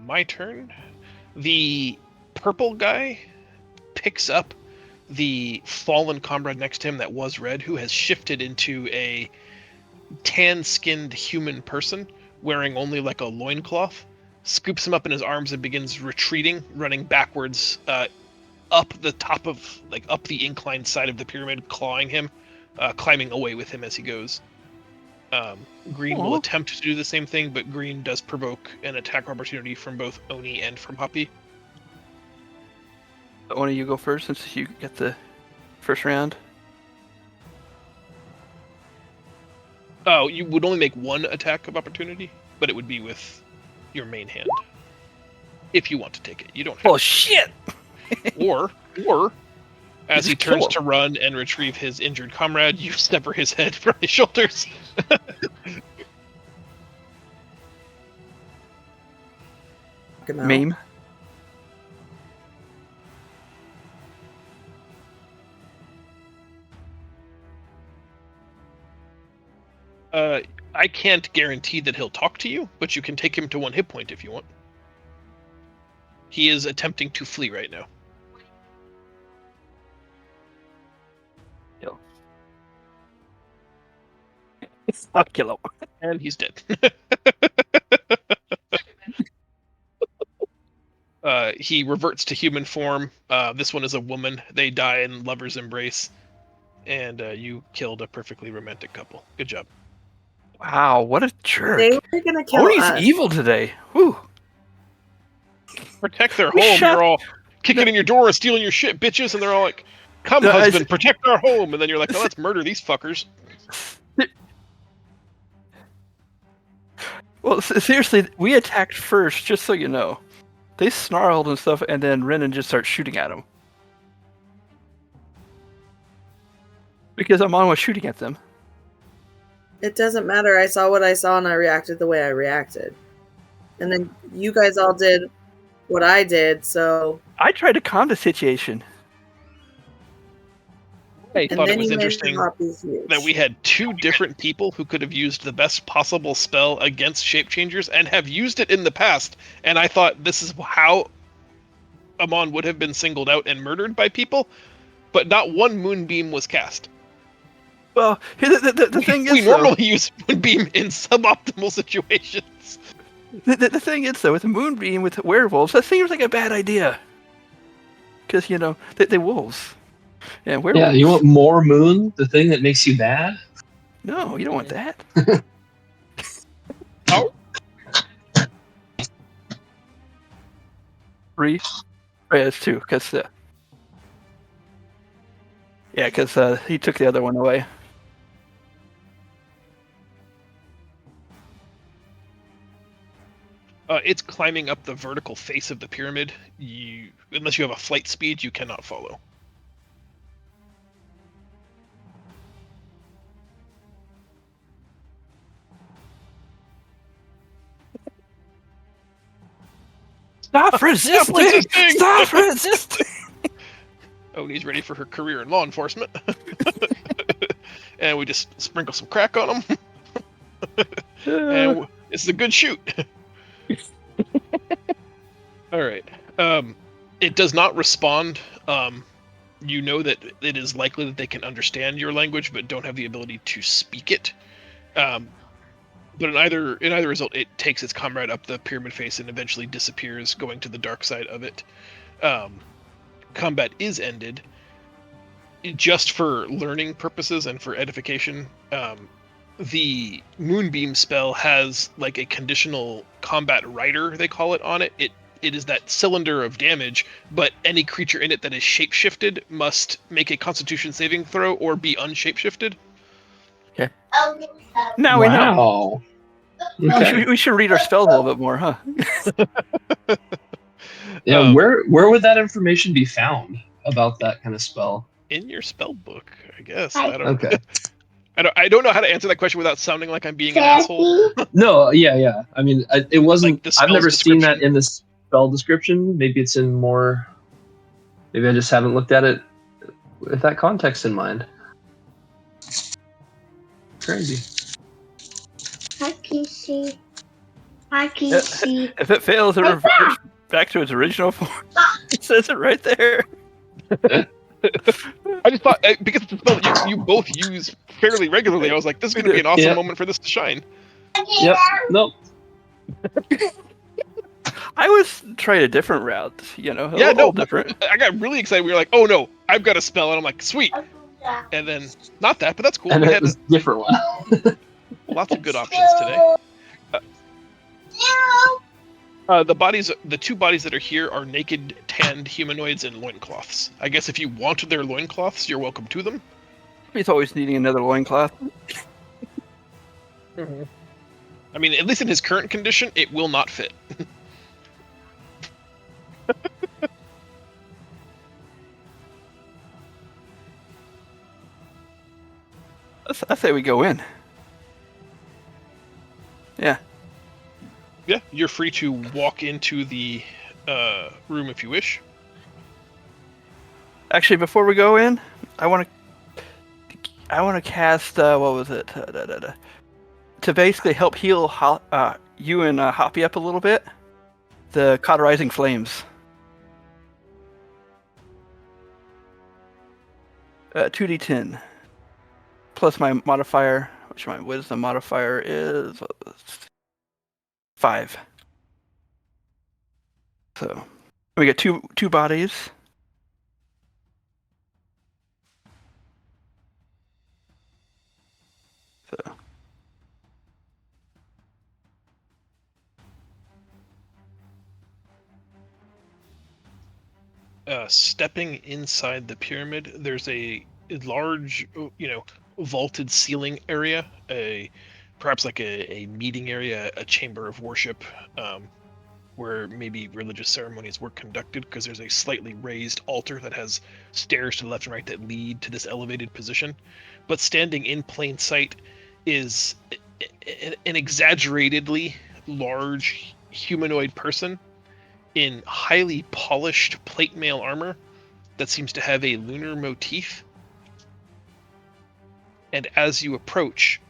My turn. The purple guy picks up the fallen comrade next to him that was red, who has shifted into a tan-skinned human person wearing only like a loincloth, scoops him up in his arms and begins retreating, running backwards up the top of up the inclined side of the pyramid, clawing him, climbing away with him as he goes. Green will Aw. attempt to do the same thing, but Green does provoke an attack opportunity from both Oni and from Hoppy. One of you go first since you get the first round. Oh, you would only make one attack of opportunity, but it would be with your main hand. If you want to take it, you don't have Oh shit! or as Just he kill turns him. to run and retrieve his injured comrade, you sever his head from his shoulders. Knock him out. Meme. I can't guarantee that he'll talk to you, but you can take him to 1 hit point if you want. He is attempting to flee right now. I'll kill him. And he's dead. He reverts to human form. This one is a woman. They die in lover's embrace. And you killed a perfectly romantic couple. Good job. Wow, what a jerk! They were gonna kill Oni's us. evil today. Whew. Protect their We home. shot- You're all kicking in your door and stealing your shit, bitches. And they're all like, come, No, I husband, protect our home. And then you're like, well, let's murder these fuckers. Well, seriously, we attacked first, just so you know. They snarled and stuff, and then Renan just starts shooting at them. Because Amon was shooting at them. It doesn't matter. I saw what I saw and I reacted the way I reacted. And then you guys all did what I did, so I tried to calm the situation. I and thought it then was you made interesting the Hoppies huge. that we had 2 different people who could have used the best possible spell against shape changers and have used it in the past. And I thought this is how Amon would have been singled out and murdered by people, but not one moonbeam was cast. Well, here, the thing We is, though, normally use moonbeam in suboptimal situations. the thing is, though, with the Moonbeam, with werewolves, that seems like a bad idea. Because, you know, they're wolves. And werewolves. Yeah, you want more moon? The thing that makes you bad? No, you don't want that. Oh. 3? Oh, yeah, it's 2, because he took the other one away. It's climbing up the vertical face of the pyramid. Unless you have a flight speed, you cannot follow. Stop resisting! resisting! Stop resisting! Oni's ready for her career in law enforcement. And we just sprinkle some crack on him. And it's a good shoot. All right. It does not respond. You know that it is likely that they can understand your language, but don't have the ability to speak it. But in either result, it takes its comrade up the pyramid face and eventually disappears, going to the dark side of it. Combat is ended. Just for learning purposes and for edification, the Moonbeam spell has like a conditional combat rider, they call it, on it. It is that cylinder of damage, but any creature in it that is shapeshifted must make a Constitution saving throw or be unshapeshifted. Now we know. Wow. Okay. We should read our spells a little bit more, huh? Yeah, where would that information be found about that kind of spell? In your spell book, I guess. I don't. Okay. I don't know how to answer that question without sounding like I'm being an asshole. No, yeah. I mean, it wasn't. Like the I've never spell's seen that description. in the spell description. Maybe it's in more. Maybe I just haven't looked at it with that context in mind. Crazy. I can see. I can see. If it fails, it reverts back to its original form. It says it right there. I just thought because it's a spell that you both use fairly regularly, I was like, this is going to be an awesome Yeah. moment for this to shine. Yep. Nope. I was trying a different route, you know, a Yeah, little no, different. I got really excited. We were like, "Oh no, I've got a spell," and I'm like, "Sweet!" And then not that, but that's cool. And We it had was a different one. lots of good options today. The two bodies that are here are naked, tanned humanoids in loincloths. I guess if you wanted their loincloths, you're welcome to them. He's always needing another loincloth. I mean, at least in his current condition, it will not fit. I say we go in. Yeah. Yeah, you're free to walk into the room if you wish. Actually, before we go in, I want to cast what was it? To basically help heal you and Hoppy up a little bit. The Cauterizing Flames. 2d10 plus my modifier, which my Wisdom modifier is 5. So we get two bodies. So Stepping inside the pyramid, there's a large, vaulted ceiling area, perhaps like a meeting area, a chamber of worship, where maybe religious ceremonies were conducted, because there's a slightly raised altar that has stairs to the left and right that lead to this elevated position. But standing in plain sight is an exaggeratedly large humanoid person in highly polished plate mail armor that seems to have a lunar motif. And as you approach,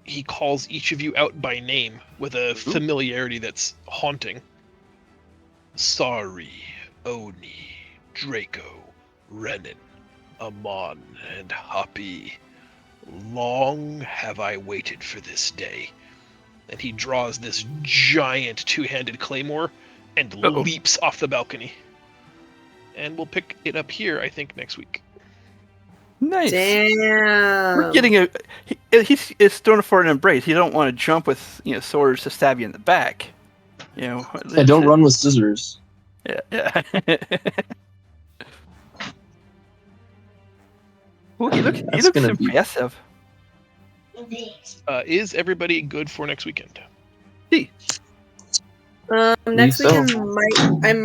he calls each of you out by name with a familiarity that's haunting. Sari, Oni, Draco, Renan, Amon, and Hoppy. Long have I waited for this day. And he draws this giant two-handed claymore and leaps off the balcony. And we'll pick it up here, I think, next week. nice. Damn. We're getting he's throwing for an embrace. You don't want to jump with swords to stab you in the back. And don't run with scissors. Yeah. Ooh, he looks gonna be- impressive. Is everybody good for next weekend? Next so. weekend I might